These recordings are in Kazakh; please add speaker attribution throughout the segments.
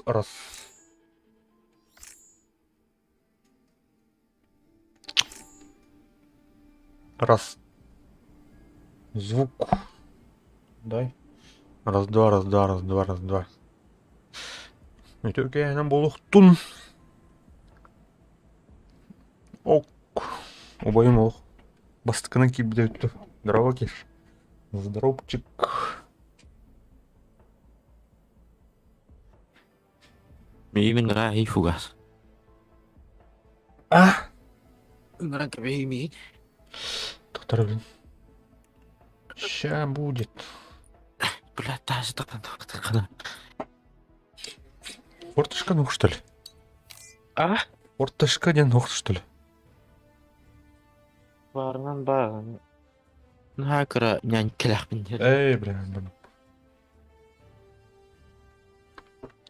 Speaker 1: Раз. Раз. Звук. Дай. Раз, два. Өтөкәйнен болуқтун. Ок. Обайым ол. Бастықына кейбіде өтті. Здорово, кеш. Здоровчик.
Speaker 2: Миимин гай фугас.
Speaker 1: А?
Speaker 2: Гара кабейми.
Speaker 1: Доктор, блин. Ща будет.
Speaker 2: Бля, таз так.
Speaker 1: Форточка ног, что ли?
Speaker 2: А?
Speaker 1: Форточка не ног, что ли?
Speaker 2: Барнан баран. Нахакара нян келахпин.
Speaker 1: Эй, блин.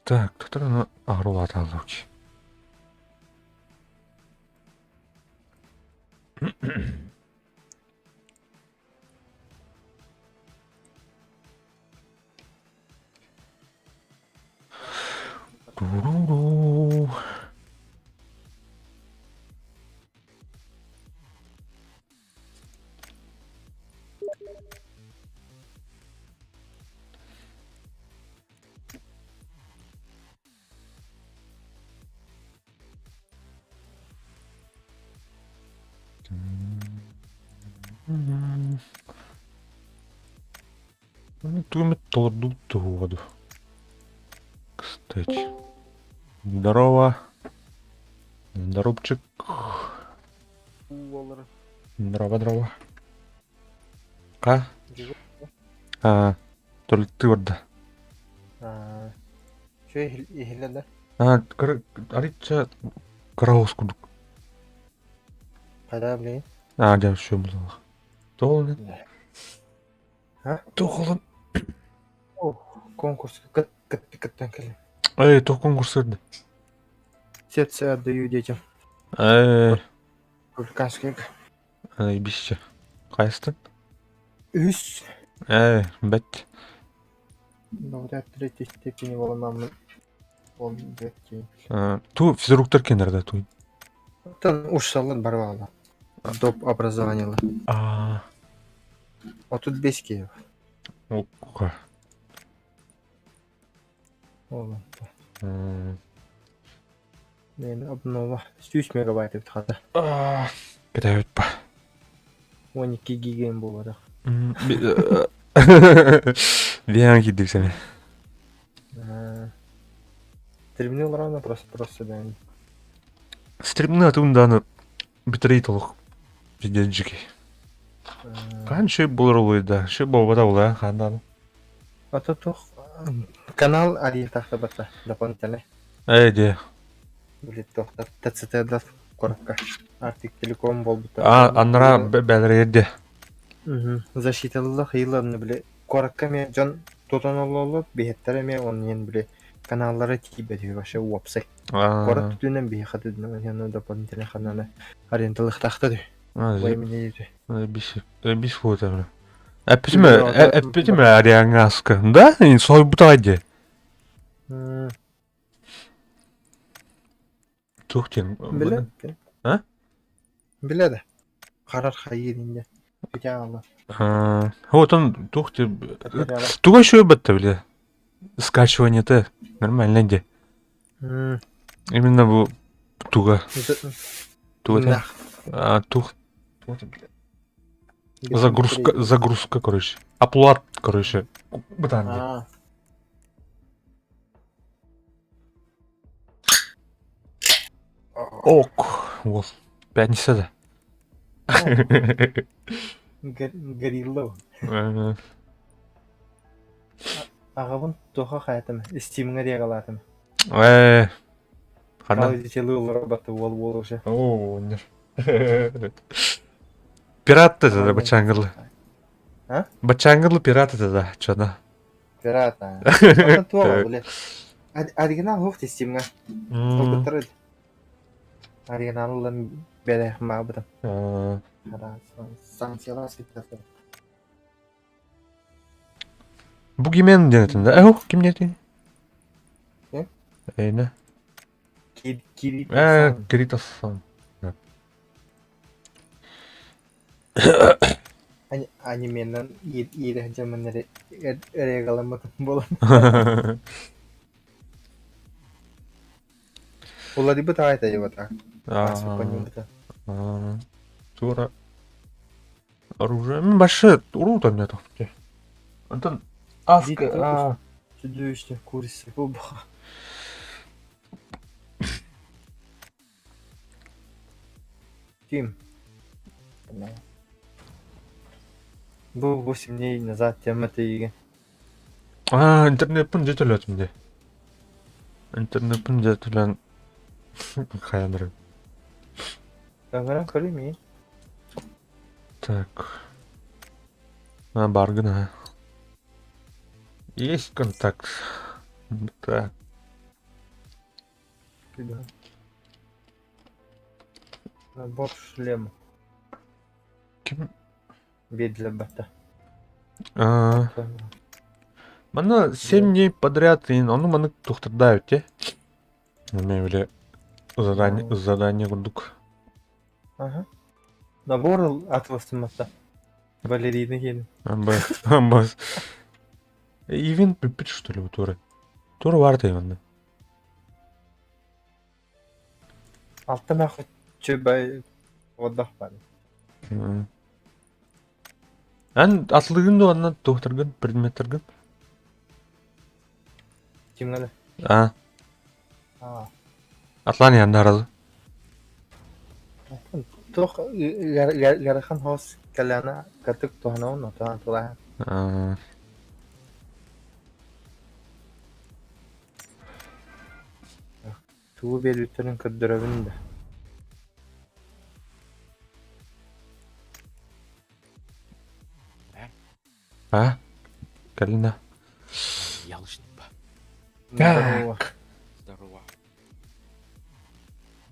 Speaker 1: Так, доктор, ну, агрулат алуч. Туруру. Тумит толдут воду. Кстати. Здорово. Здоровчик. Здорово. Только ты вот да.
Speaker 3: Что ихледі?
Speaker 1: Аритча караус кудук.
Speaker 3: Қайда білейін?
Speaker 1: Жа шо было. Толын. Тоқылын.
Speaker 3: Конкурсқа кіттен келем.
Speaker 1: Тоқ конкурс өрді.
Speaker 3: Сердце отдаю детям. Республиканский.
Speaker 1: Бисче. Қайсты?
Speaker 3: Үш.
Speaker 1: Бәт.
Speaker 3: Лауреат третьей степени боламын. ол бетки.
Speaker 1: Ту физруктар кенерде туй.
Speaker 3: Тан ушсалар бар бала. Доп образованиялар. Отут беске.
Speaker 1: Ока.
Speaker 3: Ол. Мен обнова 100 мегабайт деп хата.
Speaker 1: Кетебет ба.
Speaker 3: 12 гигем болады.
Speaker 1: Виян кидик сені.
Speaker 3: Терминал рано просто да.
Speaker 1: Стримны атунданы битрей толық. Видеоджики. Қанша болар олайда? Ше болбада олай, қанданы.
Speaker 3: Ата тох канал ари тахта бата дополнительно.
Speaker 1: Де.
Speaker 3: Билет тохта ТЦТ да коротко. Артик телеком бол бута.
Speaker 1: Аннара бәлірерде.
Speaker 3: Защиталылы хыйларны биле коротко мен жон тотанололу бехеттер мен онен биле каналлары тибети башы вопсай. Корот түнен бехаты яны дополнительно каналы арендалык тахта ди. Ой мене ди.
Speaker 1: Биш фото бля. Әппетіме арияңа аскы. Да? Сой бұтағайды. Тұқтен.
Speaker 3: Біле?
Speaker 1: А?
Speaker 3: Біле да. Қарар хайырінде. Петяла.
Speaker 1: Отын тұқты. Туға шөй бітті біле. Скачивание-то нормально де. Именно бұл туға. Туға. Тух. Загрузка, короче. Оплат, короче. Бытанде. Ок. Вот. Пятница да.
Speaker 3: Горилло. Ағабын тоқа қаятым. Стиміңе де қалатым.
Speaker 1: Қана?
Speaker 3: Қалай детелі олар баты ол уже.
Speaker 1: О, нер. Пират это да, бачангырлы.
Speaker 3: А?
Speaker 1: Бачангырлы пират это да, чё-то.
Speaker 3: Пират, Это тоға, блядь. Оригинал хоқты стиміңе. Ол бұттыры. Оригиналылан бәлі ма бұдым. Санкциялар сөйтті.
Speaker 1: Бугимен денетін да. Әу, кім нетін? Әйні? Киритас-сан.
Speaker 3: Анименнен иері жаманары әреғаламатын болын. Олады бұта айта ебата.
Speaker 1: Тура. Оружие. Башы уру там нету. Антон, аска.
Speaker 3: Чудовищный курс. Тим. Бұл 8 дней назад тематы еген.
Speaker 1: Интернет-пін жетілі өтімде. Интернет-пін жетілі қаяныры.
Speaker 3: Қаңғыран көрі ме?
Speaker 1: Так. Баргына. Есть контакт. Так.
Speaker 3: Набор шлема.
Speaker 1: Кім?
Speaker 3: Бедлі бата.
Speaker 1: Мана 7 дней подряд, и оны маны тоқтырдайып, те? Мен біле задание күндік.
Speaker 3: Набор атылыстымаса. Балерина келін.
Speaker 1: Амбас. Ивент припит, что ли, у Туры? Тура варта именно.
Speaker 3: Алтын ақы чөбай одақ бар.
Speaker 1: Ән атылығын да оннан тоқтырғын, предметтерғын.
Speaker 3: Кімгілі?
Speaker 1: Атлан янда аразы.
Speaker 3: Тоқ ғарыхан хоз кәләна кәтік тоғына оны тоған тұлайын. Туғы белбеттерін күрдірігін де.
Speaker 1: Кәліна.
Speaker 2: Ялышник ба.
Speaker 1: Так.
Speaker 2: Здорово.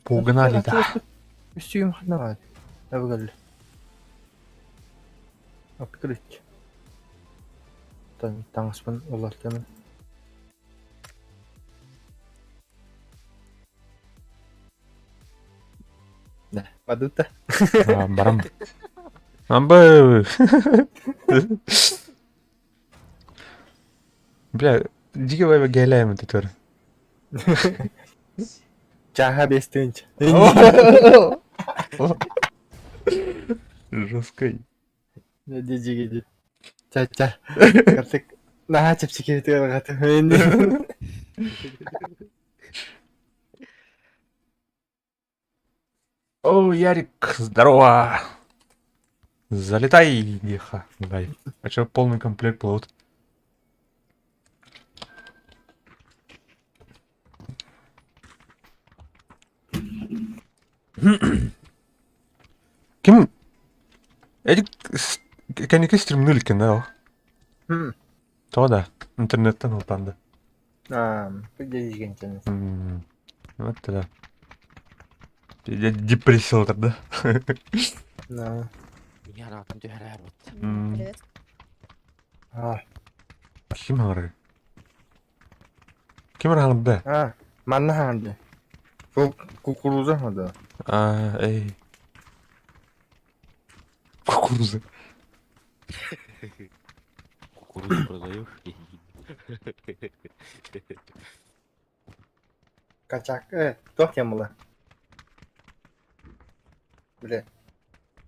Speaker 1: Погнали, да.
Speaker 3: Үстігім қанағады. Әбігілі. Открыть. Таңыспын олартамын. Да, бадута.
Speaker 1: Барам. Амбы. Бля, дико геляем это тоже.
Speaker 3: Чаха бестінч.
Speaker 1: Жесткой.
Speaker 3: Дежиге. Ча. Картык. Наха чепчики бітер ғаты.
Speaker 1: О, Ярик, здорово. Залетай, Геха. Дай. А чё полный комплект плывут? Ким? Эдик кәнеке стримнул екен да ол. Да, интернеттен ұлтанды.
Speaker 3: Дежиген чәнес.
Speaker 1: Вот да. Депрессиялар да.
Speaker 2: Меня ратым дөхәрәр бит.
Speaker 4: Привет.
Speaker 1: Ким аңыры? Ким аңырды?
Speaker 3: Манна ханды. Сол кукуруза ханды.
Speaker 1: Эй. Кукуруза.
Speaker 2: Кукурузу продаешь?
Speaker 3: Качак. Тох ямыла. Біле.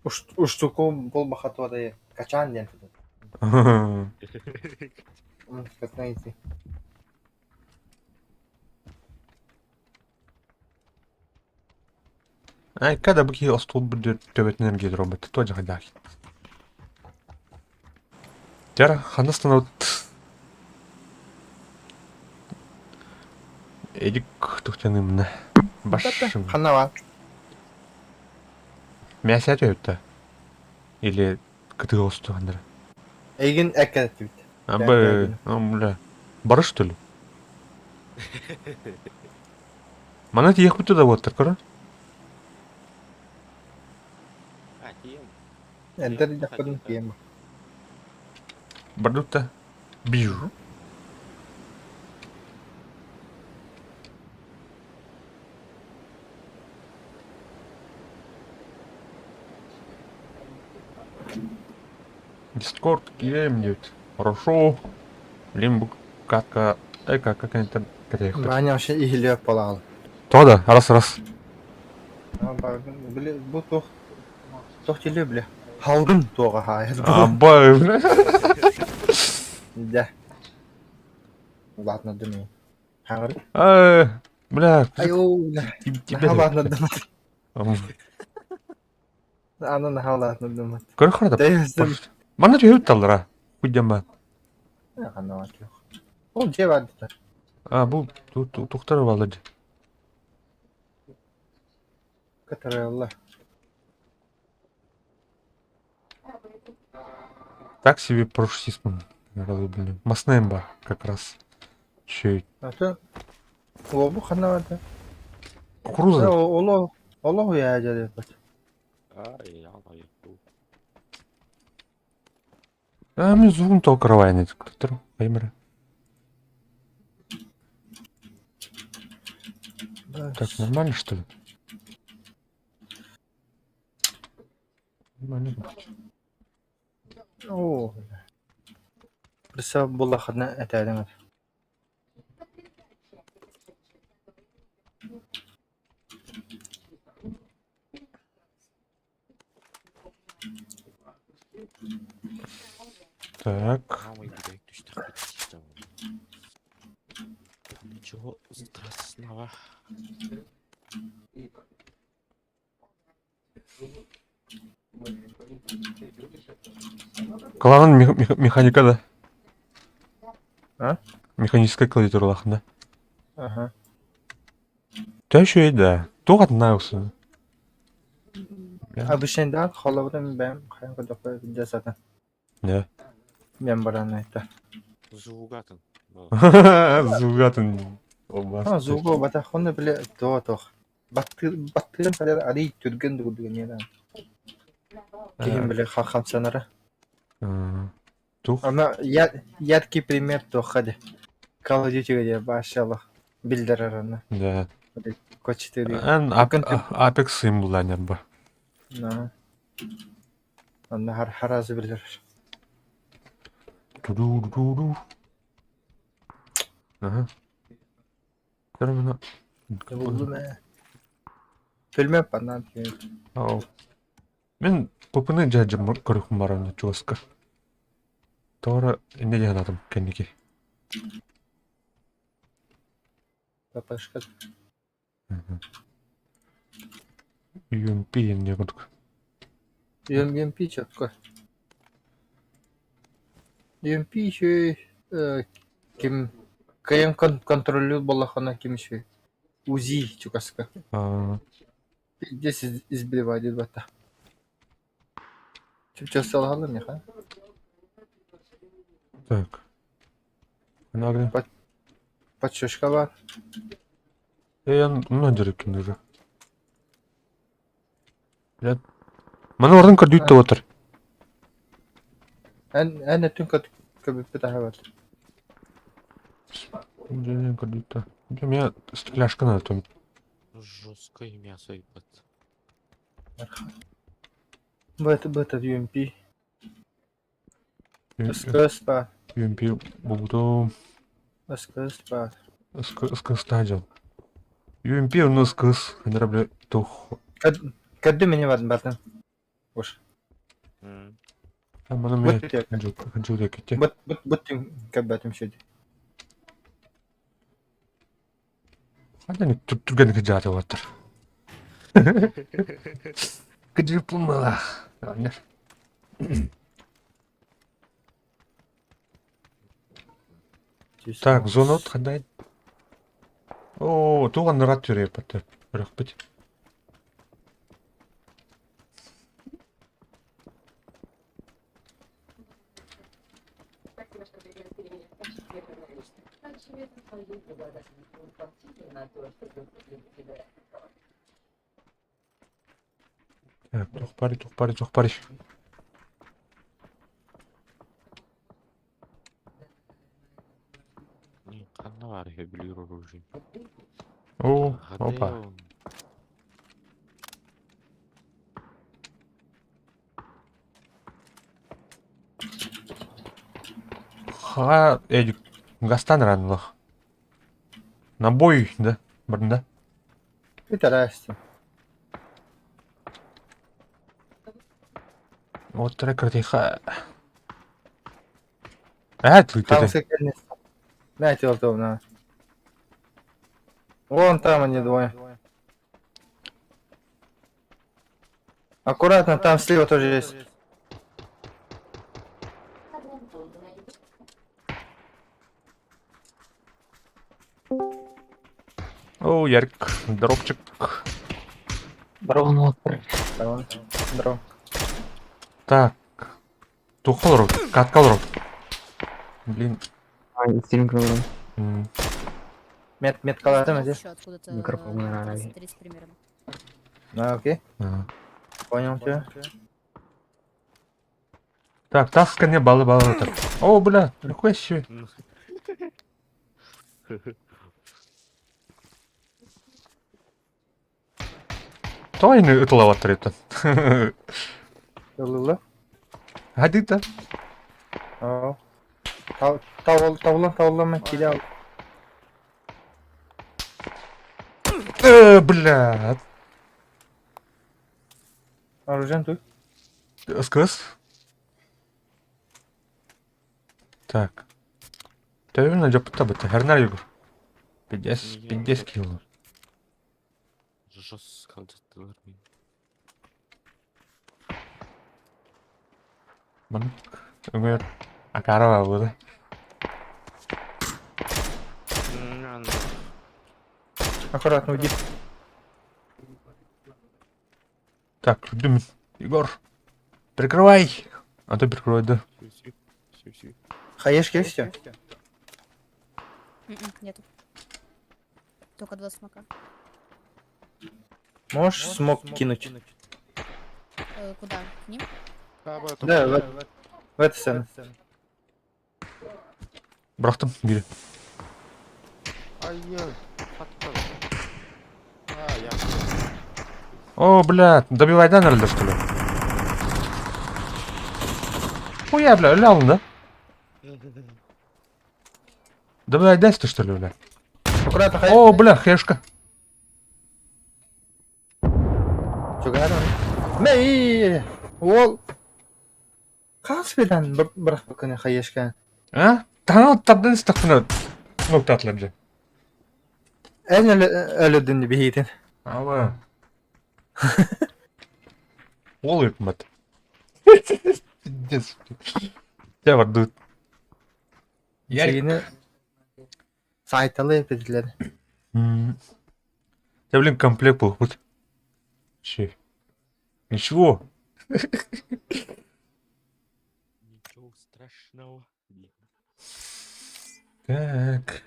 Speaker 3: Уштуку бол бахатуады. Качан ден туды. Скатнайти.
Speaker 1: Ай, когда бы я стол бы төбетнен гид робот, то же гадах. Тера, ханастан вот. Эдик тухтяным. Башым.
Speaker 3: Ханава.
Speaker 1: Мясо это? Или кытыга остугандыр?
Speaker 3: Эгин әкәт бит.
Speaker 1: Бля. Барыш что ли? Мана тиек бит туда вот такора?
Speaker 2: Тием.
Speaker 3: Әндер жақпадың кием.
Speaker 1: Бардута. Бiju. Дискорд кием нет. Хорошо. Лимбук катка. Как они там катают?
Speaker 3: Баня вообще игілеп болағыл.
Speaker 1: Тода, раз.
Speaker 3: Біле, бұл тоқ келе біле. Халғын тоға хайыр.
Speaker 1: Абай, бля.
Speaker 3: Да. Ладно, думай. Хаңыр.
Speaker 1: Бля.
Speaker 3: Айоу, бля.
Speaker 1: Тебе
Speaker 3: Ладно, думай. Аны наха ладно, думай.
Speaker 1: Көрі қарадап.
Speaker 3: Дәйістім.
Speaker 1: Мана түйіп талдыра. Күдден
Speaker 3: Қана ват жоқ. Ол же бардыдар.
Speaker 1: Бұл тұқтары балады.
Speaker 3: Который алла.
Speaker 1: Так себе прошисман. Маснаем ба, как раз. Чуть.
Speaker 3: Аты. Ол бұл қана ват.
Speaker 1: Кукуруза.
Speaker 3: Олу я әжәді бат.
Speaker 2: Алай.
Speaker 1: Мен звугын толкровай не тұр. Паймыры. Так, нормально что ли? Нормально.
Speaker 3: О. Бірсі бұл ақырына әтәдің ат.
Speaker 1: Так.
Speaker 2: Мамой гидек düştük. Чего страшного?
Speaker 1: Қалаған механика да. Механическая клавиатура лақында.
Speaker 3: Ага.
Speaker 1: Тәші еді. Тоғат нағысы.
Speaker 3: Обычайда қалабыдан бәм қайынғы доқы жасатын.
Speaker 1: Не.
Speaker 3: Мен баран айтты.
Speaker 2: Зугатын.
Speaker 1: Зугатын.
Speaker 3: Зуғы батақонды біле тоқ. Баттырын қадар арей түрген дүгілдіген еді. Кейін біле қақам санары.
Speaker 1: Тух.
Speaker 3: Ана яркий пример тоқады. Call of Duty'ге де башалақ. Билдер араны.
Speaker 1: Да.
Speaker 3: Кочты диyor.
Speaker 1: Эн
Speaker 3: Бүкін түп.
Speaker 1: Apex символланер ба.
Speaker 3: На. Онда харазы билдер.
Speaker 1: Ду-ду-ду-ду. Ага. Термина.
Speaker 3: Булды мә. Білмеп анан.
Speaker 1: Ау. Мен попыны жажым көрүкүм барамын чуаска. Тора инде жанатым кенники.
Speaker 3: Папашка.
Speaker 1: UMP не курдук.
Speaker 3: UMP четко. UMP şey kim кайын контролю балахана ким şey. УЗИ чукаска. Здесь избивает бата. Чё салгалы мне, ха?
Speaker 1: Так. Нагры.
Speaker 3: Подшишка бар.
Speaker 1: Я мына жерекин уже. Блядь. Мана ордун көрдүйт деп отур.
Speaker 3: Әне түн көбіп бітаға бар.
Speaker 1: Жөнен көрдүйт да. Мен стекляшка надо томит.
Speaker 2: Жесткое мясо ебать.
Speaker 3: Бөті UMP. СКС бар.
Speaker 1: UMP буду
Speaker 3: СКС бар.
Speaker 1: СКС тажал. UMP он СКС. Они бля тух.
Speaker 3: Көдді мене бардың. Ош.
Speaker 1: Мана мен хочу да кетти.
Speaker 3: Бұттың көббәтім шөді.
Speaker 1: Аны түргөн жааты отур. Кыжып мала. Так, зона от кандай? О, туган рат жүрөй патыр. Бирок бит. Так, тухпари.
Speaker 2: Не, қанна бар регулирую оружие.
Speaker 1: О, опа.
Speaker 2: Гадеон.
Speaker 1: Ха, эдик. Гастан ранлых. Набой, да? Бірінде.
Speaker 3: Бітарасты.
Speaker 1: Вот трекер тиха. Летит.
Speaker 3: Тамсы кәлінес. Мәйті олтауына. Вон там они двое. Аккуратно, там слева тоже есть.
Speaker 1: О, Ярик, дропчик.
Speaker 3: Здорово.
Speaker 1: Так. Тухал каткал. Блин.
Speaker 3: Меткалады ма здесь?
Speaker 4: Еще откуда-то
Speaker 5: Микрофон не надо.
Speaker 4: 30 примерно.
Speaker 3: Окей.
Speaker 1: А.
Speaker 3: Понял тебя.
Speaker 1: Так, таска не балы. О, бля, нихуя себе. Тайны ытылаваттыр это.
Speaker 3: Yolulu.
Speaker 1: Hadi da.
Speaker 3: Aa. Tavlan ben kili al.
Speaker 1: Блядь.
Speaker 3: Аружан тут.
Speaker 1: СКС. Так. Наверное, жопта быты. Харнар югур. 50 кило.
Speaker 2: Жестко қалдырдылар мені.
Speaker 1: Mana ömer akara var.
Speaker 3: Аккуратно уйди.
Speaker 1: Так, ждем. Егор, прикрывай. А то прикрывай, да.
Speaker 2: Все.
Speaker 3: Хаешки есть все?
Speaker 4: Нету. Только 2 смока.
Speaker 3: Можешь смог кинуть?
Speaker 4: Куда? К ним?
Speaker 3: Да, в эту сцену.
Speaker 1: Бырактым, бери.
Speaker 2: Ай-яй.
Speaker 1: О, бля, добивайдан өлді, что ли? Хуя, бля, өлі алын, да? Добивайдан, что ли, бля?
Speaker 3: Аккуратно, хай.
Speaker 1: О, бля, хэшка.
Speaker 3: Чугар. Мей! Ол. Қаспедан бірақ бүкіне хайешка.
Speaker 1: А? Таңа оттардан істіқпіні нокта атылып же.
Speaker 3: Ән өлідін бейден.
Speaker 1: Ава. Ол өпмәт. Я бар дуд.
Speaker 3: Сені сайталы епеділер.
Speaker 1: Я, блин, комплект был. Вот. Че? Ничего.
Speaker 2: Ничего страшного.
Speaker 1: Так.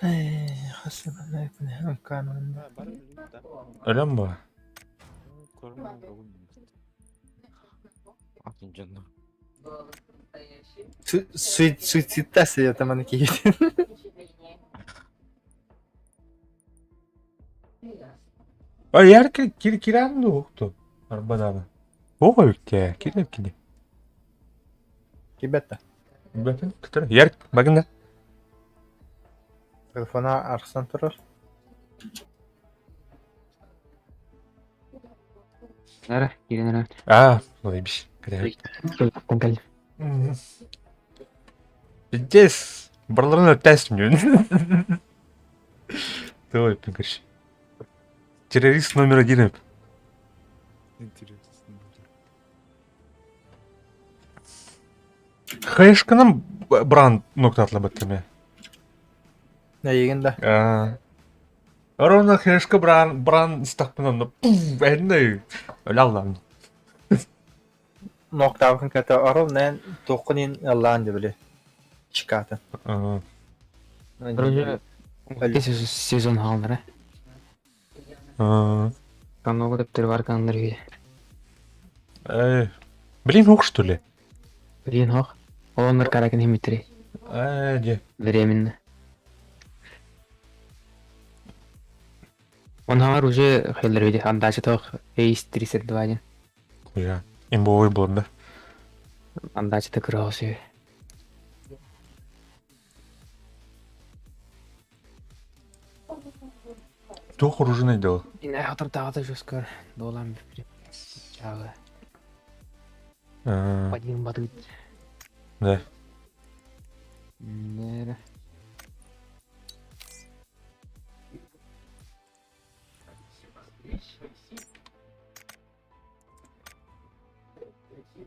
Speaker 3: Қасымын әпіне қанымын.
Speaker 2: Бар люта.
Speaker 1: Өлем ба?
Speaker 2: Көрмей бүгін. Атын жанна.
Speaker 3: Суицидтасы етімін кейден.
Speaker 1: А ярко киранду кто? Арбадана. Ого, үтте. Киреп киде.
Speaker 3: Кебетті.
Speaker 1: Бәтін, күтір. Ярк, багында.
Speaker 3: Телефона арқысынан тұрыр.
Speaker 5: Ара, кирен
Speaker 1: А, заебись. Кіреп.
Speaker 5: ара.
Speaker 1: Здесь барларына тәсім жөн. Давай, короче. Террорист номер 1.
Speaker 2: Интересно.
Speaker 1: Хэшканым бранд нокта атылып өттіме.
Speaker 3: Егенді.
Speaker 1: Ровно хэшка бранд стақпынан. Әнді. Өлі аллам.
Speaker 3: Ноқтауқын кәті арыл, нән тоқынын аллаан дебілі. Чикаты.
Speaker 5: Вроде сезон халдыр, Канога деп бар кандар үйде.
Speaker 1: Блин, ух, что ли?
Speaker 5: Блин, хох. Олар каракен химитри.
Speaker 1: Де.
Speaker 5: Временно. Он хавар уже хелдер үйде. Андачы тоқ Ace 302.
Speaker 1: Хуя. Имбовый блон, да?
Speaker 5: Андачы да кырағыз үйде.
Speaker 1: Тух оружейный делал.
Speaker 5: Ина хатыр тағы да жөскөр. Долам біпіріп. Жағы. Падин бадыд.
Speaker 1: Да.
Speaker 5: Нері.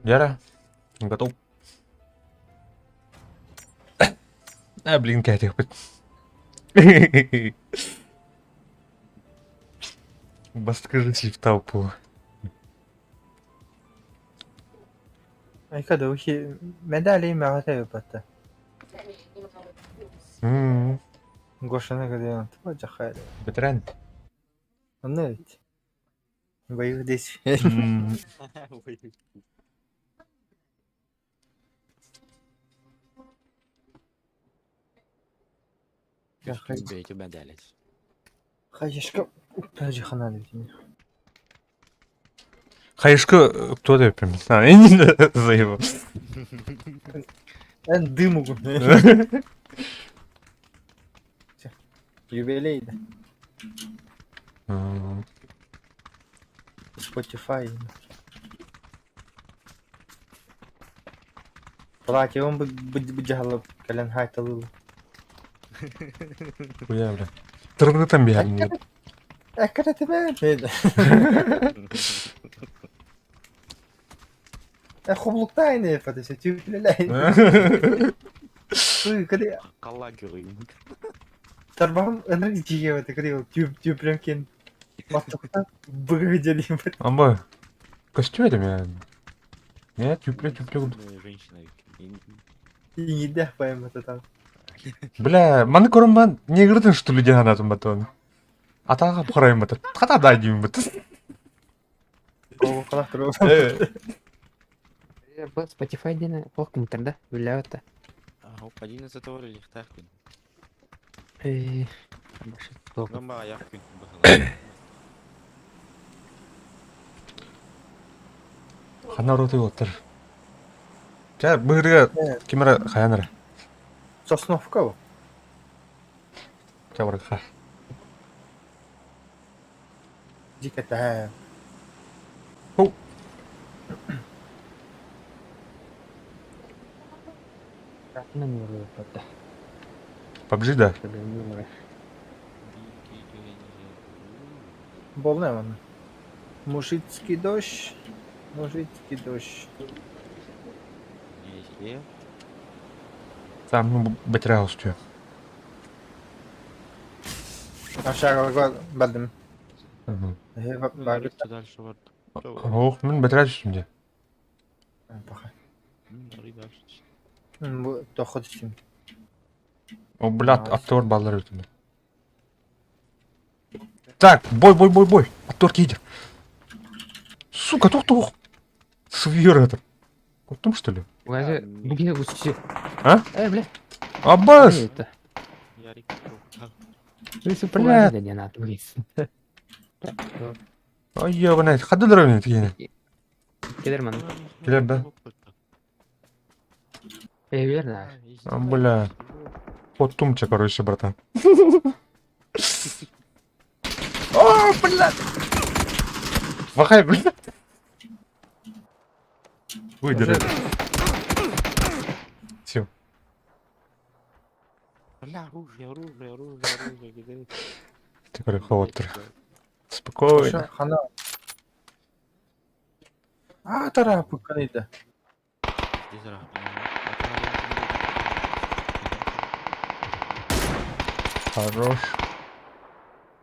Speaker 1: Яра, готов. Блин, Катя. Баскажите в толпу.
Speaker 3: Айка да ухи медали мағата өпатты. Гошана кәден тұпа жақайды.
Speaker 1: Ветеран.
Speaker 3: Оны өт. Байығы дес.
Speaker 2: Бейті бәдәлес.
Speaker 3: Хайышқа пәжі қана дейін.
Speaker 1: Хаишка, кто это прям? Я не заебал.
Speaker 3: Ән дым ұғын. Юбилейді. Spotify. Платье он бы жағалып кәлін хайталылы.
Speaker 1: Хуя, бля. Трудно там бегать.
Speaker 3: Әкіретіме? Құбылықта айны епатысы, түйіпіліләйін. Күрі,
Speaker 2: Қала көрейін.
Speaker 3: тарбағым әнір жеге бәті, күрі, түйіпілім кен. Баттықта бұғы жедейін бәті.
Speaker 1: Амба, костюм это меня. Нет, тюпля.
Speaker 2: Женщина.
Speaker 3: Еңеді әқпайым бәті там.
Speaker 1: Бля, маны көрінбан, не кірдің, что ли, деген атым батон. Атаға бұқырайым бәті. Қата дай деймін бәті.
Speaker 3: Қолы қалақ тұру.
Speaker 5: Бұл Spotify дені қоқ кімтірді. Білі өтті.
Speaker 2: Один из этого лихтар.
Speaker 5: Башы тоқ.
Speaker 2: Гамма аяқ күн бахала.
Speaker 1: Хана роты отыр. Жа быгырга кимера хаяныр.
Speaker 3: Сосновка бу.
Speaker 1: Жа барга.
Speaker 3: Диката.
Speaker 1: Оу.
Speaker 5: Рахна не рой пата.
Speaker 1: PUBG да.
Speaker 3: Бол не вона. Мужицкий дощ. Мужицкий дощ.
Speaker 2: Не,
Speaker 1: Там ну батарея устуyor.
Speaker 3: Aşağı baldım.
Speaker 1: Hı.
Speaker 3: Bak.
Speaker 2: дальше вот.
Speaker 1: Ох, мен батарея üstümde.
Speaker 3: Bakın.
Speaker 2: Дальше.
Speaker 3: Bu dokuz için.
Speaker 1: O блядь, актер баллар üstümde. Так, бой. Актер кидер. Сука, тух. Свир это. Потом что ли?
Speaker 5: Угазе, буги усчи.
Speaker 1: А?
Speaker 5: Бля.
Speaker 1: Аббас!
Speaker 5: Это.
Speaker 2: Ярик.
Speaker 5: Вы
Speaker 1: Бля.
Speaker 5: да не надо, блин.
Speaker 1: Ай, ебаный, ходи дорогой, такие.
Speaker 5: Кедерман.
Speaker 1: Келер, да?
Speaker 5: Верно.
Speaker 1: А, бля. Потумча, короче, братан. О, блядь! Махай, блядь! Выдержи. Все.
Speaker 2: Бля, оружие, где?
Speaker 1: Ты говорю, хаватер. Спокойно.
Speaker 3: Хана. Taraf bu kanıydı.
Speaker 2: Здесь рах.
Speaker 1: Хорош.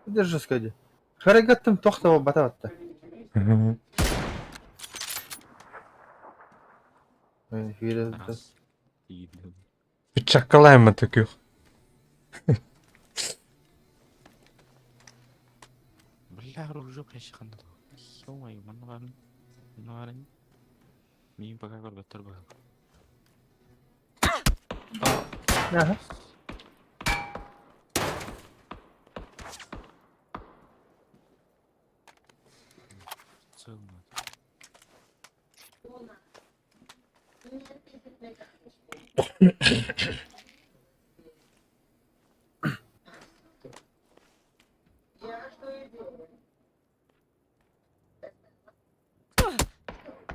Speaker 3: Держи скади. Harakatim toxtaba batabattı.
Speaker 1: Мгм. Чакалаем таких.
Speaker 2: Бля, оружие пряще хана. Ё-моё, манварын. Мин пока горготтор бар.
Speaker 3: Aha.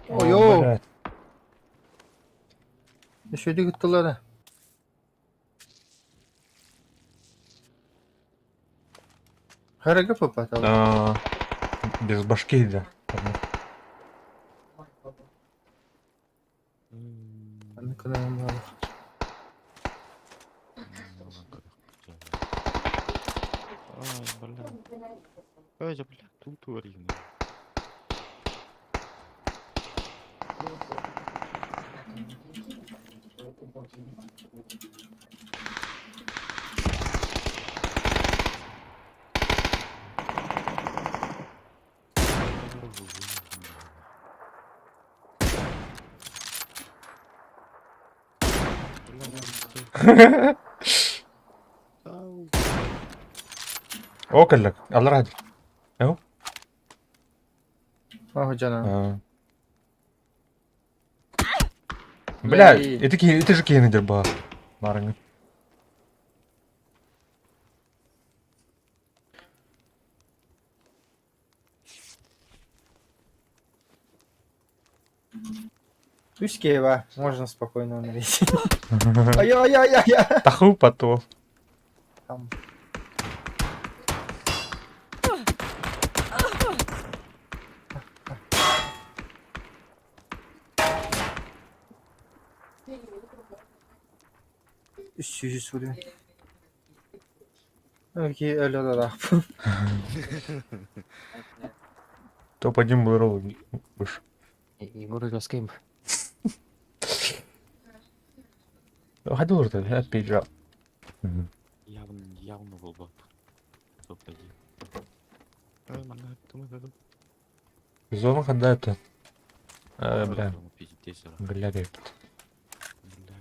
Speaker 3: Ой,
Speaker 1: Блядь.
Speaker 3: Еще öyle gittiler ha. Hareket попадал.
Speaker 1: Без башки, да.
Speaker 3: Ben de kanalımı aldım.
Speaker 2: Ай, бля. Ой, же, бля, тут оригинал.
Speaker 1: О, каллак. Аллар хадир. Ау.
Speaker 3: Ah canım.
Speaker 1: Бля,
Speaker 3: Блин.
Speaker 1: это же кенедер ба. Барыңы.
Speaker 3: Ускеева. Можно спокойно умереть. Ай-яй-яй-яй.
Speaker 1: Таху потом.
Speaker 3: Там. Üç vuruyor. Окей, öyle olarak.
Speaker 1: Топ-1 был ролл выше.
Speaker 5: Егор Лёскейм.
Speaker 1: Ходил уже, опять жал.
Speaker 2: Явно был баб. Топ-1. Ай, мана, думаю,
Speaker 1: Зона хода это. Бля.
Speaker 2: Пиздец, ра.
Speaker 1: Бля, говорит.
Speaker 2: Бля.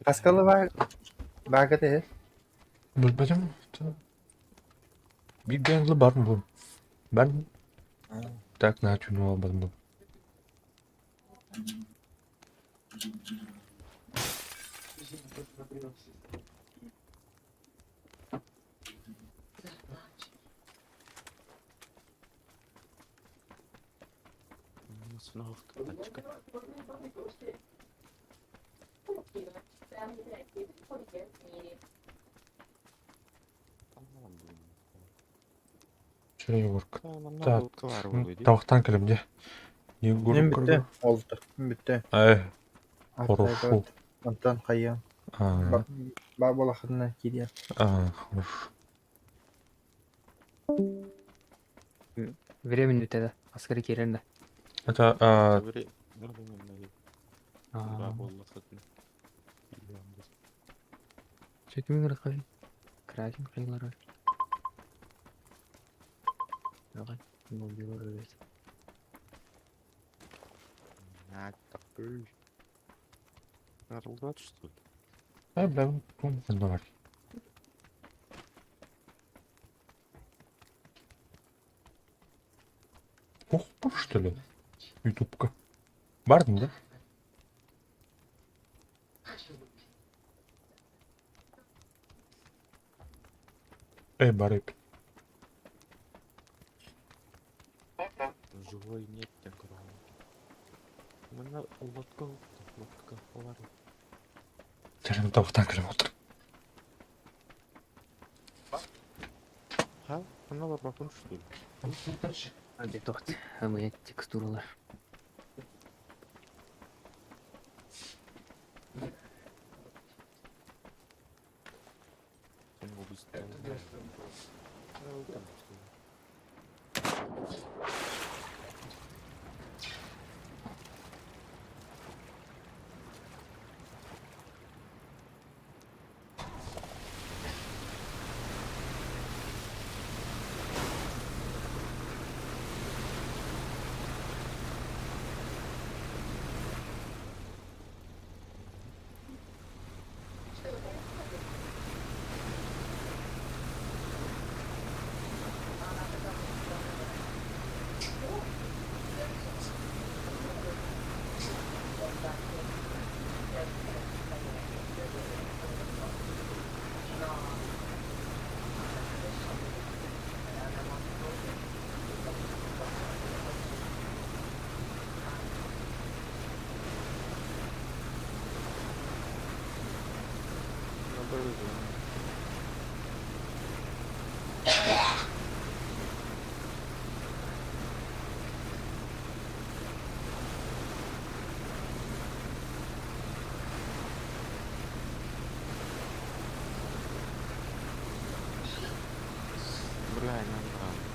Speaker 3: Kaskalı var. Varga değil.
Speaker 1: Bilmem. Bir ganglı var mı bu? Ben tak ne yapayım olmadım bu.
Speaker 2: Sınav kıttan çıkar.
Speaker 1: Şuraya yumurk.
Speaker 2: Tamam,
Speaker 1: Так,
Speaker 2: kıvar oluyor.
Speaker 1: Tavuktan kırım
Speaker 3: Benim bitti. Oldu. Bitti.
Speaker 1: Ay,
Speaker 3: Haftaya
Speaker 1: хорошо.
Speaker 3: dört. Ondan kayıyan.
Speaker 1: Ага,
Speaker 3: Bak bolakından gidiyor.
Speaker 1: хорошо.
Speaker 5: Времени өтеді. Аскari керенді.
Speaker 1: Это,
Speaker 5: Çekimин рахай. Кракен қиылары. Ағай. Бұл билер өз.
Speaker 2: Такой. Нарылдат, что ли?
Speaker 1: бля, давай. Ох, что ли? Ютубка. Бардın да? Барып.
Speaker 2: Живой нет, так рано. Мына лодка var.
Speaker 1: Canım tavuktan kırım otur.
Speaker 2: Ha? Mına var bakın что ли?
Speaker 5: Hadi тоқт. Әмейет текстуралар.
Speaker 2: Sen o biz Правильно, правильно.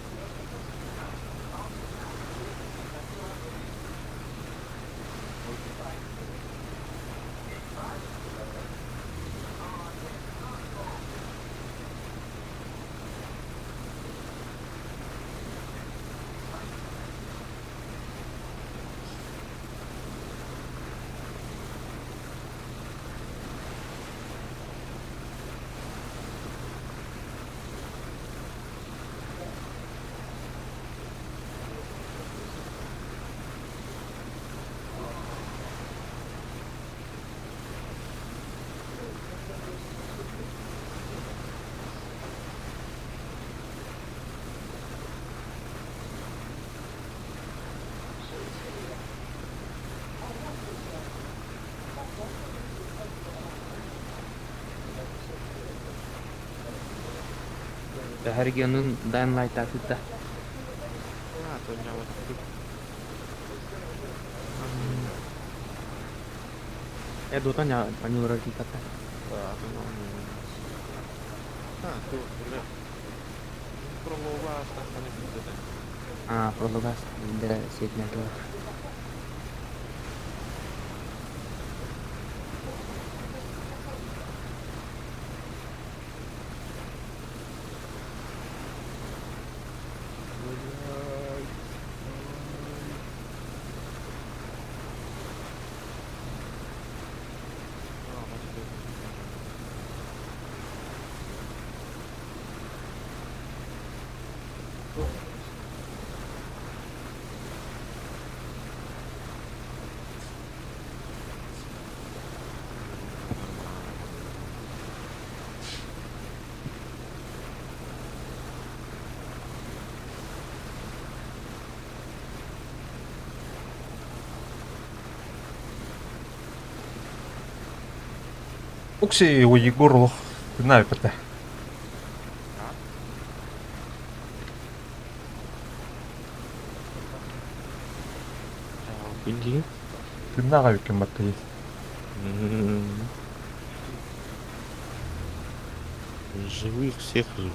Speaker 5: Her regionun Dying Light akıtta.
Speaker 2: А, то у меня вот тут.
Speaker 5: Дотан я панюра киката.
Speaker 2: Да, то у меня. А, тут, бля. Пробовала, что не будет.
Speaker 5: Прологас де сетнеге бар.
Speaker 1: 혹시 오 이거로 끝나요 그때?
Speaker 2: Quindi?
Speaker 1: 끝나가 있긴 맞다. 이.
Speaker 2: Живых всех же.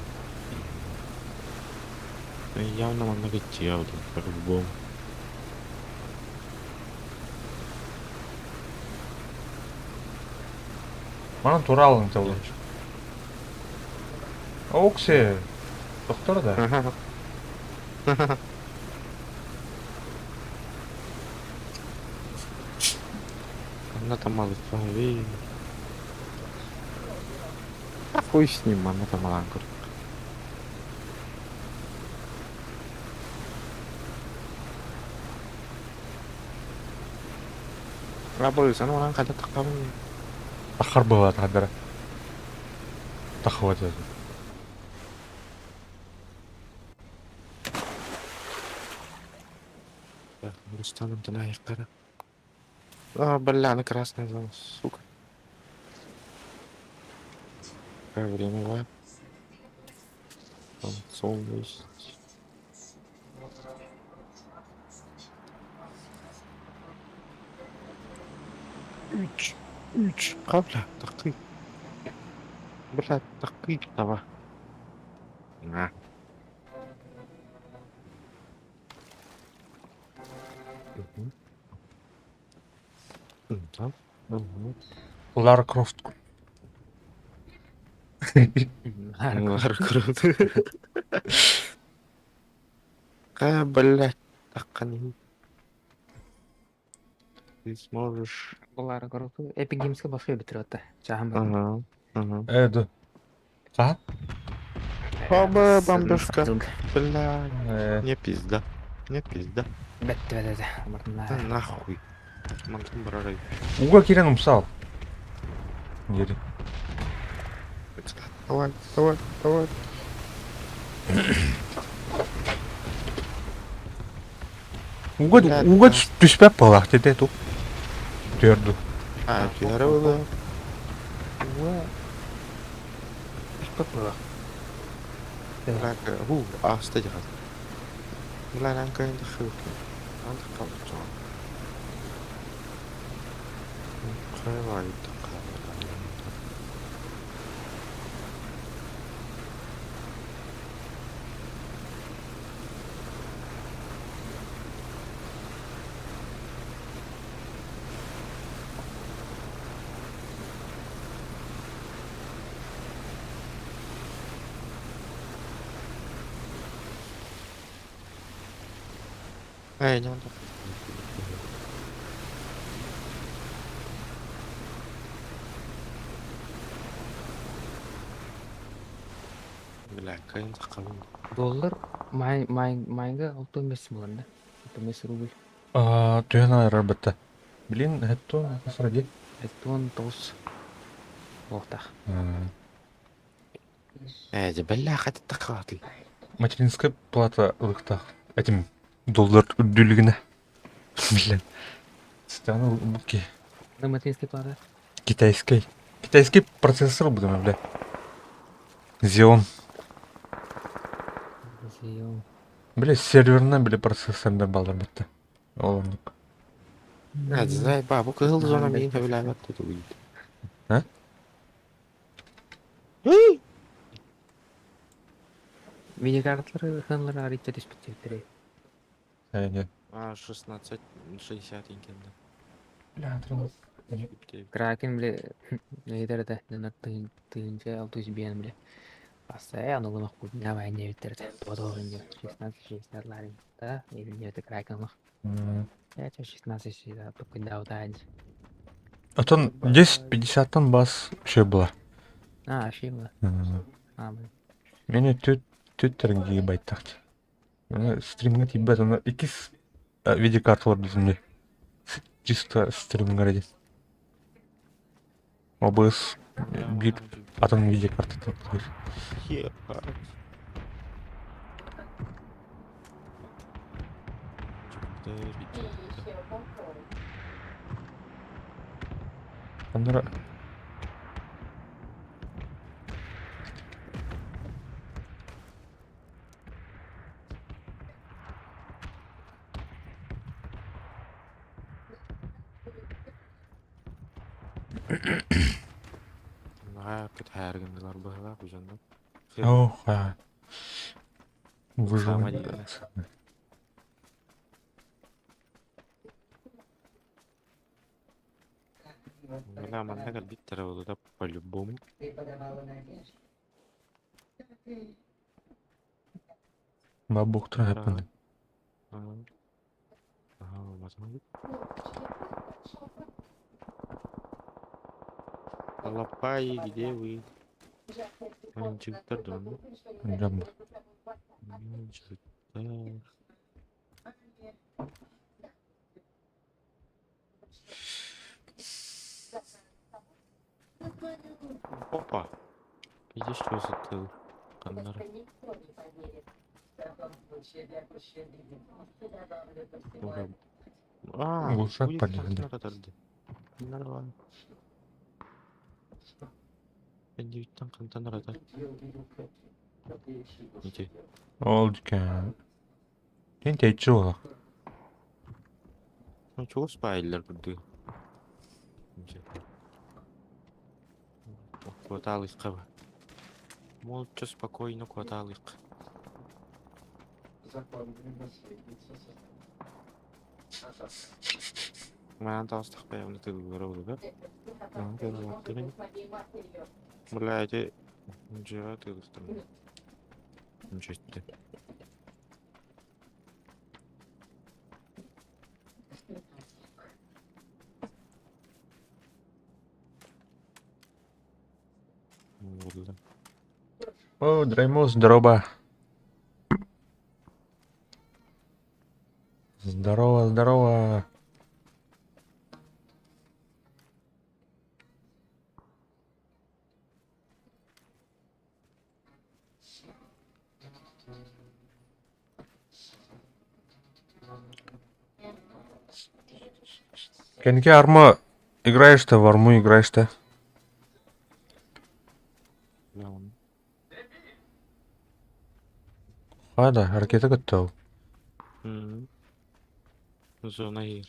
Speaker 2: Явно много тел, по-любому.
Speaker 1: 만원 돌아오는 저거. 혹시 doktor da?
Speaker 2: Она там мало человек. А хуй с ним, она там маланка. Работает, она маланка, это так.
Speaker 1: Тахар была тогда. Тахват.
Speaker 2: Рустаном ты на их кара. А, бля, она красная зона, сука. Какое время, ва? Там сон есть. Üç. Kabla, takı. Bля, takı давай. На. Там.
Speaker 1: Лара Крофт.
Speaker 2: Круто. Блядь, так они. Ты сможешь.
Speaker 5: Булар короту Epic Games'e basıyor bitiriyor hatta. Çağın bakın.
Speaker 2: Ага, ага.
Speaker 1: Эду. А?
Speaker 2: Оба, бомбежка.
Speaker 5: Satıldı.
Speaker 2: Бля, не пизда. Не пизда.
Speaker 5: Бетти бетти. Abartın
Speaker 2: Да
Speaker 5: da.
Speaker 2: нахуй. Мантон барарай.
Speaker 1: 우가 기량 없어. 얘를.
Speaker 2: Давай, давай, давай.
Speaker 1: 우가 düşme pala dedi tu. Diyordu.
Speaker 2: А, первый, да.
Speaker 5: Çok bu.
Speaker 2: Бля, кстати, раз. Бля, нам какая-то хилка. Надо кого-то. Открывай, такая. Эй, не надо. Бля, какая-то кого.
Speaker 5: Dollar майга 6 болanda. 6 рубль.
Speaker 1: Түйен работа. Блин, это сради.
Speaker 5: Это он тос. Лохтах.
Speaker 2: Эй, бля, хотя такая.
Speaker 1: Материнская плата лыхта. Этим доллар үддүлүгүнө. Блин. Стана буки.
Speaker 5: На материнской плата.
Speaker 1: Китайский. Китайский процессор будем, бля. Xeon.
Speaker 5: Xeon.
Speaker 1: Бля, серверна, бля, процессорда балдар бітті. Олымдық.
Speaker 2: Заеба, bu kızıl zona beyin evlenmek dedi uydu.
Speaker 1: Ha?
Speaker 5: Видеокартлары ханлары арыйта диспетчерleri.
Speaker 1: Әне.
Speaker 2: 1660 екен.
Speaker 1: Бля, треба.
Speaker 5: Кракен, бля, нейдер да, нана тыынча алтуз биен, бля. Постоянно лымах будет, давай не ветерде. Подолгын де, 16-60 ларин. Да, или не это кракен лых. Я 16-60, только да, удать.
Speaker 1: Атон 10-50-тан бас şey була.
Speaker 5: Ошибка.
Speaker 1: Мм.
Speaker 5: Блин.
Speaker 1: Мені төттерінге байтақты. Мені стримге тибет, оны 2 видеокарта бар біздімде. Чисто стримге ради. OBS bir атың видеокарта тапты. Onlara
Speaker 2: Кітәргінділер бұғыла бұжанды.
Speaker 1: oh ha. Выжил.
Speaker 2: Сама дегені. Бля, мандага биттері болды да по-любому.
Speaker 1: Бабух трапен.
Speaker 2: Ага, возможно. Лапай, где вы? Мальчик-то дома.
Speaker 1: Джамбо.
Speaker 2: Мальчик-то. Опа. Видишь, что затыл? Каннара.
Speaker 1: Глушак
Speaker 2: будет
Speaker 1: подняли.
Speaker 2: Каннара тогда. Нормально. Девиттен Каннара да. Иди.
Speaker 1: Oldu ki. Кенте чула.
Speaker 2: Ну чего спайлер буду? Хваталось кого? Молча спокойно хваталось. Мен тастық бәйімді тігіп көріп да? Блядь, ничего тігістім. Ничего себе.
Speaker 1: О, Дреймо, здорово. Здорово, здорово. Кенке арма играешь-то, в арму играешь-то. Hadi harekete готов.
Speaker 2: Зона Е.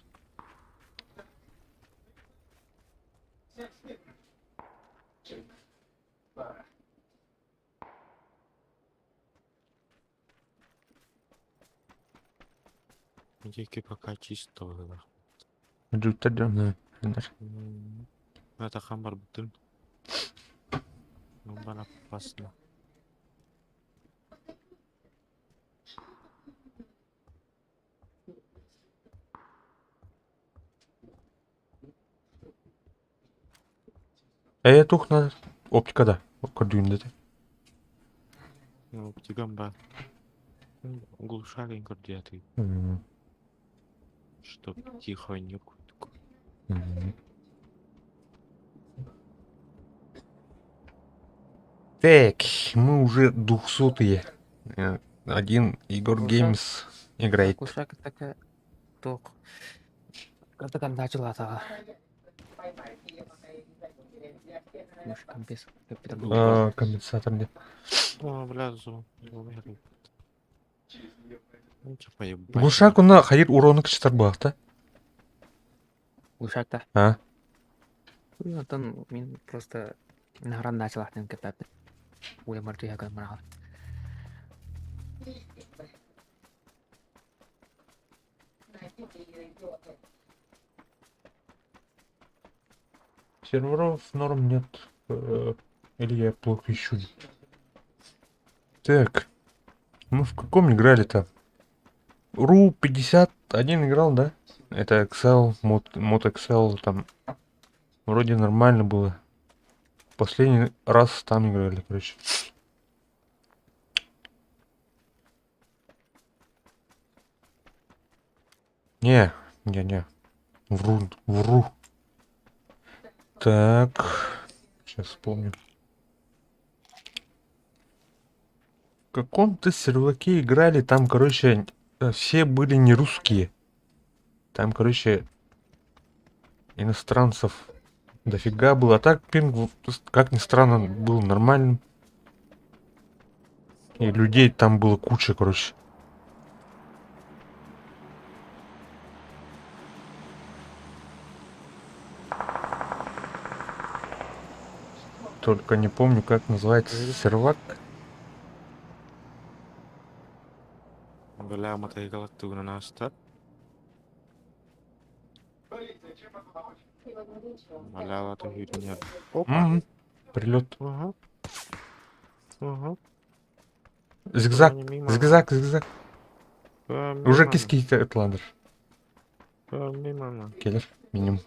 Speaker 2: Деки пока чисто было.
Speaker 1: Жүкті жамна.
Speaker 2: Это хамбар бүтін. Бана опасно.
Speaker 1: Тухна оптикада. Көрдüğünde de.
Speaker 2: Оптигам ба. Глушарень гордятый. Чтоб тихонько.
Speaker 1: Так, мы уже 200-е. Один Егор Геймс играет.
Speaker 5: Кушак такая ток. Катакан начал атака. Может, компенс.
Speaker 1: Компенсатор нет.
Speaker 2: О, бля, зон. Ну, чё поебать.
Speaker 1: Глушак уна хайыр уроны кычтар бакта.
Speaker 5: Ушакта.
Speaker 1: А?
Speaker 5: Онтон мен просто награн начал аттен кетап. Уймар туяган мына.
Speaker 1: Серверов норм нет. Или я плохо ищу. Так, мы в каком играли-то? РУ 51 играл, да? Это Excel, мод Excel, там вроде нормально было. Последний раз там играли, короче. Не. Вру. Так, сейчас вспомню. В каком-то серваке играли, там, короче, все были не русские. Там, короче, иностранцев дофига было. А так пинг, как ни странно, был нормальным. И людей там было куча, короче. Только не помню, как называется сервак.
Speaker 2: Бля, мотоциклет ты на нас, так? Бля, вот и нет. Опа.
Speaker 1: Прилет.
Speaker 2: Ага. Ага.
Speaker 1: Зигзаг.
Speaker 2: Мимо.
Speaker 1: Зигзаг. Уже киски Этландер.
Speaker 2: Мимо.
Speaker 1: Келлер. Минимум.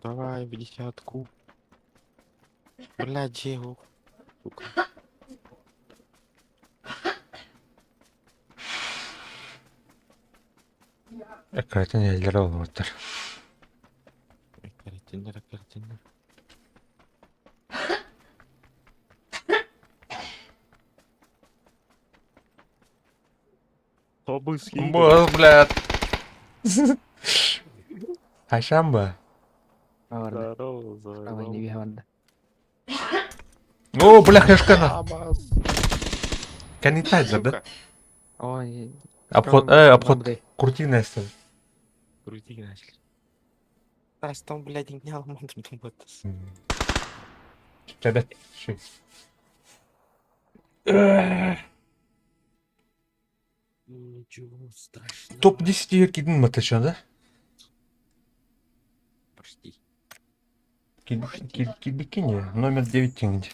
Speaker 2: Давай, в десятку. Бля, Диего. Сука.
Speaker 1: Картина елдер вот.
Speaker 2: Картина.
Speaker 1: Босс, блядь. Ашамба.
Speaker 5: Баварда.
Speaker 2: Здорово,
Speaker 5: Давай, не бегаварда.
Speaker 1: О, бля, хэшкана. Канитайзер, да?
Speaker 2: Сука.
Speaker 5: Ой,
Speaker 1: Обход. Крутиная стала.
Speaker 2: Крути начали. Там, блядь, не алмаз, думаю.
Speaker 1: Ребят, ши.
Speaker 2: Ничего страшного.
Speaker 1: Топ-10 кидin mi atacaksın da?
Speaker 2: Почти.
Speaker 1: Бикини, номер 9 тянете.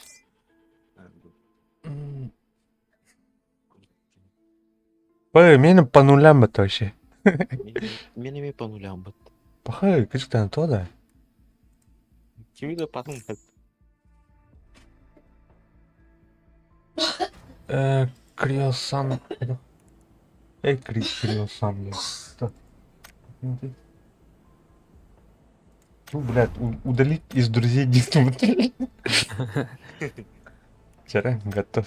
Speaker 1: Мені по нулям это вообще.
Speaker 2: Менеме по нулям быт.
Speaker 1: Пахай, кычтан то да.
Speaker 2: Kimi de patın bıt.
Speaker 1: Криосан. Криосан, блядь. Что? Ну, блядь, удалить из друзей действительно. Вчера готов.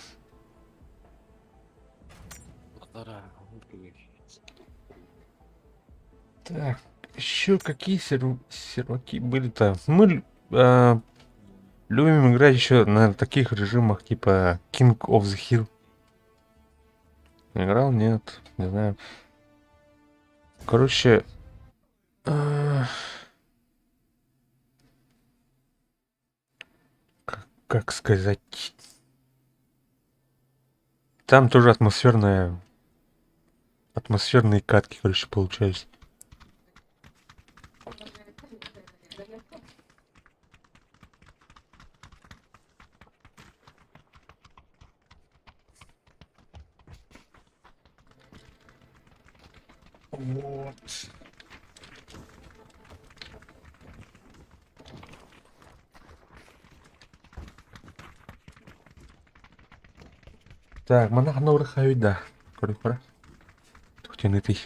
Speaker 1: Так, еще какие серваки были-то? Мы любим играть еще на таких режимах типа King of the Hill. Играл? Нет, не знаю. Короче, как сказать? Там тоже атмосферные катки, короче, получались. Вот. Так, монах на урахаю, да. Кора. Тухтянытый.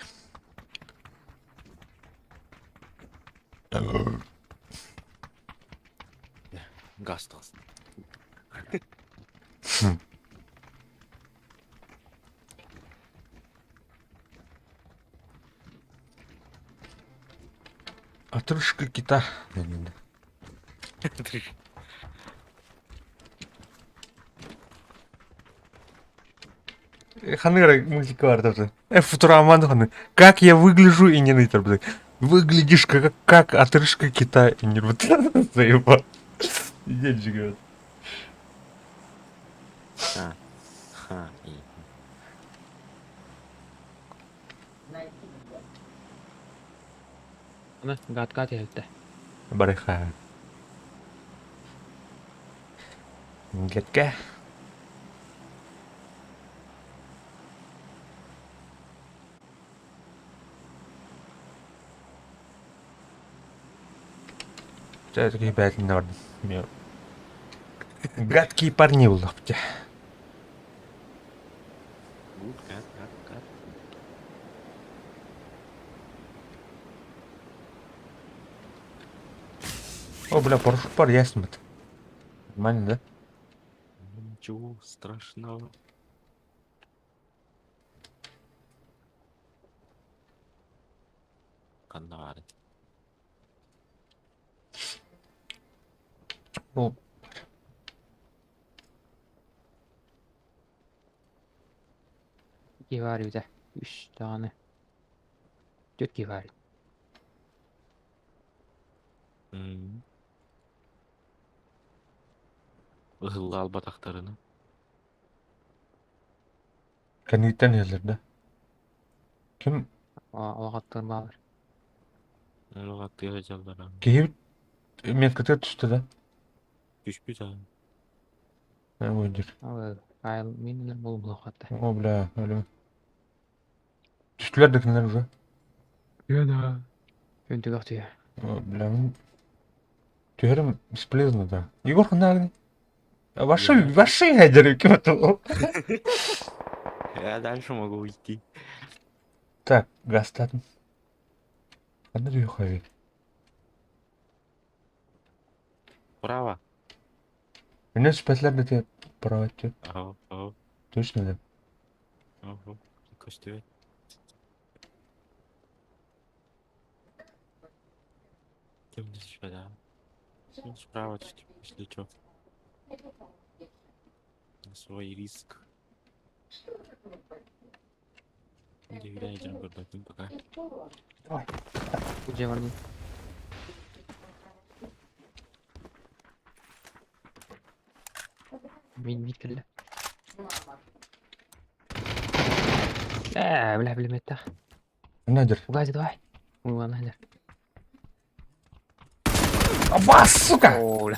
Speaker 2: Гастос.
Speaker 1: Отрыжка кита. Ханыра мультика бар тоже. Футураманды ханы. Как я выгляжу и не нытер, блядь. Выглядишь как отрыжка кита и не рвут. Заебал. Дед же говорит.
Speaker 2: Ха. Ха. И.
Speaker 5: Аны гат элте.
Speaker 1: Барыха. Гетке. Это такие опять не надо. Гадкие парни в лапте.
Speaker 2: Гуд, как.
Speaker 1: О, бля, парашют пар ясно. Нормально, да?
Speaker 2: Ничего страшного. Канары.
Speaker 1: Ну,
Speaker 5: İki var bir de. 3 tane. 4 ki var.
Speaker 2: Ihıllı al bataklarını.
Speaker 1: кәнеттен ерлерді. Кім
Speaker 5: O hattır bağır.
Speaker 2: Öyle vakti yapacaklar abi.
Speaker 1: кейіп меткатер түсті да?
Speaker 2: Düşmüş abi.
Speaker 1: Өлдер.
Speaker 5: Ama Kyle minimum bul bu hatta.
Speaker 1: О, бля, өлім. Түстілер декінлер уже.
Speaker 5: Yana. Öntü kalktı.
Speaker 1: О, бля, түйерім бесполезно, да. Егор, қандай Ваши хәдер кім атыл?
Speaker 2: Я дальше могу уйти.
Speaker 1: Так, гастатын. Қандай дүйе қойы?
Speaker 2: Право.
Speaker 1: Мен спәтлер де те права те.
Speaker 2: Ау.
Speaker 1: Точно да.
Speaker 2: Ау. Костюм. Кем здесь сюда? Справа чуть, если чё. На свой риск. Где идем гордоким пока.
Speaker 5: Bu civarın. Min kille. بلا متى.
Speaker 1: Нәдір.
Speaker 5: وقاعد واحد. والله هذا.
Speaker 1: Абас, сука!
Speaker 5: أوه.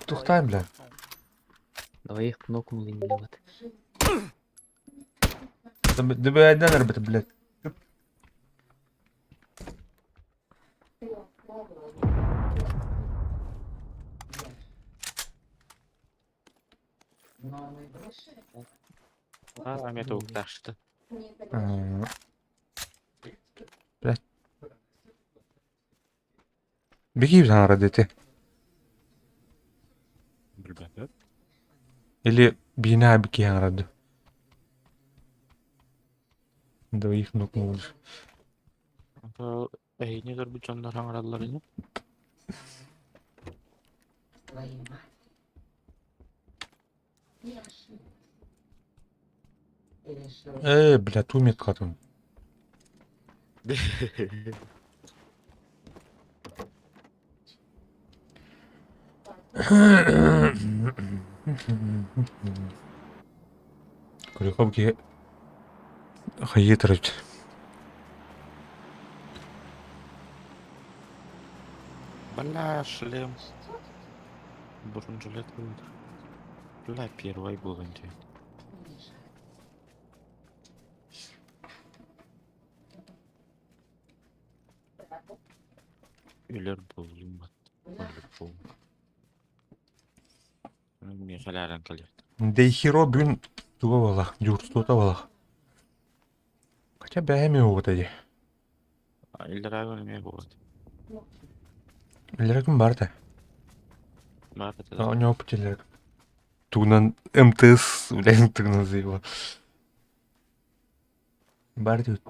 Speaker 1: Тухтай, бля.
Speaker 5: Давай их кнопку линии.
Speaker 1: Дебе айдан әрбіті, блядь.
Speaker 2: Это укташты.
Speaker 1: Блядь. Беги в радите.
Speaker 2: Ребята.
Speaker 1: Или бина беги ради. Да их ног можешь.
Speaker 2: Не зарбичан на ранг.
Speaker 1: Бля, тумит катун. Күрекобге хайетіріп.
Speaker 2: Бля, шлем. Бронежилет будет. Бля, первый был инде. Үйлер болуым бар. Мен халяран калер.
Speaker 1: Дейхиро бүгін туға балақ, жұртыста балақ. Хотя бәйме оғыт әде.
Speaker 2: Үйлер агын еме болады.
Speaker 1: Илерекім бар да.
Speaker 2: Бар да.
Speaker 1: Не опыт илерек. Туғынан МТС, блядь, туғынан зайба. Бар деуд.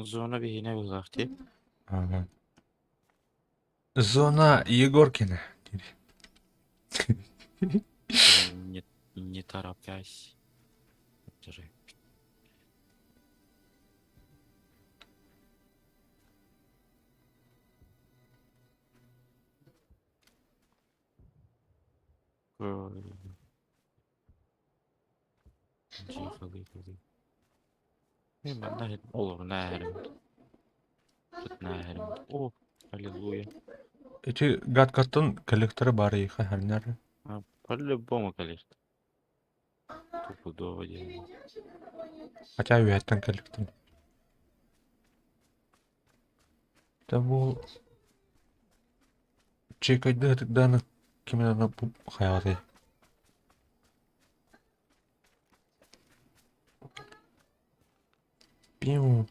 Speaker 2: Зона бейне вылахти.
Speaker 1: Ага. Зона Егоркина.
Speaker 2: Не торопясь. Держи. Жихали. Ben de olur näherim. Tut näherim. Oh, аллилуйя.
Speaker 1: Эти гадкаттын коллекторы бар их, хәрнәр.
Speaker 2: По-любому, конечно. Тупо дело.
Speaker 1: Хотя уяттан коллектор. Да бул чекайды даны кимена на хайаты. Пиу.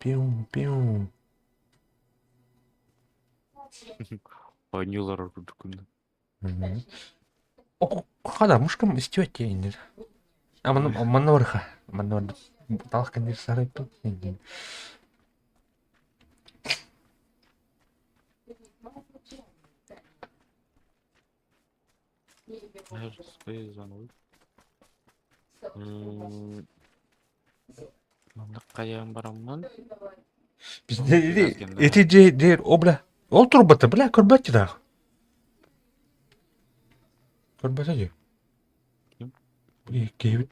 Speaker 2: Панюлар рудкунда.
Speaker 1: О, хада, мушкам истёте инде. А манорха. Манор. Талх конечно сарай тут.
Speaker 2: Her şey zanlı. Мында каян барамман?
Speaker 1: Bizde
Speaker 2: Yazganda.
Speaker 1: эти дер обла. Ол турбата, бля, көрбәтче да. Көрбәтче же.
Speaker 2: Ким?
Speaker 1: Кевит.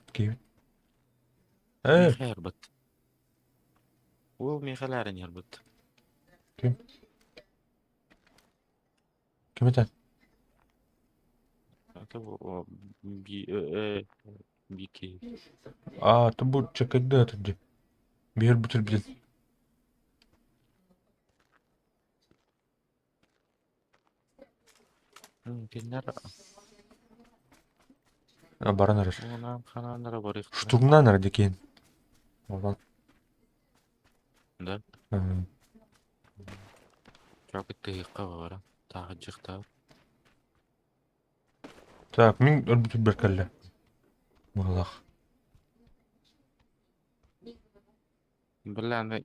Speaker 2: Миха ярбат. Ул михаларын ярбат.
Speaker 1: Кем это?
Speaker 2: Это бики.
Speaker 1: А, то будет чекать да, тут где. Бер бутер блин.
Speaker 2: Кинер.
Speaker 1: А, баран араш.
Speaker 2: Онам ханандара бар их.
Speaker 1: Штурмнан ради кен. Вот.
Speaker 2: Да.
Speaker 1: Ага.
Speaker 2: Чак тыйыкка бара. Тагы жыкта.
Speaker 1: Так, мин бутер беркелле. Малах.
Speaker 2: Бля, андай.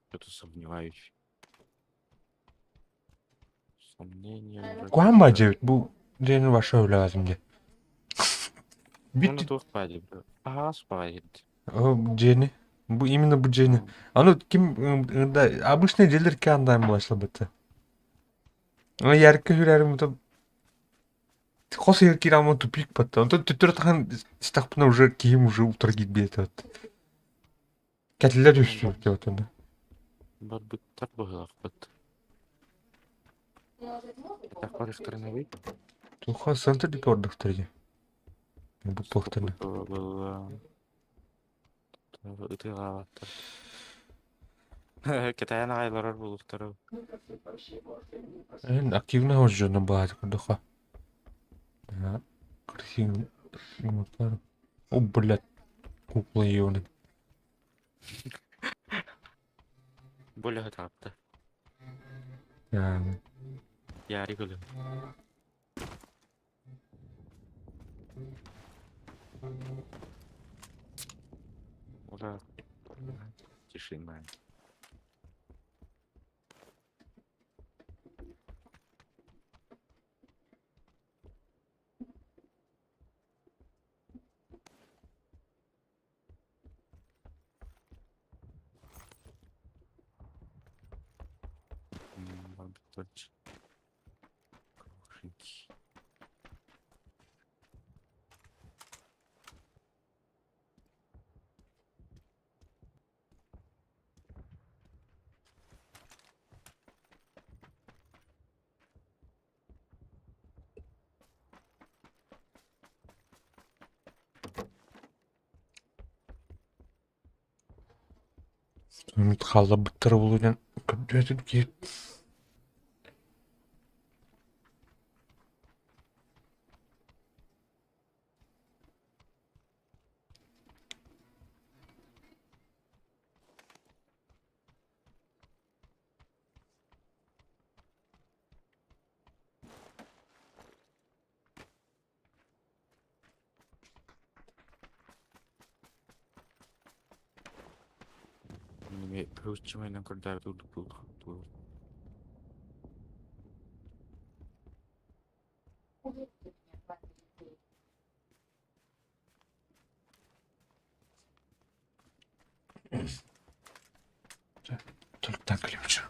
Speaker 2: Что-то сомневаюсь. Сомнения. вроде
Speaker 1: Куамба
Speaker 2: как.
Speaker 1: жевит, бу дени баша ойлабазым де.
Speaker 2: Оны
Speaker 1: Бит
Speaker 2: туқпайды. Ага, спайды.
Speaker 1: жени. Бу именно бу жени. Аны ким да обычный жерлер ке андай булашлы бит. Аны яркы хүрәрим то Хос кирамон тупик бат. Он тут тахан стахпна уже киим уже утра гитбет вот. Кәтләр үстү вот да.
Speaker 2: Бар бит так багылак бит. Так бар ихтарына бит.
Speaker 1: Туха сантыр дик ордыктырды. Бу похтаны.
Speaker 2: Ытыга. Кетаян айларар булуктары.
Speaker 1: Эн активно уже на базе кудыха. Да. Красивый. Мотлар. О, блядь. Кукла ёны.
Speaker 2: Боля тапты.
Speaker 1: Я.
Speaker 2: Яри гөлü. Ура. Тишина. Бар бит точно. Крушенький.
Speaker 1: Үміт қалда бұттыр болудан көптетіп кеп.
Speaker 2: Эми хөөчмөн көрдөр дүү.
Speaker 1: Только так ключ.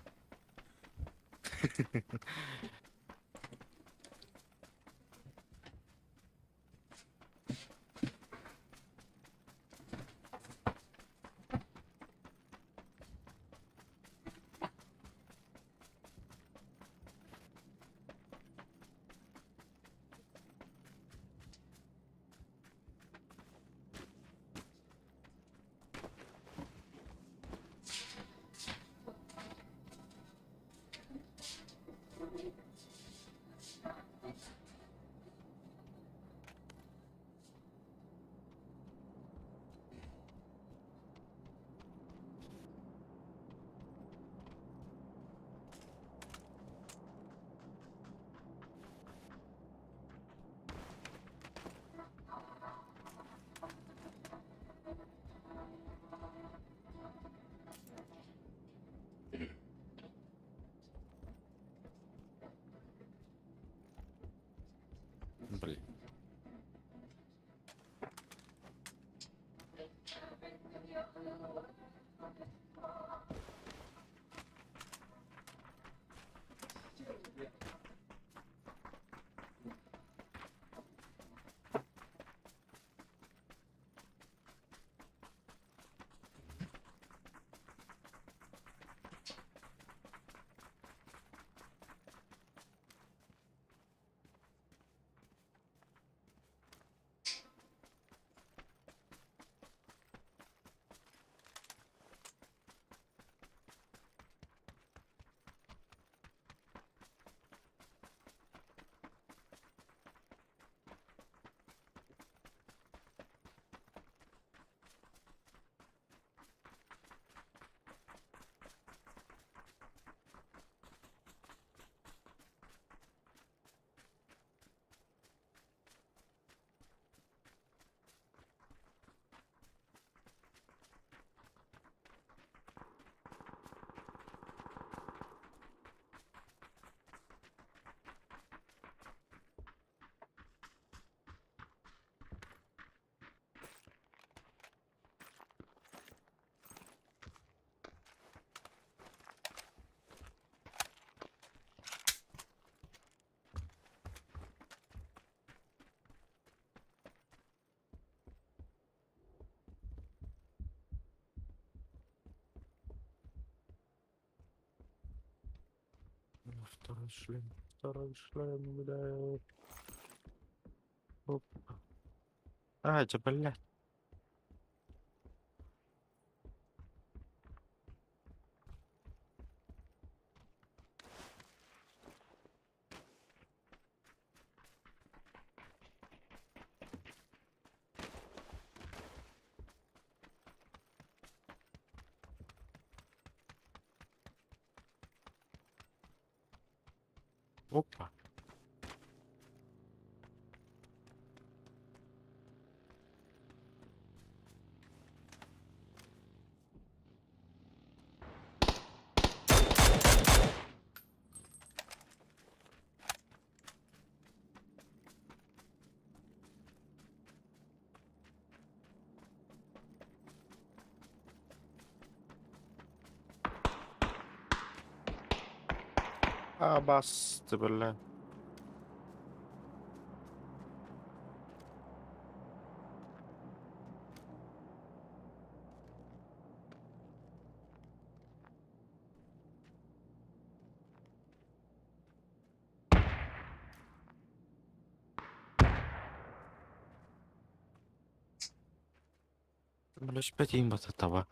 Speaker 2: Блин. Второй шлем, бля. Оп. А, это, блядь. Опа. А, басты, бля. Бля, опять имба этого.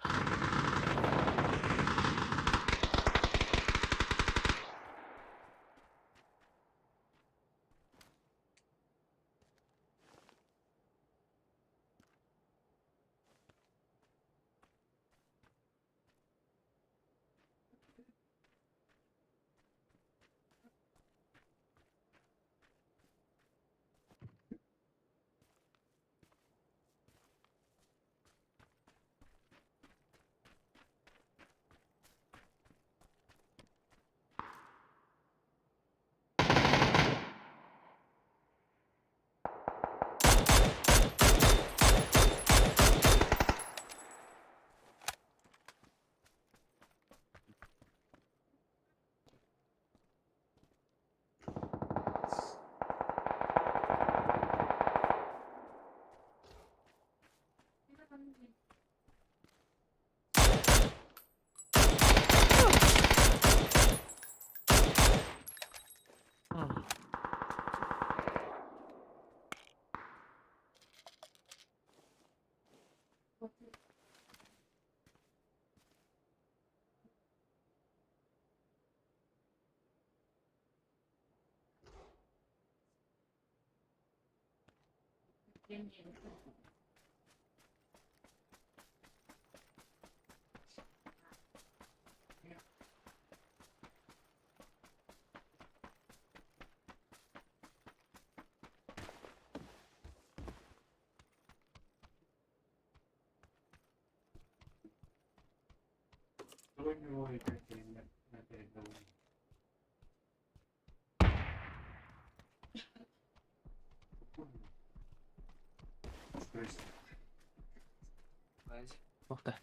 Speaker 5: To'xta.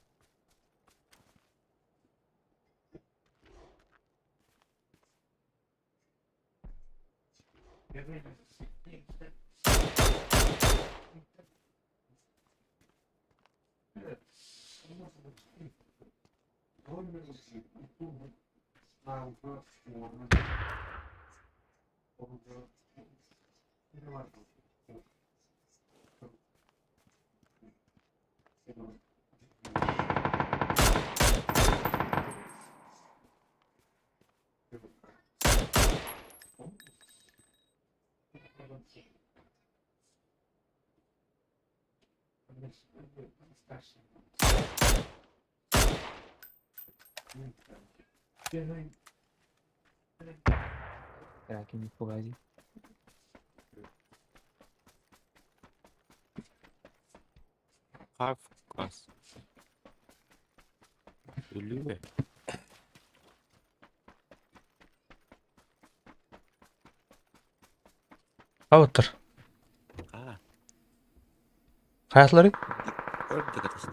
Speaker 5: Kraken погоди.
Speaker 2: Kalk kas. Ölüyor be.
Speaker 1: Avatar.
Speaker 2: Ha.
Speaker 1: Hayatları?
Speaker 2: Ördek ateşti.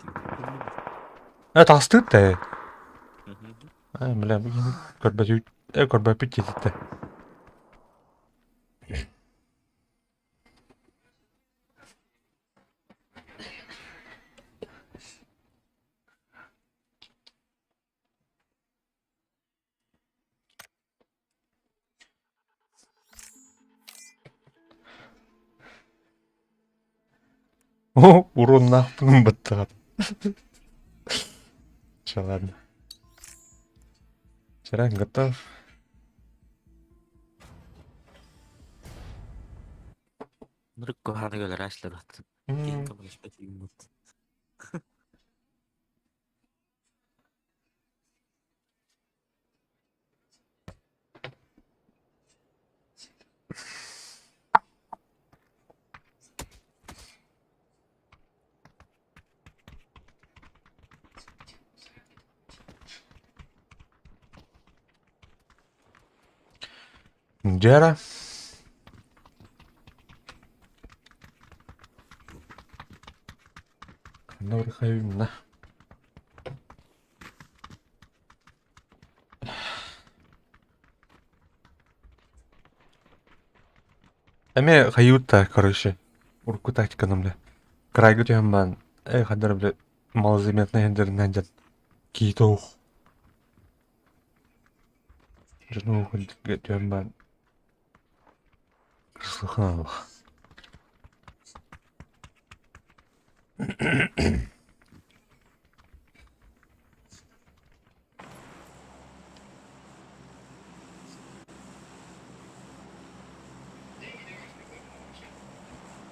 Speaker 1: Evet astık da.
Speaker 2: Hı hı.
Speaker 1: Ha bilmem. Korbacı. Korbacı bitti. О, урон нахуй баттыгат. Всё, ладно. Чаран готов.
Speaker 2: Nurukko hana göre açladı. Keyin kabul etmedi.
Speaker 1: Джера. Нор хайвна. Эме хаюта, короче. Урку тактиканымда. Крайгы түйен бан. Хаддар біле малзиметна хендерінен жат. Китоух. Жыну түйен бан. Кырсылықын алық.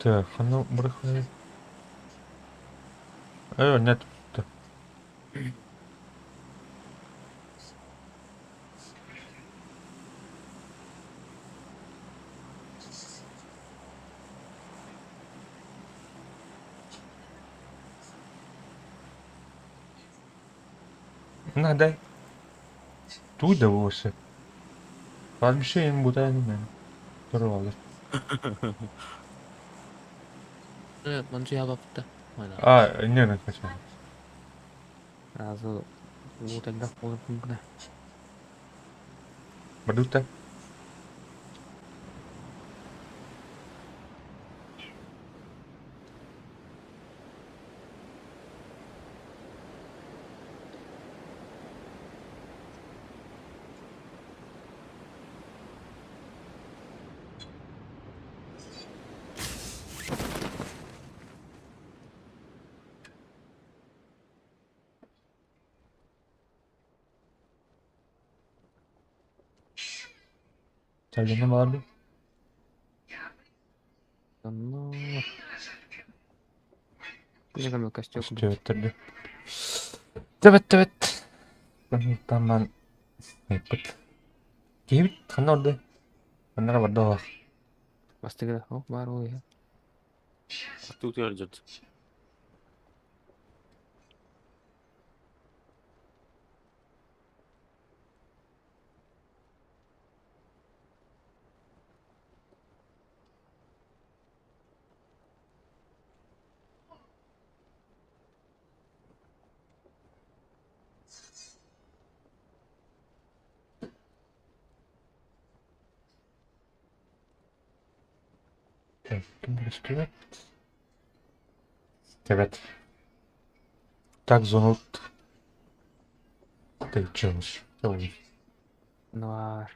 Speaker 1: Так, ну, брахай. Нет. Надай. Туй да вовсе. Az bir şeyin bu da yani. Dur alır.
Speaker 5: Manusia bapta. Mana?
Speaker 1: Не накачал.
Speaker 5: Разу тогда полный пункт.
Speaker 1: Бадута. Sen ne vardı?
Speaker 5: Ну, Yine kamil kostyok.
Speaker 1: Өстөбөттөрдү. Төбөт. Таман. Эппит. Кибит хана орду. Ханара бардо.
Speaker 5: Бастыгы о бар ой.
Speaker 2: Тут я ждет.
Speaker 1: Өстөбөт. Төбөт. Так зонут. Ты чёрный.
Speaker 5: Нуар.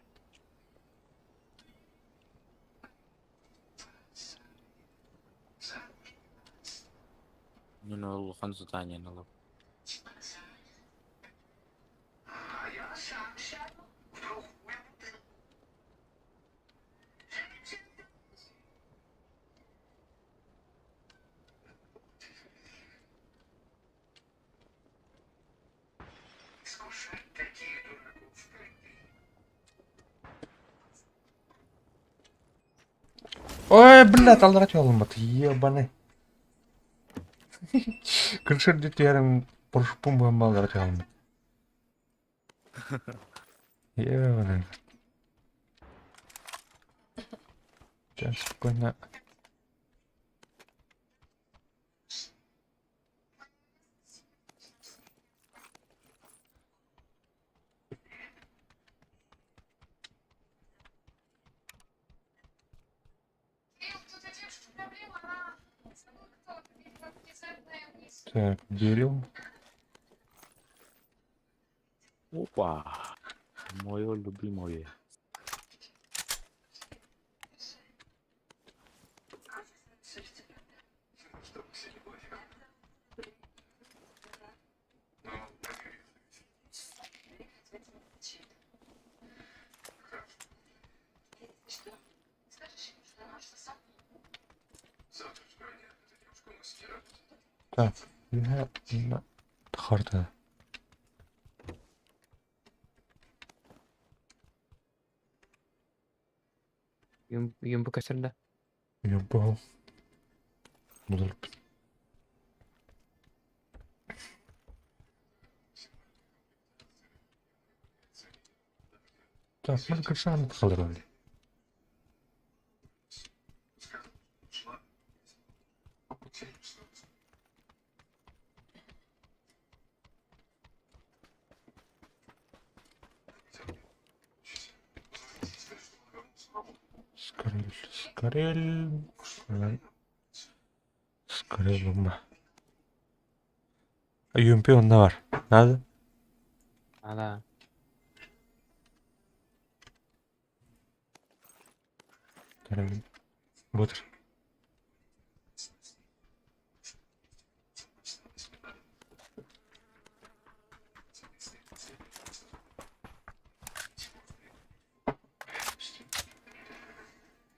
Speaker 2: Не на лухан задание на лук.
Speaker 1: Ой, блядь, алдрать олмат, ебаный. Крышер дит ярым пуршпум бам алдрать олмат. Ебаный. Сейчас спокойно. Так, дерево.
Speaker 2: Опа. Мое любимое.
Speaker 1: Так, я харта.
Speaker 5: Юмбу косерда.
Speaker 1: Ебал. Буду. Так, мы крышан посмотрели. Скорель. Скорель ума. Юмпи он навар. Надо?
Speaker 5: Ала.
Speaker 1: Вот.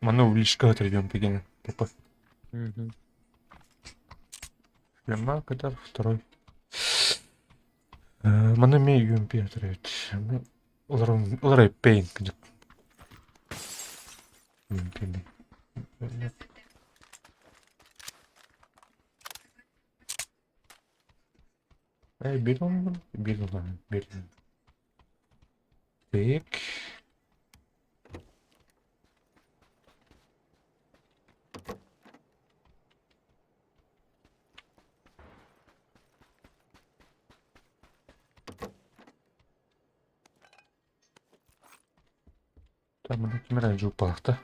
Speaker 1: Ману увеличка отойдем пигена. Тупо.
Speaker 5: Мгм.
Speaker 1: Прямо когда второй. Ману ми юмпи отойдет. Оларай пейн. Юмпи. Эй, бирон. Бирон. Так. Там она камера же упала-то.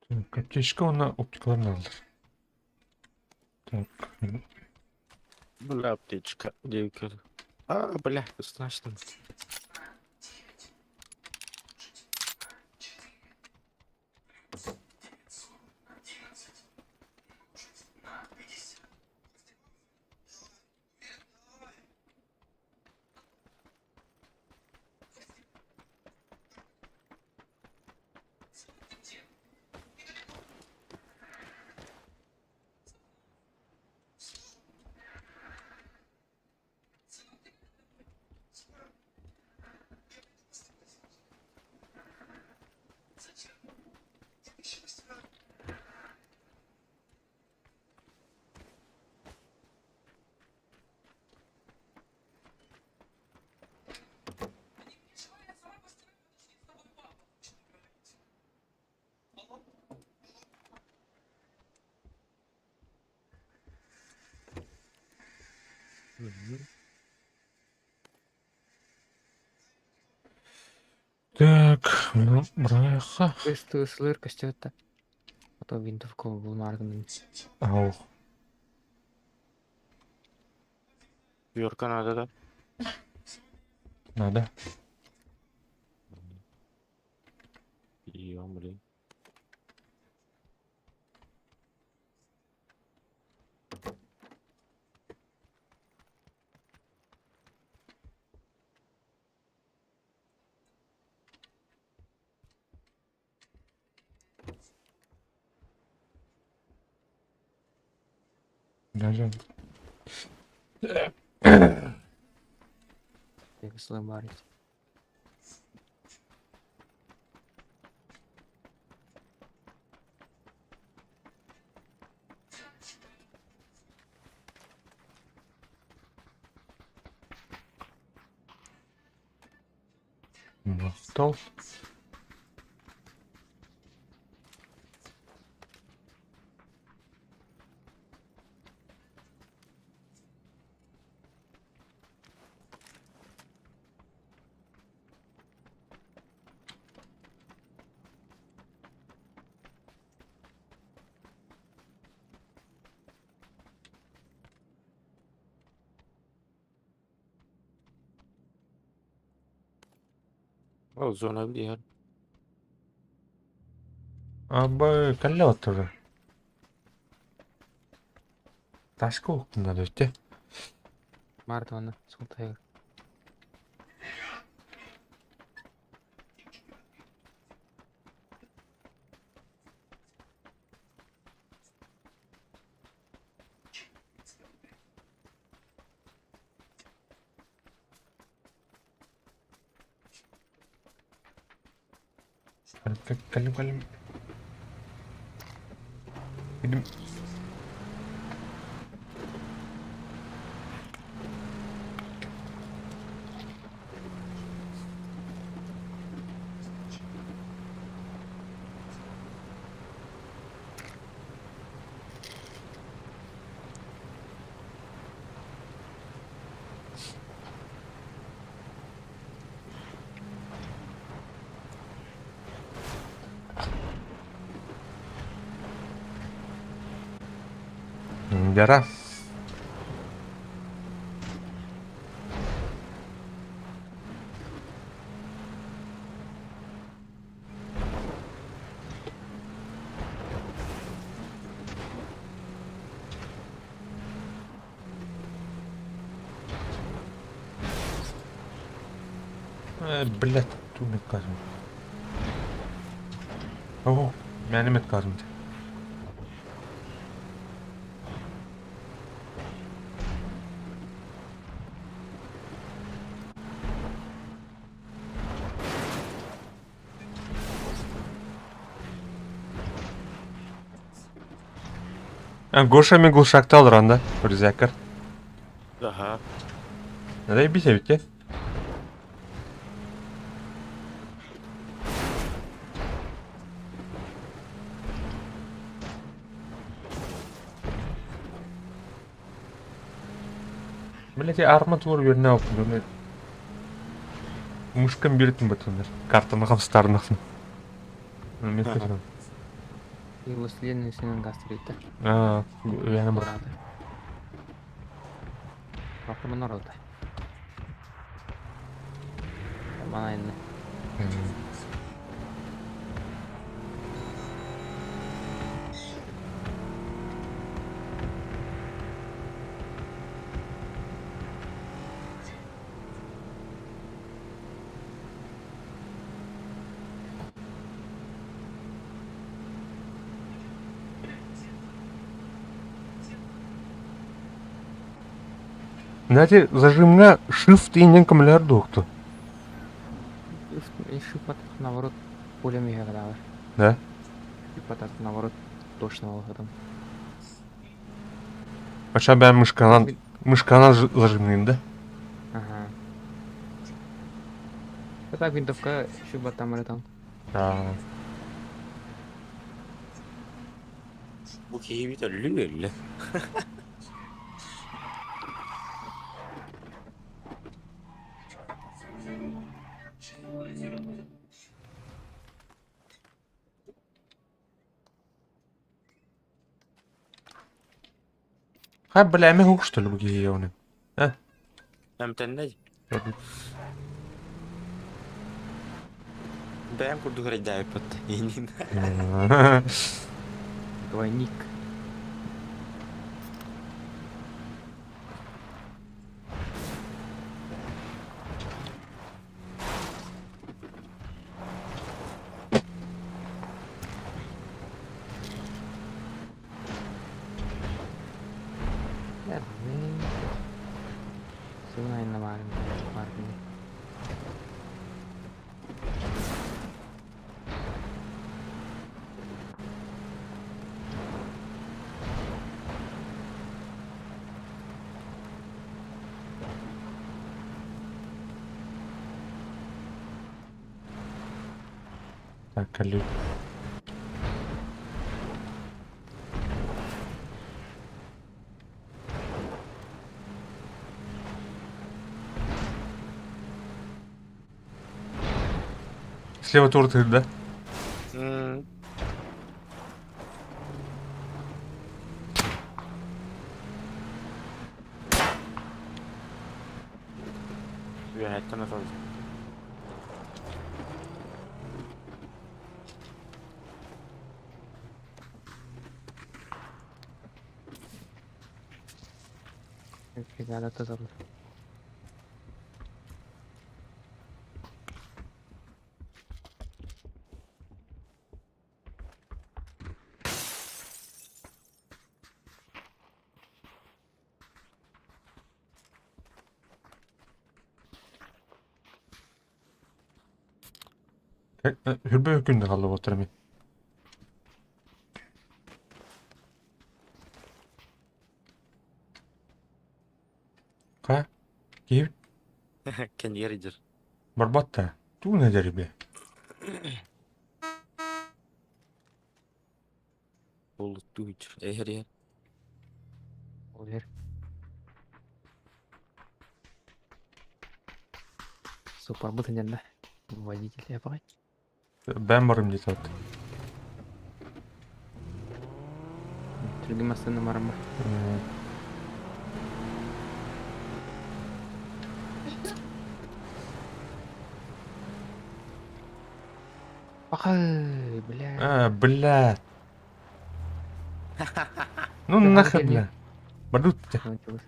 Speaker 1: Аптечка, ona оптикаларын aldı. Так.
Speaker 2: Бля, птичка, девка. А, бля, страшно. Мгм.
Speaker 1: Так, ну, браха.
Speaker 5: Тыслыр көстөтті. Ото винтовка булмаргын.
Speaker 1: Ау.
Speaker 2: Верка надо, да?
Speaker 1: Надо.
Speaker 2: Блин.
Speaker 1: Даже.
Speaker 5: Тыслы бар.
Speaker 1: Мактал.
Speaker 2: О, зона где?
Speaker 1: Абы кәллә отырды. Ташка уктun надо өтте.
Speaker 5: Мартаны султайыр.
Speaker 1: Кәллем. Гидим. Яра. Блядь, тут не кажем. Ого, меня не кажем. Гоша мен глушакты алдырған да, бір зәкір.
Speaker 2: Ага.
Speaker 1: Заебись, ведь, те? Блять, я арматуру вернал, блядь. Мушкам беретін бөтіндер. Картаны қамстарын ақын.
Speaker 5: Властелин гастрита.
Speaker 1: Yani bak.
Speaker 5: Барады. Рахман народа. Манайны.
Speaker 1: Знаете, зажимға shift иінен кімлер доқты.
Speaker 5: Шипат, наоборот, пулемет градавар.
Speaker 1: Да?
Speaker 5: Шипат, наоборот, точно выходом.
Speaker 1: Поча ben мышканан зажимнıyım да?
Speaker 5: Ага. Это винтовка шипат там рядом.
Speaker 2: Bu keyfi de lülle.
Speaker 1: Ha bileme huk что ли bu geyi onu.
Speaker 2: Hem tenne. Ben kurdu kare daypat. Yenin.
Speaker 5: Двойник. Sebenarnya var mı?
Speaker 1: Так, коллеги. Слева турты, да?
Speaker 2: Ya hatta ne fazla.
Speaker 5: Ребята, это забыл.
Speaker 1: Hürbe hükümde kaldı bu oturmayı. Ka? Geyip
Speaker 2: Kendi yeridir.
Speaker 1: barbatta. Tu ne deri be?
Speaker 2: Bulutlu hiç. Her yer.
Speaker 5: Oluyor. Супер, bu тендерде. Водитель yapay.
Speaker 1: Ben varım diye sattı.
Speaker 5: Türgün masasının var mı? Ахай, бля.
Speaker 1: Блядь. Ну
Speaker 5: Да,
Speaker 1: нахер,
Speaker 5: херня.
Speaker 1: бля. Бадут тебя.
Speaker 5: Началось.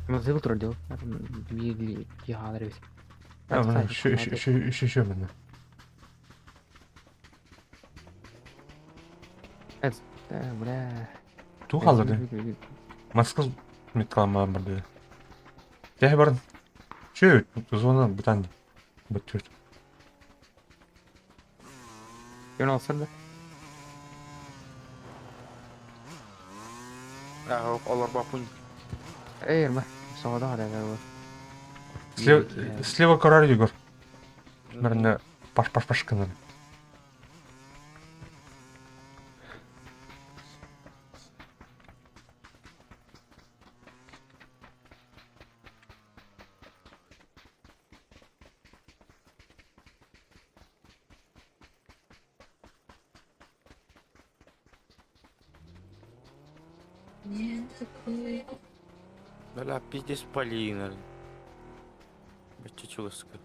Speaker 5: Ну, забыл трудил. Двигали, тигадрились.
Speaker 1: Şu benden.
Speaker 5: Бля.
Speaker 1: Tu kaldı. Maskız mı kalmadan burada? Gel barın. Şu zona bir tane. Batıyor.
Speaker 5: Yön alsın da.
Speaker 2: Ya olur bakın.
Speaker 5: Erme. Sağda hala var.
Speaker 1: Слева карар Егор. Наверное, паш канал.
Speaker 2: Бля, пиздец Полина. Чучеловская.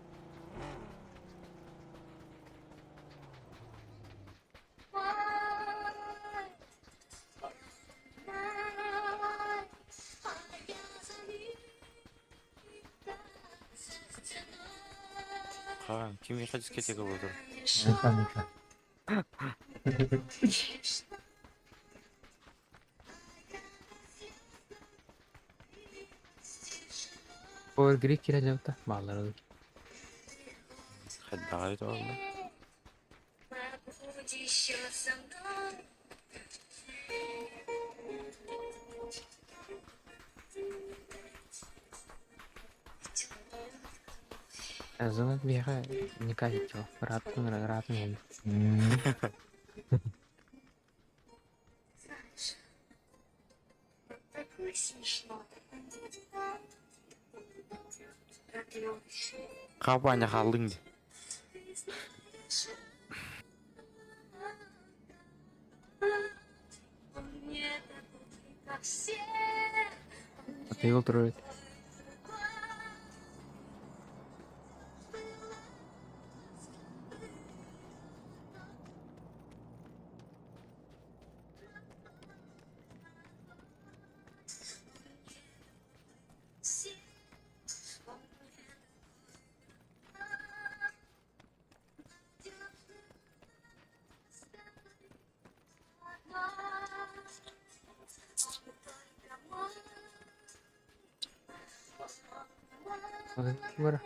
Speaker 2: Ha, kim yaша дискотека болды?
Speaker 5: Power Greek kira jauhta, malah lagi.
Speaker 2: Хаддаға айтып алды.
Speaker 5: Azalak biasa nikah itu, ratun ini.
Speaker 2: Қапanya қалдың де.
Speaker 5: Tapi gol terus. Oke, gimana?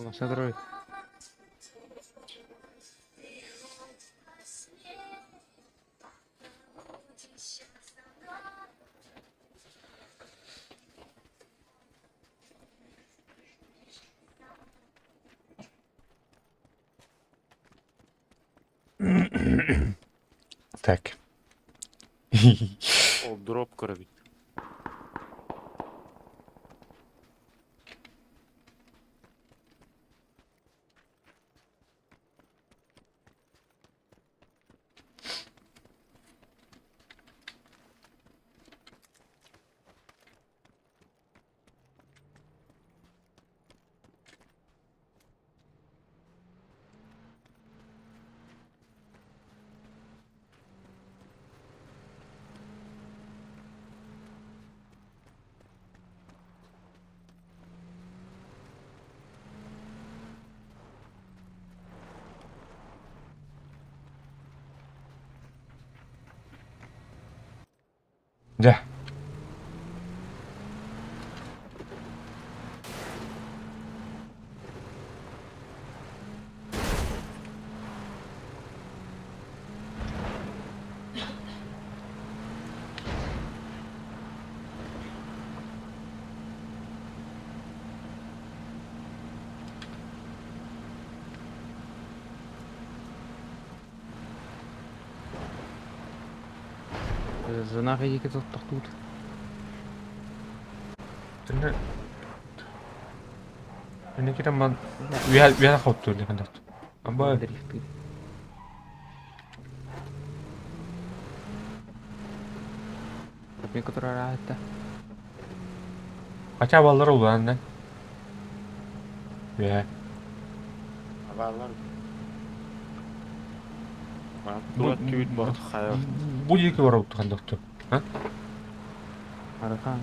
Speaker 5: Masa terus.
Speaker 1: Так.
Speaker 2: Ол дроп көріп.
Speaker 1: Да.
Speaker 5: Знак иди тут тут.
Speaker 1: Ini kita biar kau tuh lihat tuh. Apa?
Speaker 5: Дрифт. Tapi который рада.
Speaker 1: Kaça ballar oldu anne? Ya.
Speaker 2: Балалар. Дуат күйт барды қайыр.
Speaker 1: Bu iki var oldu kandaktu. Ha?
Speaker 5: Архан.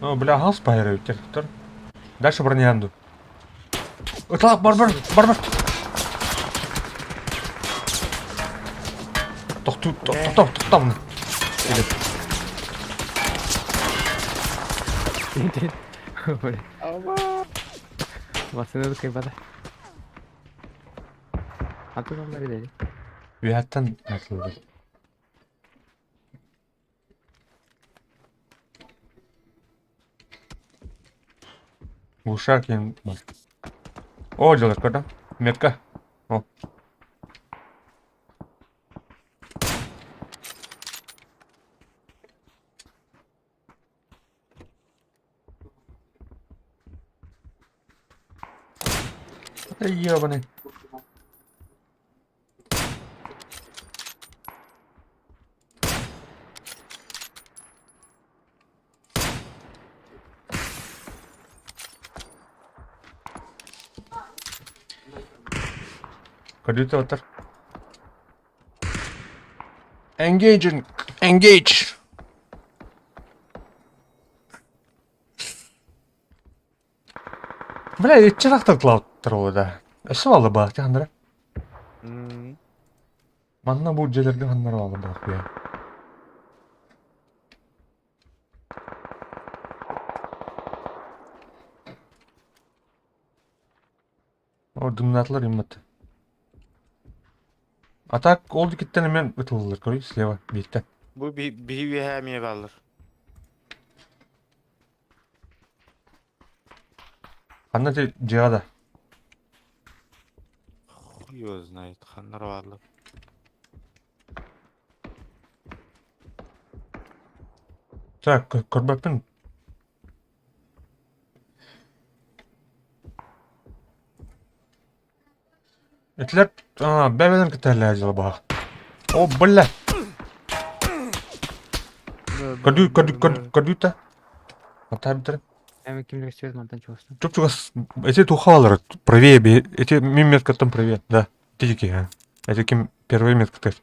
Speaker 1: Ну, бля, гал спайрают, теперь. Дальше бронянду. Ытла, бар. Тоқтау мына.
Speaker 5: Boleh. Masih ada kayak pada. Atau kan dari tadi.
Speaker 1: Uyattan atıldı. Bu şarkının bak. О, девушка, да? Метка. О. Да ебаный. Кадюта отыр. Engaging. Engage. Бля, чырақтар клауд тұруда. Өсіп алды бақ, тегандыра. Манна бұл жерлерге қандар алды бақ, бе. О, дымнатылар емметті. Атак олды кеттен емен ұтылылар, көрей, слева, бейітті.
Speaker 2: Bu bir hemiye kalır.
Speaker 1: Қанна те жиғада.
Speaker 2: Хуй его знает. Ханнар varlı.
Speaker 1: Так, көрбәппін. Этлер, бәбәден кітәлі әжілі бақ. О, бля. Көрдүйті. Ата бітірі.
Speaker 5: Әмі кімдер сөз мантан чоғыстың.
Speaker 1: Чуп-чуғас, эти тухалары правее, эти меткаттан правее, да. Тетики, а. Эти кем первые меткаты.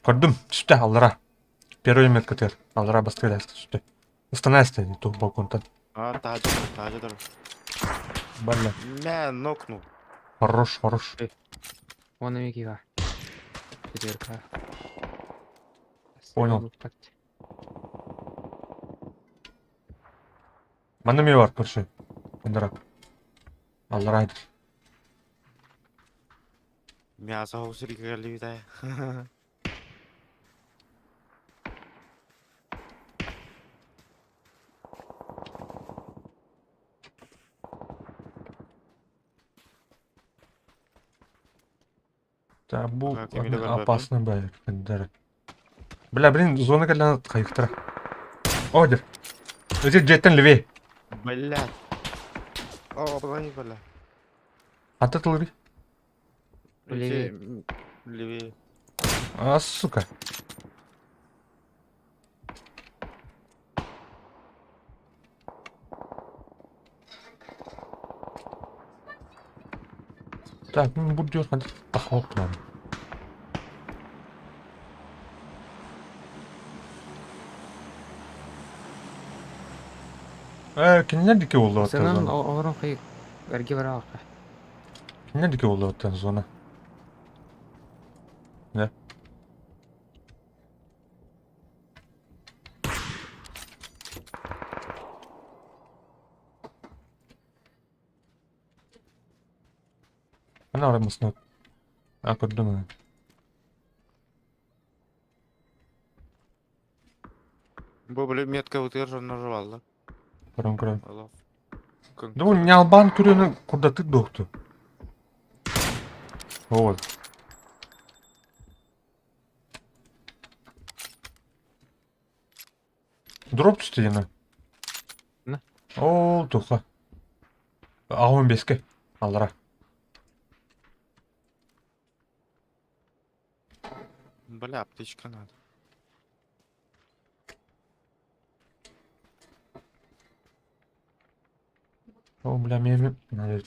Speaker 1: Көрдім, түсті алыра. Первые меткаты. Алыра басқа дәсті түсті. Останайся, тух балконтан.
Speaker 2: Tacıdır.
Speaker 1: Бля.
Speaker 2: Ben noknu.
Speaker 1: Хорош, хорош.
Speaker 5: Оны мекиға. Четверка.
Speaker 1: Понял. Манда ме бар, көрші. Андыра. Алыра айдыр.
Speaker 2: Мясо усыры келді бітәй.
Speaker 1: Да, бұл
Speaker 2: Так, емелі бар,
Speaker 1: опасный бәлі. Андыра. Бля, блин, зона кәлі қайықтыра. О, дер. Өте жеттен левей.
Speaker 2: Блядь. О, блядь, блядь.
Speaker 1: Аты тылыры.
Speaker 5: Левее.
Speaker 2: Левее.
Speaker 1: А, сука. Так, ну буду делать, надо тахлоп нам. Кинелер дике oldu hatta
Speaker 5: Сынан
Speaker 1: zona.
Speaker 5: оғырын қиық. Әрге бара аққа.
Speaker 1: Кинелер дике oldu hatta zona. Ne? Ana aramasına. Ha, gördüm onu.
Speaker 2: Bu böyle metka utır sonra varlı.
Speaker 1: Көрім.
Speaker 2: Allah.
Speaker 1: Ну, не албан күрені құрдаты доқты. Вот. Дроп түсті ені.
Speaker 5: Не?
Speaker 1: Ол, тұқы. А15-ке. Алыра.
Speaker 2: Бля, аптечка надо.
Speaker 1: О, бля, мне надо.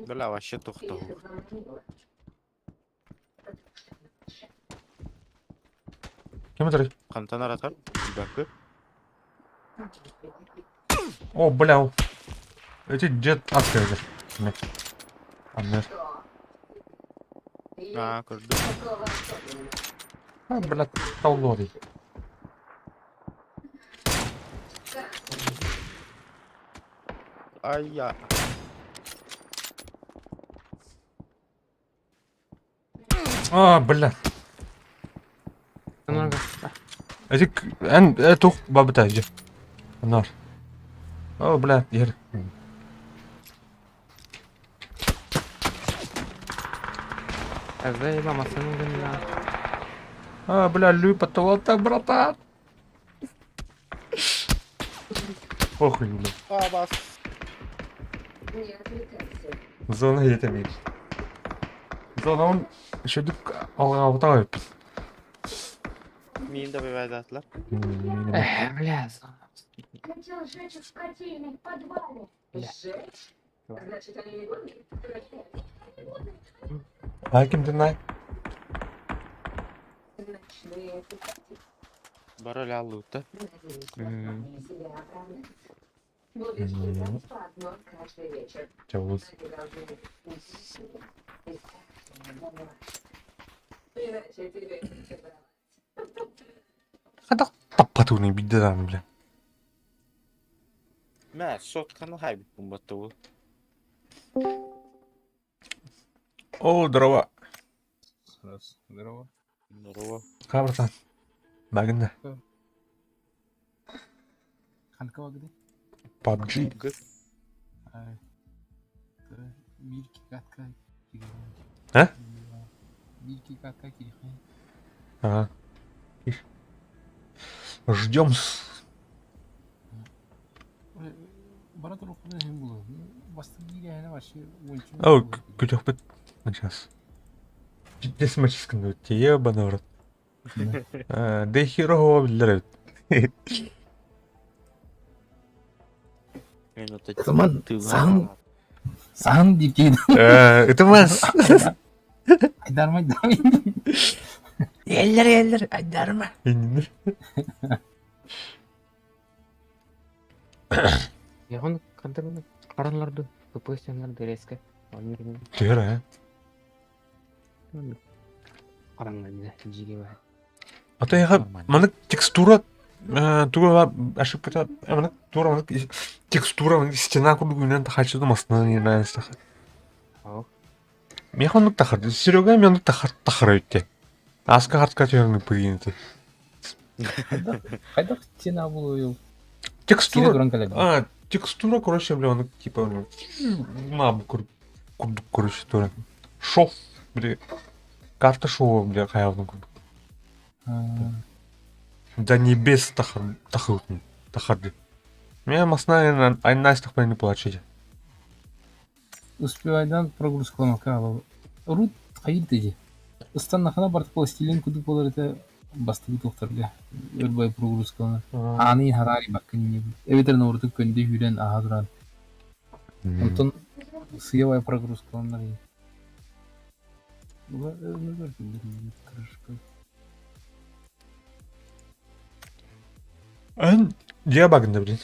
Speaker 2: Бля, вообще тухту.
Speaker 1: Кем это?
Speaker 2: Қантан аратар. Бәкі.
Speaker 1: О, бля. Эти дед открыли. Амер.
Speaker 2: А, көрдім.
Speaker 1: А, бля, таулори.
Speaker 2: Ай, я.
Speaker 1: А, бля.
Speaker 5: Анарға.
Speaker 1: Этик, тух, бабы тәжі. Нар. О, бля, ер.
Speaker 5: Әзай мамасының күніне.
Speaker 1: А, бля, люпа толота, братан. Охуй, бля.
Speaker 2: Бас.
Speaker 1: Зона етемейді. Зона он еще дүк алға ауыта қойып.
Speaker 2: Мені де бейбайдатылар.
Speaker 5: Бля,
Speaker 6: Хотел сжечь в котельной в подвале.
Speaker 5: Бля.
Speaker 6: Сжечь? Значит, они не будут?
Speaker 1: А кім дінай?
Speaker 6: Ночные пикати.
Speaker 2: Бар өлі алуыты.
Speaker 6: Они себя оправдают. Будешь писать по одной каждый вечер.
Speaker 1: Чавуз.
Speaker 6: Они должны искать. Иначе тебе не собралась.
Speaker 1: Қадақ таппатуыны бидді дан, бля.
Speaker 2: Мә, сотканы хайбит бұмбатты бұл.
Speaker 1: О, дрова.
Speaker 2: Здорово.
Speaker 1: Қа, братан. Багында.
Speaker 7: Қанқа бағыды?
Speaker 1: PUBG.
Speaker 2: Гүт.
Speaker 7: Мирки катка
Speaker 1: А?
Speaker 7: Мирки катка кирихай.
Speaker 1: Ага. Ждем.
Speaker 7: Бара тұру құдай hem бұлы. Басты дейгі әне башы ойынчы.
Speaker 1: О, күтек бет. Сейчас. Десмаческін өтте, ебана брат. Де херово білдер өт.
Speaker 2: Мен ота
Speaker 7: Заман,
Speaker 2: тыған.
Speaker 7: Саған деп кейді.
Speaker 1: Это мас.
Speaker 7: Айдармай дамай.
Speaker 1: Елдер, айдарма.
Speaker 5: яғын қандырын қаранларды ППС-ларды резко.
Speaker 1: Тер, а?
Speaker 5: Қаранларды жеге бар.
Speaker 1: Ата яға, маны текстура тура ошибка та, маны тура маны текстура маны стена курдугунан тахачыды масына не нравится.
Speaker 5: Ау.
Speaker 1: Мен хонук тахар, Серега мен тахар өтте. Аска хартка терны пыйынты.
Speaker 7: Қайдақ стена бұл ойыл. Сире
Speaker 1: Текстура,
Speaker 7: дұран кәледі.
Speaker 1: текстура, короче, бля, он типа мабу курдук, короче, тура. Шов, бля, карта шова, бля, хаявны курдук. До небес тахарды. Мен масына айнастық пәйні плачыды.
Speaker 7: Успевайдан прогрузкаланаққа алау. Рут қайыр деді.Ыстан нақына бартып пластилин күдік болар еті басты бұт оқтарды. Өрбай прогрузкаланар. Аны харари баққын не бұл. Эветерін орты көнде хүрен аға тұран. Онтон сыявай прогрузкаланар ей. Бұға өмір көркілдер. Кырышқы.
Speaker 1: Ан, я багында, блин.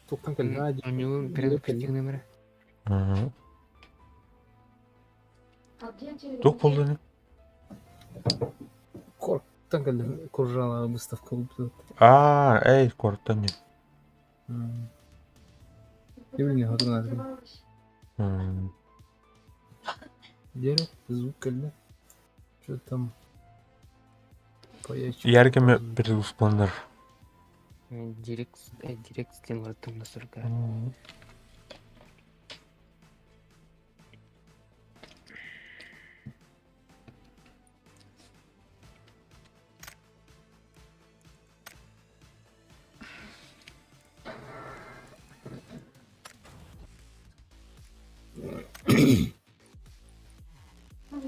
Speaker 7: Тоқтан кәлді.
Speaker 5: Анюн передпеттік нөмірі.
Speaker 6: А где телевизор?
Speaker 1: Тоқ болды не?
Speaker 7: Корктан кәлді. Коржала выставка болып.
Speaker 1: Эй, корттан не.
Speaker 7: Евеліне хатырын әркім.
Speaker 6: Оставалось.
Speaker 7: Дері, звук кәлді. Что там? Поячу.
Speaker 1: Яркими перезуспандар.
Speaker 5: Директ стен ұрыттым насырға.
Speaker 6: О,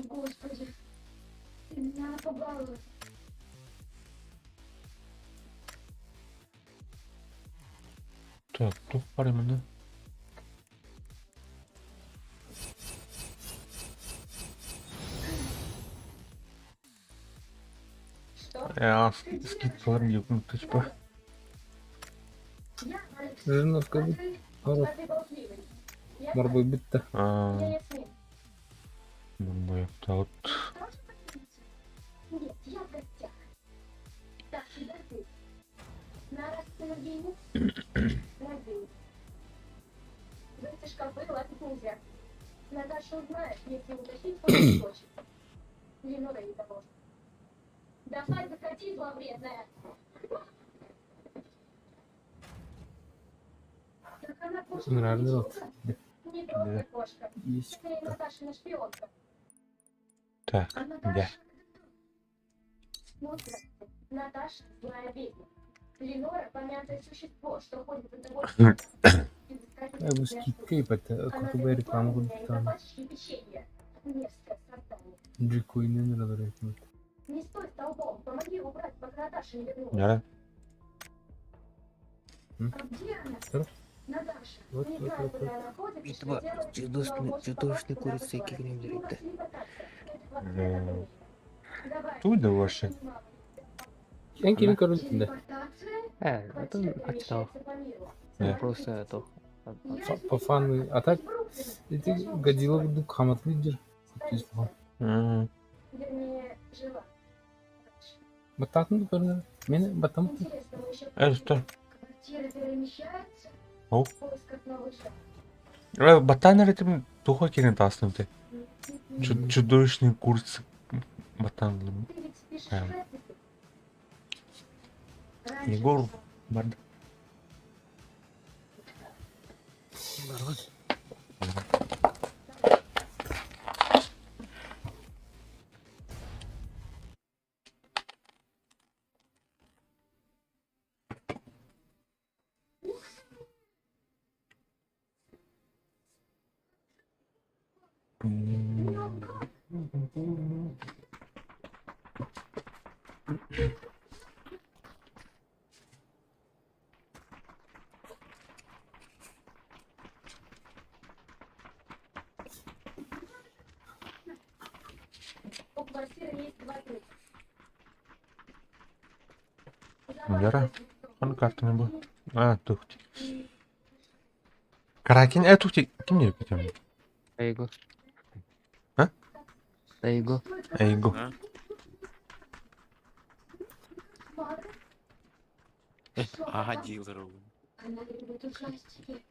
Speaker 6: Господи, ты меня напугала.
Speaker 1: Так, тоқ бар емені.
Speaker 6: Что?
Speaker 1: Скидкалар екін тычпа.
Speaker 6: Я Алекс.
Speaker 7: Жиновка
Speaker 6: А
Speaker 7: бұд.
Speaker 6: ты?
Speaker 7: Ару.
Speaker 6: А ты болтливый. Я
Speaker 7: Барбой бітті.
Speaker 6: Я с ним.
Speaker 1: Бояқты алып.
Speaker 6: Тоже поделиться? Нет, я в гостях. Так, подожди. На раз энергийный? Подожди. В эти шкафы лазить нельзя. Наташа узнает, если утащить свою дочь. Ленора не того. Давай закати, зловредная. Так она кошка
Speaker 7: Нравится.
Speaker 6: лечится. Не просто кошка.
Speaker 7: Есть.
Speaker 6: Скорее Наташина шпионка.
Speaker 1: Так,
Speaker 6: А
Speaker 1: да.
Speaker 6: Наташа... Вот так. Наташа злая ведьма. Ленора помятое существо, что ходит за тобой.
Speaker 7: Bu skikka ipata kutuba reklam gultan.
Speaker 6: Почти печенье. Мерзкое создание.
Speaker 7: Джекойны нравится.
Speaker 6: Не стой столбом, помоги убрать, пока Наташа не вернулась.
Speaker 1: Яра.
Speaker 6: А где она?
Speaker 7: Что?
Speaker 6: Наташа,
Speaker 7: Вот,
Speaker 6: не
Speaker 7: вот,
Speaker 6: знаю,
Speaker 7: вот,
Speaker 6: куда
Speaker 7: вот.
Speaker 6: она ходит и что
Speaker 5: Итва,
Speaker 6: делает,
Speaker 5: чудовищный-
Speaker 6: но больше
Speaker 5: чудовищный
Speaker 6: попасть
Speaker 5: курица
Speaker 6: туда
Speaker 5: який
Speaker 6: вызывает.
Speaker 5: він
Speaker 6: Не
Speaker 5: берете.
Speaker 6: можешь не пытаться. Это
Speaker 1: Э,
Speaker 6: Давай.
Speaker 1: Туда вообще.
Speaker 7: En kimin karılı
Speaker 6: Телепортация?
Speaker 5: Это
Speaker 6: Квартира
Speaker 5: почитал.
Speaker 6: перемещается по миру.
Speaker 1: Да.
Speaker 5: Просто то.
Speaker 7: Пафаны. А так эти Годзилла будут хамат лидер.
Speaker 1: М,
Speaker 6: Вернее, жива.
Speaker 7: Бататын көрінер. Мені батам.
Speaker 6: Интересно, мы еще
Speaker 1: что?
Speaker 6: квартира перемещается?
Speaker 1: Ау.
Speaker 6: В поисках новых шагов.
Speaker 1: Батан ретим тухо керен тастымты. Чудовищный курс батан.
Speaker 6: Ты ведь пишешь
Speaker 1: Эм.
Speaker 6: рецепты? Раньше
Speaker 1: Егор
Speaker 6: писал.
Speaker 1: барды.
Speaker 6: У квартиры есть два ключа.
Speaker 1: Яра. Он карту не был. А, тухти. Каракин, тухти. Ким не кетем?
Speaker 5: Эйго.
Speaker 1: А?
Speaker 5: Эйго.
Speaker 1: Эйго.
Speaker 2: Ага, дилер.
Speaker 6: Она любит ужастики.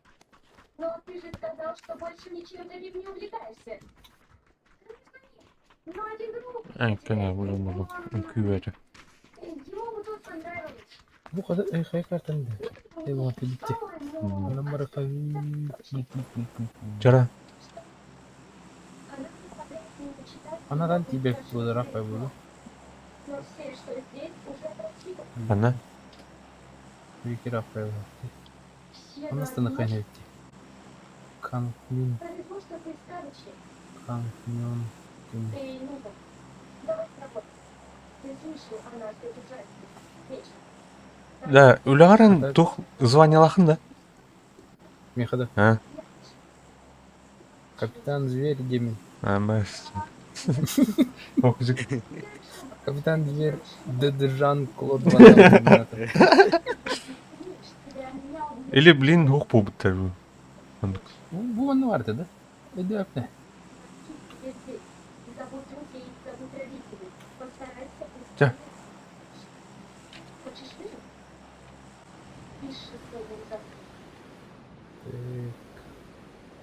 Speaker 6: Но ты же сказал, что больше ничем таким не увлекаешься. Ну, один друг.
Speaker 1: Ай, конечно, буду. Küvete.
Speaker 6: Ему тут понравилось.
Speaker 7: Bu kadar hakikaten de. Eyvallah bitti. Anam barakayı.
Speaker 1: Jara.
Speaker 6: Она заставляет меня читать,
Speaker 7: Anadan tibek bu rafa bu.
Speaker 6: но все, что здесь, уже прочитано.
Speaker 1: Bana.
Speaker 7: Büyük rafa bu.
Speaker 6: Все
Speaker 7: Anasını
Speaker 6: должны
Speaker 7: kaynetti. Kankmin,
Speaker 6: Повезло, что ты сказочник.
Speaker 7: kankmin.
Speaker 6: Ты нужен. Давай с работы. Ты слышал, она опять ужастик. Вечно.
Speaker 1: Да, уларан тух звонилахын да.
Speaker 7: Мехада.
Speaker 1: А,
Speaker 7: Капитан Зверь Демин.
Speaker 1: бас. Окузик.
Speaker 7: Капитан Зверь Дедержан Клод Ван Дамм.
Speaker 1: Или, блин, хух побыттар.
Speaker 7: Bu anı vardı da. Öde öpne.
Speaker 6: Здесь. Забудь друзей, забудь родителей. Постарайся
Speaker 1: Да.
Speaker 6: представить. Хочешь выжить? Пиши своему завтра.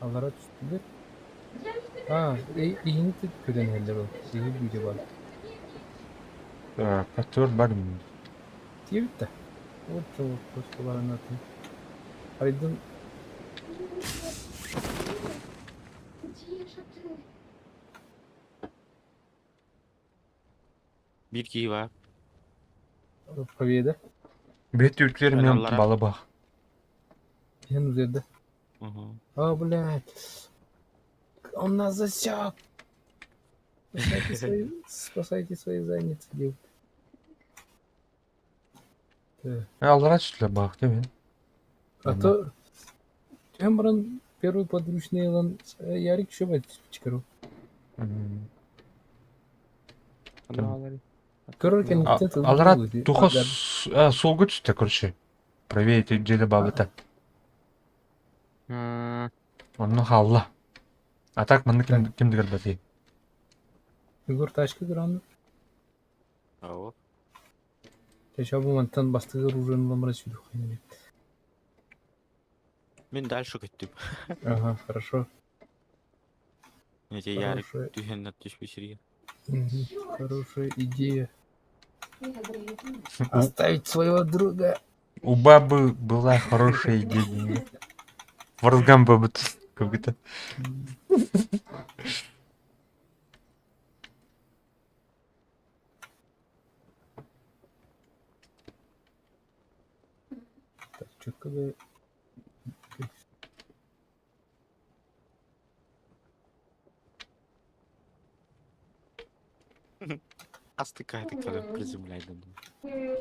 Speaker 7: Allah'a tuttular.
Speaker 6: Я не собираюсь.
Speaker 7: Ha, iyini de köden eller o. İyi büyüdü var.
Speaker 1: Патер барым.
Speaker 7: Diye bitti. O çok koşularını atın. Aydın
Speaker 6: Где же ты?
Speaker 2: Bir kişi var.
Speaker 7: Paviyede.
Speaker 1: Бет ütlerim
Speaker 2: Adamlara-
Speaker 1: yan balı bak.
Speaker 7: En üzerinde.
Speaker 2: Hı hı.
Speaker 7: А, блядь. Он нас засек. Спасайте свои задницы, девки.
Speaker 1: Аллара түшле бак, değil mi?
Speaker 7: А то Эмбран первый подручный Элан Ярик Шубайт çıkarıyor.
Speaker 5: Каналары.
Speaker 7: Көрөрken
Speaker 1: Аллара тухо солгы түстө, короче. Проверить жели бабыта. Onu halла. А так мында кимди кырбаты?
Speaker 7: Егор тачка гранды.
Speaker 2: Ау.
Speaker 7: Сейчас бы мантан бастыгы оружием ломрать виду.
Speaker 2: Ben dальше gittim.
Speaker 7: Ага, хорошо.
Speaker 2: Эти ярик
Speaker 7: Хорошая.
Speaker 2: түйеннат түшпешірге.
Speaker 7: Мгм. Хорошая идея.
Speaker 6: Я говорю,
Speaker 7: Оставить своего друга.
Speaker 1: У бабы была хорошая идея. Варгам бабы тут как-то.
Speaker 7: Так, четко бы.
Speaker 2: Астыкайды калып приземляйды.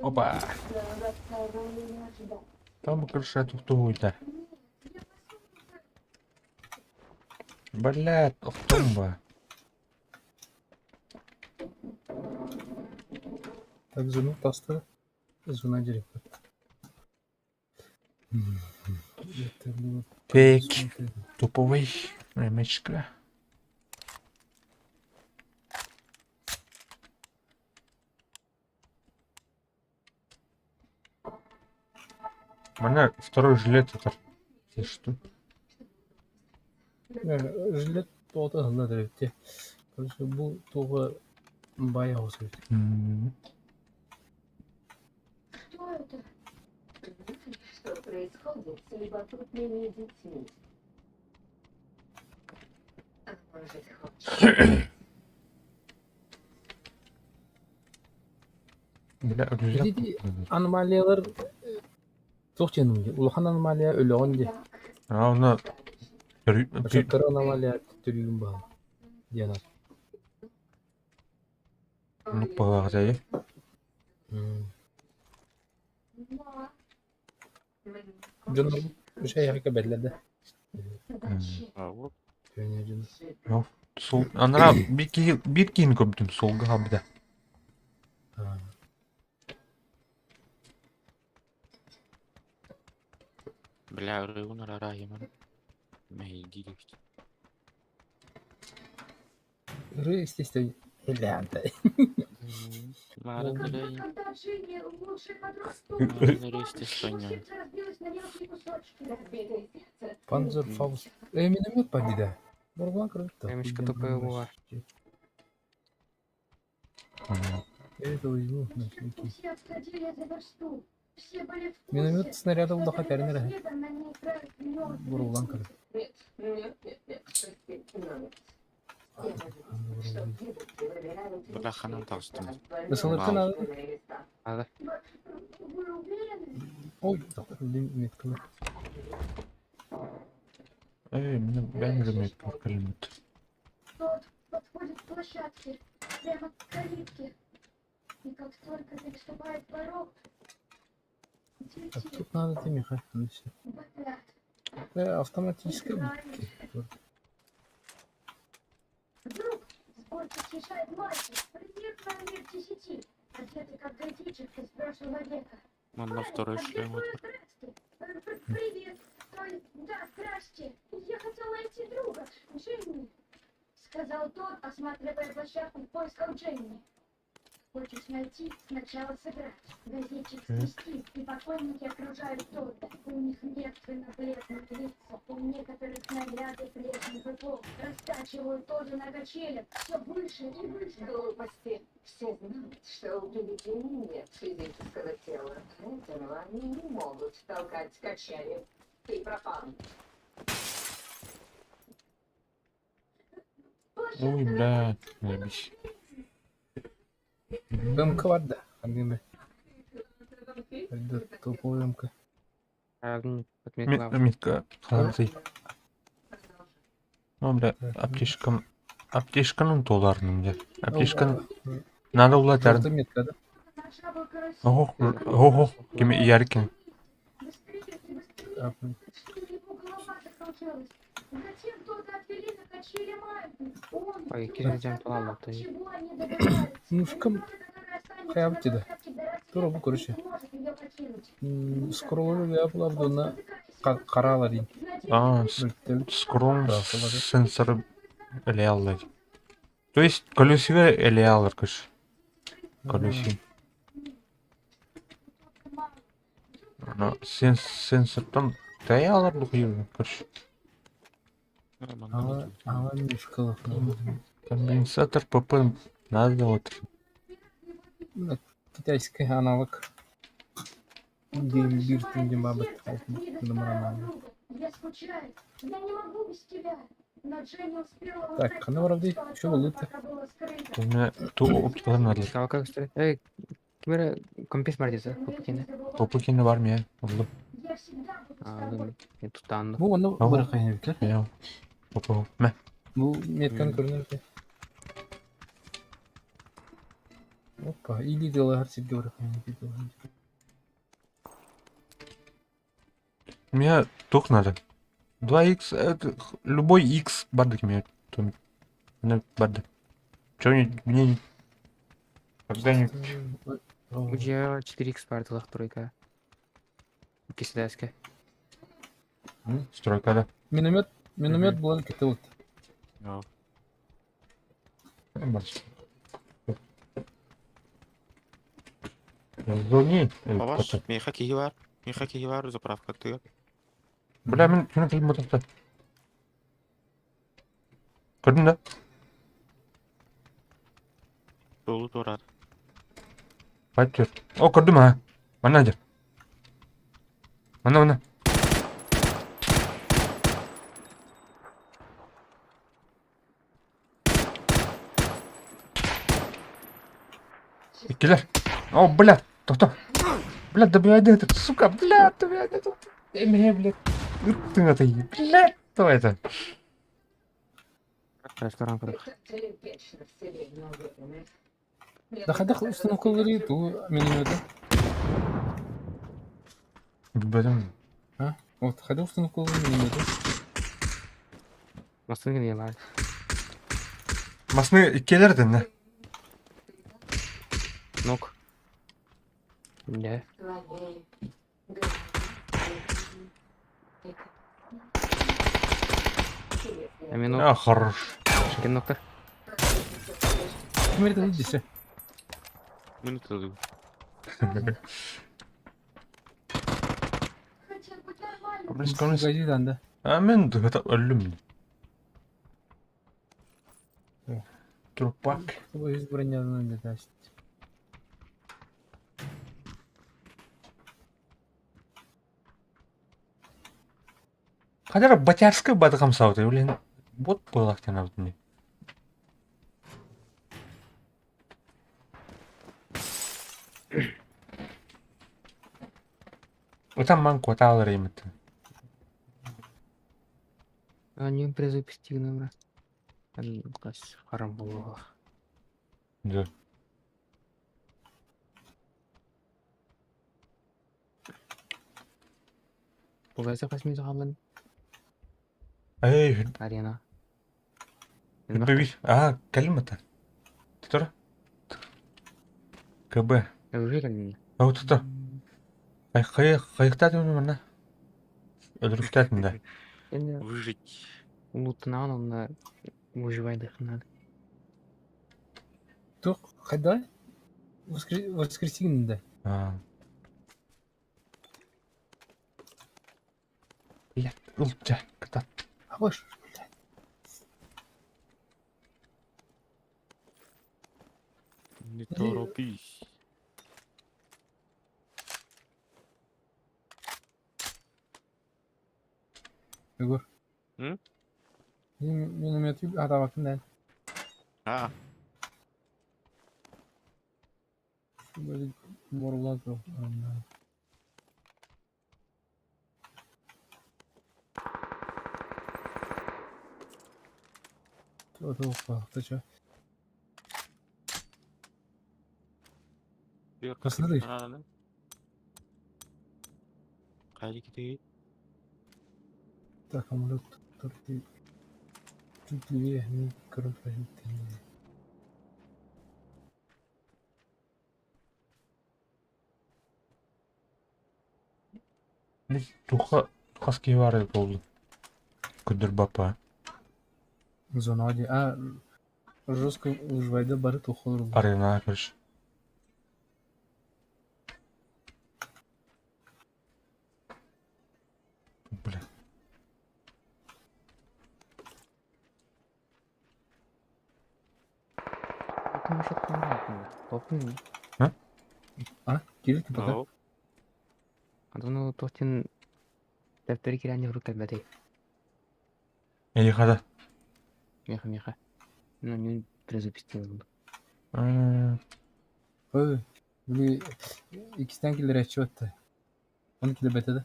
Speaker 1: Опа.
Speaker 6: рассказывали не ожидал.
Speaker 1: Там крыша туктуйда. Блядь, автомба.
Speaker 7: Так, жену таста. Жена директор. Это было
Speaker 1: Пек.
Speaker 7: предусмотрено.
Speaker 1: Туповый ремечка. Mana второй жилет это. Ты что?
Speaker 7: Жилет тоғыта ғылда дәрепте. Короче, бұл тоғы бая осы.
Speaker 6: Что это? Что происходит с любопытными детьми? А может, хочешь?
Speaker 1: Бля, рюкзак.
Speaker 7: Dedi anomalyalar çok canım. Ulahan anomalya öyle onca.
Speaker 1: А, она...
Speaker 7: Başakları anomalya türüyüm bağlı. Diyanar.
Speaker 1: Ну, погоди.
Speaker 7: Canım bir şey harika belledi.
Speaker 2: А вот.
Speaker 7: Söyle canım.
Speaker 1: Yok. Sol... Ана bir кейін көптім солға қабыда.
Speaker 2: Бля, рыгун рарайымын. Мэйди дефти.
Speaker 7: Ры, естественно, элянта.
Speaker 2: Марын рэй.
Speaker 6: Когда Джинни лучший подросток,
Speaker 2: Марын рэй естественно.
Speaker 6: сердце разбилось на мелкие кусочки. Разбитое сердце.
Speaker 7: Panzer Faust. Minomет победа. Бурган крыто.
Speaker 5: Ремешка тупая была.
Speaker 7: Это возьму на всякий.
Speaker 6: Все отходили за версту. Все были в курсе.
Speaker 7: Миномет снаряда в лохотярин рэ.
Speaker 6: Света на ней играют миллион
Speaker 7: Бурган крыто.
Speaker 6: Нет, нет, нет, нет, прости, номер. Я надеюсь, что девушки выбирают
Speaker 2: Бля, ханам тастым.
Speaker 7: Насылыртын
Speaker 2: Вау.
Speaker 7: алды.
Speaker 5: Ады.
Speaker 6: Вы уверены?
Speaker 7: Ой, меткалы.
Speaker 1: Мен бәңгіме кәлімет.
Speaker 6: Тот подходит к площадке, прямо к калитке. И как только переступает порог,
Speaker 7: А
Speaker 6: дети
Speaker 7: тут надо ты, Миха.
Speaker 6: вопят.
Speaker 7: Автоматическая битки.
Speaker 6: Вдруг с горки съезжает мальчик, примерно лет 10, одетый как гайдичек из прошлого века.
Speaker 2: Он на второй шлем.
Speaker 6: Здрасте. Привет. То есть, да, здрасте. Я хотел найти друга, Джинни, сказал тот, осматривая площадку в поисках Джинни. Хочешь найти, сначала сыграть. Газетчик свистит, и покойники окружают торта. У них мертвенно-бледные лица, у некоторых наряды прежних эпох. Растачивают тоже на качелях, все выше и выше.
Speaker 8: Глупости. Все знают, что у привидений нет физического тела. Поэтому они не могут толкать качели. Ты пропал.
Speaker 1: Ой, бля, заебись.
Speaker 7: МК var da. Hani be. Hadi topu МК.
Speaker 5: Ағын отметка.
Speaker 1: Метка қалансый. Ну, бля, аптешканың толарының бля. Аптешканың... Надо улать
Speaker 7: Жарты
Speaker 1: әрін.
Speaker 7: метка да.
Speaker 1: Ого, кеме яркин.
Speaker 6: Затем кто-то отвели на качели Майку.
Speaker 5: Ой, кирежем талалла.
Speaker 6: Чего они добиваются?
Speaker 7: Мушкам hayabti de. Dur bu kuruşu.
Speaker 6: Может ее покинуть.
Speaker 7: Scroll'u yapılar ona karalar in.
Speaker 1: А, скрон сенсоры іле алады. То есть, колесиге іле алыр кыш. Колеси. Ана сенсордан тая алыр бұқиыр кыш.
Speaker 7: Ага, мешкалов.
Speaker 1: Конденсатор ПП надо вот.
Speaker 7: Китайский аналог. Геймбир, тем бабы.
Speaker 6: Я скучаю. Я не могу без тебя. Но Дженни успела
Speaker 7: Так,
Speaker 6: узнать,
Speaker 7: хана вроде,
Speaker 6: что
Speaker 7: что лыты.
Speaker 6: пока было скрыто.
Speaker 1: У меня ту оптика надо.
Speaker 5: Калка стоит. Эй, кимера компес бар десе,
Speaker 6: Но я
Speaker 5: попутин.
Speaker 6: не забываю.
Speaker 1: Попыкины бар мия. Алло.
Speaker 6: Я всегда буду с
Speaker 5: Алдым.
Speaker 6: тобой.
Speaker 5: Мен тутанды.
Speaker 7: Bu onu
Speaker 1: Ага.
Speaker 7: bırakayım bir kere.
Speaker 1: Я. Попал. Мә.
Speaker 7: Bu metkanı görünür ki. Hoppa, iyi videolar her şeyi bırakayım.
Speaker 1: Мне тух надо. 2х, это любой x бардак имеет. Бардак. Чё мне когда-нибудь
Speaker 5: У тебя 4х партылах тройка. Киселяска.
Speaker 1: стройка, да?
Speaker 7: Миномет был кете вот.
Speaker 1: Звони.
Speaker 2: Бабаш, меха киги бар, заправка ты.
Speaker 1: Бля, мен шunu кіліп мотоқты. Көрдің да?
Speaker 2: Жолу турат.
Speaker 1: Қайт жүр. О, көрдім ha. Мана жүр. Мана. Иккелер. О, бля, тоқта. Бля, добивайда это, сука, бля, добивайда это. Эмне, бля. Ұрттың атай. Бля, давай это.
Speaker 5: Ресторан кырык.
Speaker 8: Ты вечно в себе не уверенный.
Speaker 7: Да хада установкалары ту минометы.
Speaker 1: Білбедім.
Speaker 7: Вот, хада установкалары минометы.
Speaker 5: Масын гene бар.
Speaker 1: Масны иккелерден, да?
Speaker 5: Нок. Да.
Speaker 8: Слабее.
Speaker 5: А мен нок.
Speaker 1: А, хорош.
Speaker 5: Кен ноктар.
Speaker 7: Kim verdi dişe?
Speaker 2: Минута даю.
Speaker 6: Хотел быть нормальным.
Speaker 1: Близко емес.
Speaker 7: Gazi'den de.
Speaker 1: А, мен это өлім. Трупак.
Speaker 7: Bu yüz bronyadan da taştı.
Speaker 1: Қадара батярская бадығам сауды, блин. Вот болақтан алдын. Отам ман кота алыр емітті.
Speaker 5: А не презапустигна, бра. Кас харам болуға.
Speaker 1: Да.
Speaker 5: Бұғайса қасмен жағалын.
Speaker 1: Эй,
Speaker 5: Арена.
Speaker 1: бәбиш. А, кәлім это. Тұр? КБ.
Speaker 5: Уже кәлін.
Speaker 1: Ау, тұр. Қайықта дүймін мана. Өдіріктәтін да.
Speaker 5: Енді
Speaker 2: Выжить.
Speaker 5: ұлытынан онына выживайды қынады.
Speaker 7: Тух, хада? Воскресенье.
Speaker 1: А. Блядь, ұлтча, катат.
Speaker 7: А ваш.
Speaker 2: Не торопись.
Speaker 7: Егор.
Speaker 2: М?
Speaker 7: Миномет yok. Hadi bakın da.
Speaker 2: А,
Speaker 7: Böyle morular yok. Опа, ты чё?
Speaker 2: бер.
Speaker 7: Посмотри.
Speaker 2: Қайда кетейік?
Speaker 7: Так, амулет. Тут левее, не коррупция.
Speaker 1: Тухаски бары болды. Күдір бапа.
Speaker 7: Зона hadi. А, жестко выживайда бары тухолыр.
Speaker 1: Арена кіріш. Бля.
Speaker 5: тоқтың шоттың артында. Тоқтың
Speaker 7: А, кирилл ты пока.
Speaker 2: Ау.
Speaker 5: антону тоқтың дәптері керәне ұрып кәлбәтей.
Speaker 1: Ехада.
Speaker 5: Меха. Ну, не презапистил.
Speaker 7: Ой, блин, ikisinden kill речь отты. Он kill бетеді.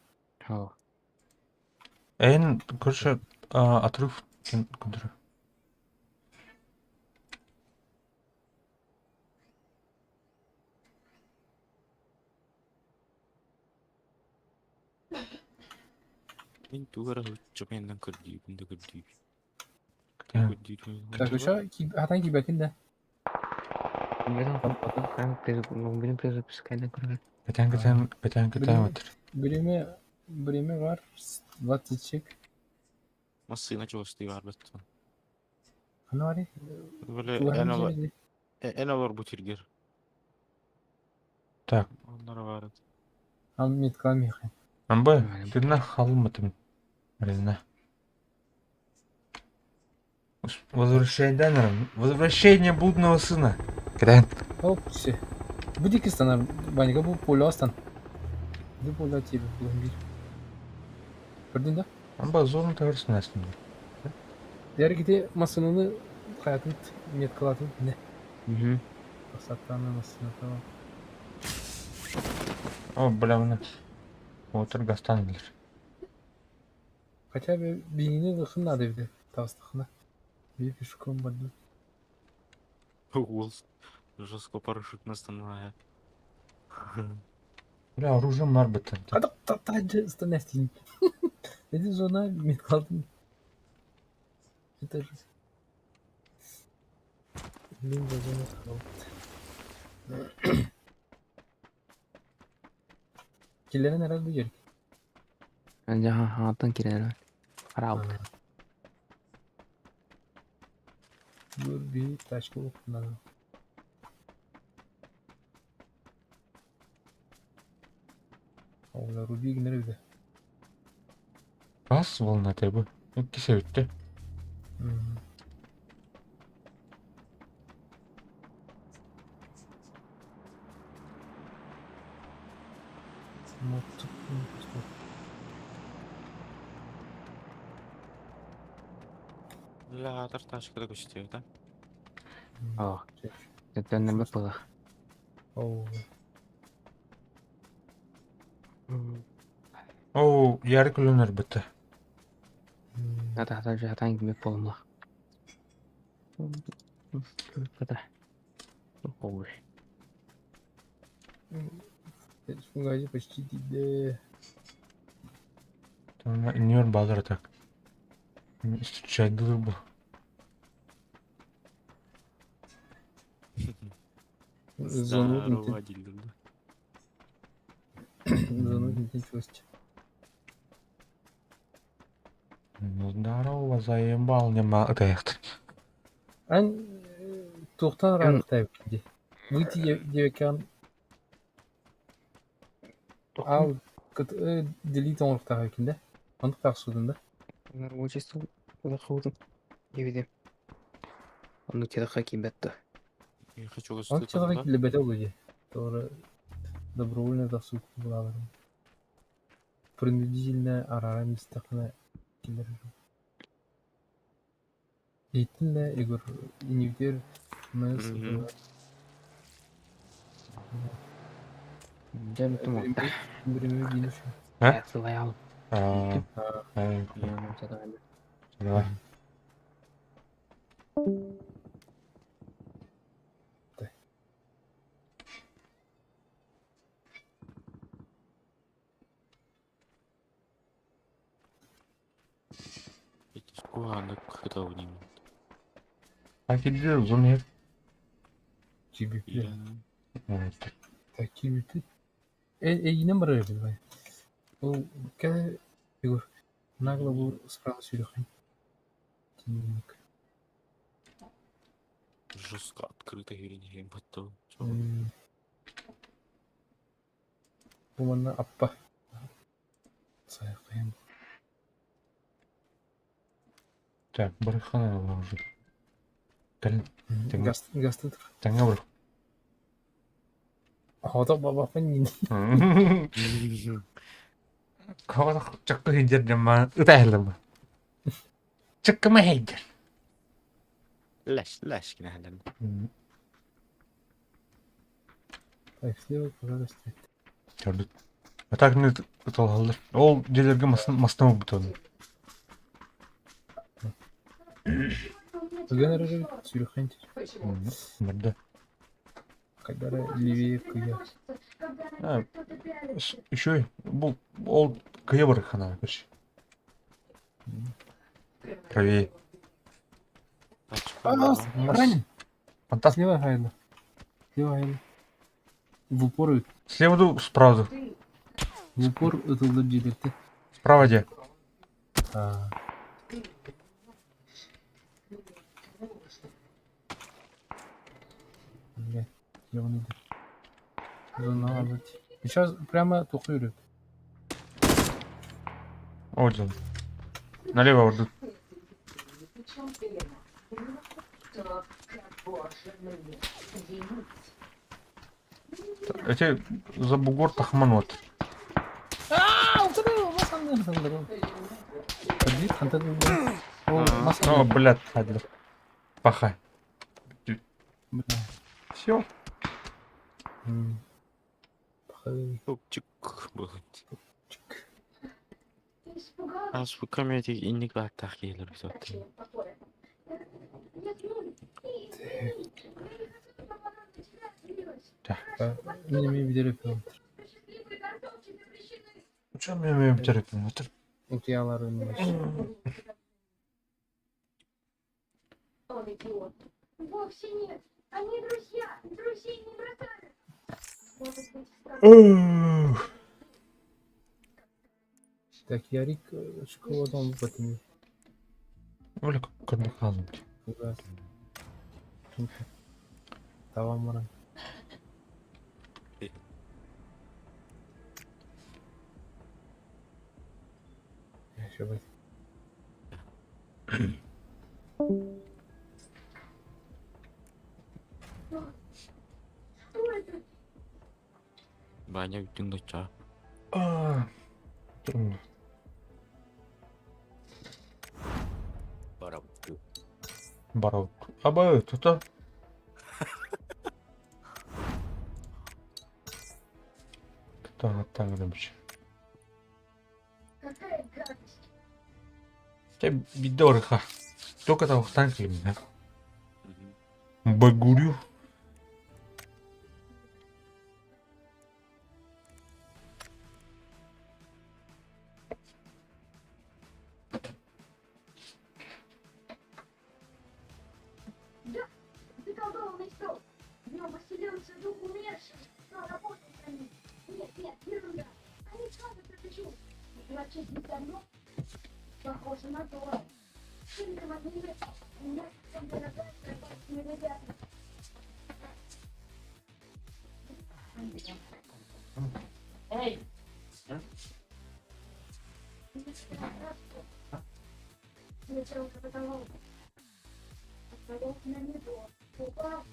Speaker 5: О,
Speaker 1: Эйн, короче, отрыв. Контроль.
Speaker 2: Мен тугара чопендан көрдүй, күнді көрдүй.
Speaker 1: Э.
Speaker 7: Так, еще хатан кибекин да.
Speaker 5: білмедім. Benim презапискайдан көрген.
Speaker 1: Катян, отыр.
Speaker 7: Время var. 20 чек.
Speaker 2: Массына чоғысты бар бәттін.
Speaker 7: Аны var ya.
Speaker 2: Böyle
Speaker 7: Туған
Speaker 2: en
Speaker 7: жерде.
Speaker 2: alır bu tilgir.
Speaker 1: Так,
Speaker 2: Onlara var.
Speaker 7: Ал меткал мехай.
Speaker 1: Амбай, ты на холм-то. Блин, Возвращение блудного сына. Катян.
Speaker 7: Оп, все. Буди кистанар баняга bu polo astan. Bu polo тиби булын бир. Көрдің да?
Speaker 1: Амбай, зорын тағырсын әстін.
Speaker 7: Дәрі кете масынаны қаятын меткалатын. Не?
Speaker 5: Мхм.
Speaker 7: Пасаттаны масына tamam.
Speaker 1: О, бля, мына. Отыр гастан келер.
Speaker 7: Хотя бы бейнini ықын надо бді. Тастықына. Bir пешком барды.
Speaker 2: Уолл. Жестко парашютно-становая.
Speaker 1: Бля, оружием бар бітті.
Speaker 7: Қадық таттайды станестин. Эди зона меткалдың. Это же... Блин, за зона қалды. Келерін әрі бұйыр.
Speaker 5: Жаңа атын керен. Қарауыт.
Speaker 7: Dur bir taşka okunalı. Oğla Ruby günleri bir de.
Speaker 1: Бас волна тебе. Кесе өтті.
Speaker 7: Мото.
Speaker 2: La тарташкада көшті, да?
Speaker 5: О, дәптәрінен бәп бұлақ.
Speaker 7: Оу.
Speaker 1: О, яры күлінер бітті.
Speaker 5: Ата жатан кімбек болымлақ. Қыта. Қоғыш.
Speaker 7: Фугази почти тебе.
Speaker 1: Там инер базар так. Встречать был.
Speaker 7: Зону
Speaker 2: Здорово, дилдер, да?
Speaker 7: Зону не чувствуешь.
Speaker 1: Ну, здорово, заебал, не это.
Speaker 7: Ан тоқтан рағытай өкінде. Выйти девекан. Ал делит оңырықтағы өкінде. Ондық тақсудында.
Speaker 5: Рабочество заходу. Евидим. Он тебе хаки бетта.
Speaker 2: Я хочу
Speaker 7: Он
Speaker 2: гости,
Speaker 7: человек
Speaker 2: да?
Speaker 7: для бета люди. Тоже добровольно тақсуд бұлалар. Принудительно арара мистақына келер. Дейтінлі егер иневдер мыс.
Speaker 5: Дәм тумақ.
Speaker 7: Біреме бейін үшін.
Speaker 1: А?
Speaker 5: Сылай алып.
Speaker 1: Давай.
Speaker 2: Эти скуаны когда у них.
Speaker 1: А кидер зумер.
Speaker 7: Cibipli. Takibipli. Yine mi arayabilir ben? O kere егор. Нагло bu справа сюрехай.
Speaker 2: Жестко открыто гейм потом.
Speaker 7: Bu bana appa. Sayaklayayım.
Speaker 1: Так, барахана уже. Кәл.
Speaker 7: Гасты тұр.
Speaker 1: Таңа бір.
Speaker 7: Хода баба фанин.
Speaker 1: Кого чакка хинжер жама ытайлы. Чакка ма хинжер.
Speaker 2: Ләш кенә хәлем.
Speaker 7: Так, слева, пожалуйста.
Speaker 1: Gördük. Atak ne ıtalhalıdır. Ol celerge mastan mı butanı?
Speaker 7: Кыган рыры сюрхэнтер.
Speaker 8: Почему?
Speaker 1: Nerede?
Speaker 7: Кайдара левее кыга.
Speaker 1: Ha, Şu bu ol kıya var kana bir. Правее.
Speaker 7: Ранен.
Speaker 1: Фантаст.
Speaker 7: Слева Хайла. Слева Хайла. В упор,
Speaker 1: Слева ду справа.
Speaker 7: в упор ытылды жидерти.
Speaker 1: Справа где?
Speaker 7: Блядь, где он идет? Зона алать. Сейчас прямо тухует.
Speaker 1: Вот он. Налево вот.
Speaker 8: Причем верно. То, как Боже мне винить.
Speaker 1: Эти за бугор тахманот.
Speaker 7: Подвид, хантер.
Speaker 1: О, блядь, Адлер. Пахай. Все.
Speaker 2: Чук булды.
Speaker 6: Ты испугалась?
Speaker 2: Аз бу комедия инник баттах келер бит.
Speaker 6: Зачем покоя? Нет, ну, я не хочу попадать, я злилась.
Speaker 7: Мне видели film.
Speaker 6: Счастливые картошки запрещены.
Speaker 1: Uçan benim bir otur.
Speaker 7: Утияларын.
Speaker 6: Он идиот. Вовсе нет. Они друзья. Друзей не бросают. Может быть, странно.
Speaker 7: Так, Ярик шоколадом в этом.
Speaker 1: Öyle kadın kaldım.
Speaker 7: Угас. Tamam mı? Еще быть.
Speaker 6: Что это?
Speaker 2: Баня үтүң доча.
Speaker 1: Durun.
Speaker 2: Барам.
Speaker 1: Барау. Аба, тута. Тута demiş.
Speaker 6: Какая гадость.
Speaker 1: Te bir de oraya. Только там танки да. Багурю.
Speaker 6: Заколдованный стол. В нем поселился дух умерших, но работает на них. Нет, ерунда. Они скажут это чушь. Злочистный давно похоже на то. Фильм отменили. У меня там дорогая с красавцами ребятами.
Speaker 8: Эй,
Speaker 6: Летел к потолку. Потолок на него. Упал.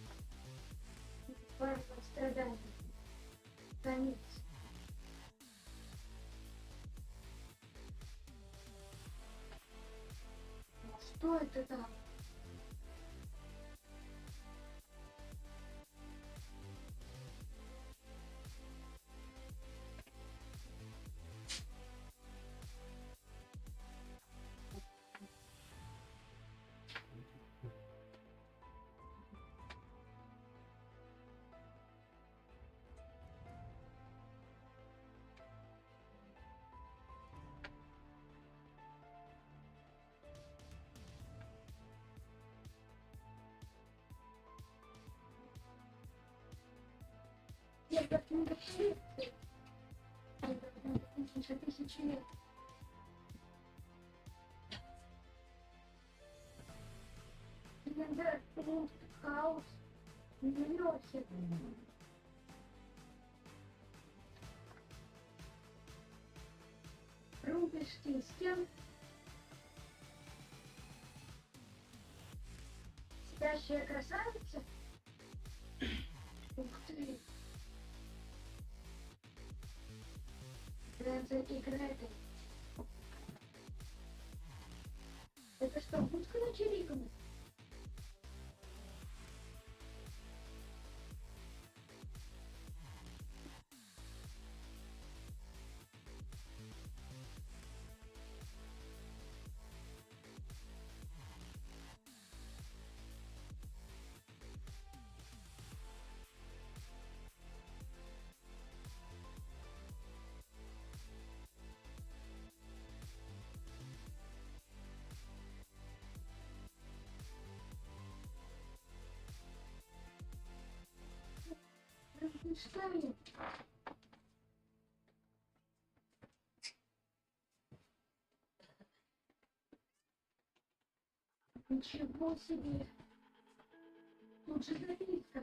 Speaker 6: Варвар страдания. Конец. Что это там? Я как не допустил. Уже тысячи лет. Иногда труд, хаос, нелёгкий. Рубишь стен. Спящая красавица? Ух ты. Фрэнса и Гретель. Это что, будка на чириками? Frankenstein. Ничего себе. Тут же записка.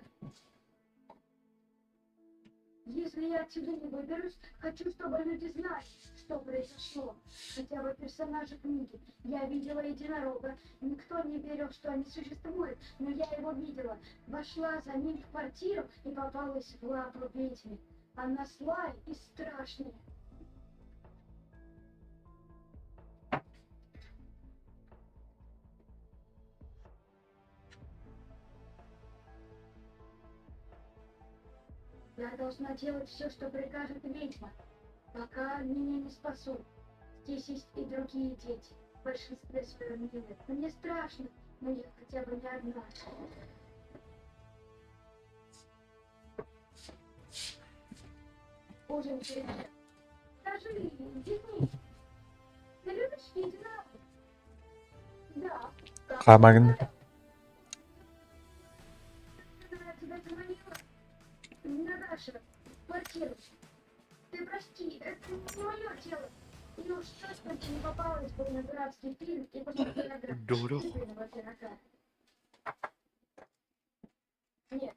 Speaker 6: Если я отсюда не выберусь, хочу, чтобы люди знали, что произошло. Хотя бы персонажи книги. Я видела единорога. Никто не верил, что они существуют, но я его видела. Вошла за ним в квартиру и попалась в лапу ведьмы. Она злая и страшная. Я должна делать все, что прикажет ведьма, пока меня не спасут. Здесь есть и другие дети, в большинстве своем милы. Мне страшно, но я хотя бы не одна. Ужин перед. Скажи, Денис, ты любишь единорога? Да.
Speaker 1: Камагн.
Speaker 6: Когда я тебя звонила, Наташа, квартиру. Ты прости, это не мое дело. И уж точно ты не попалась бы на дурацкий фильм и после винограда.
Speaker 2: Дурак.
Speaker 6: Нет.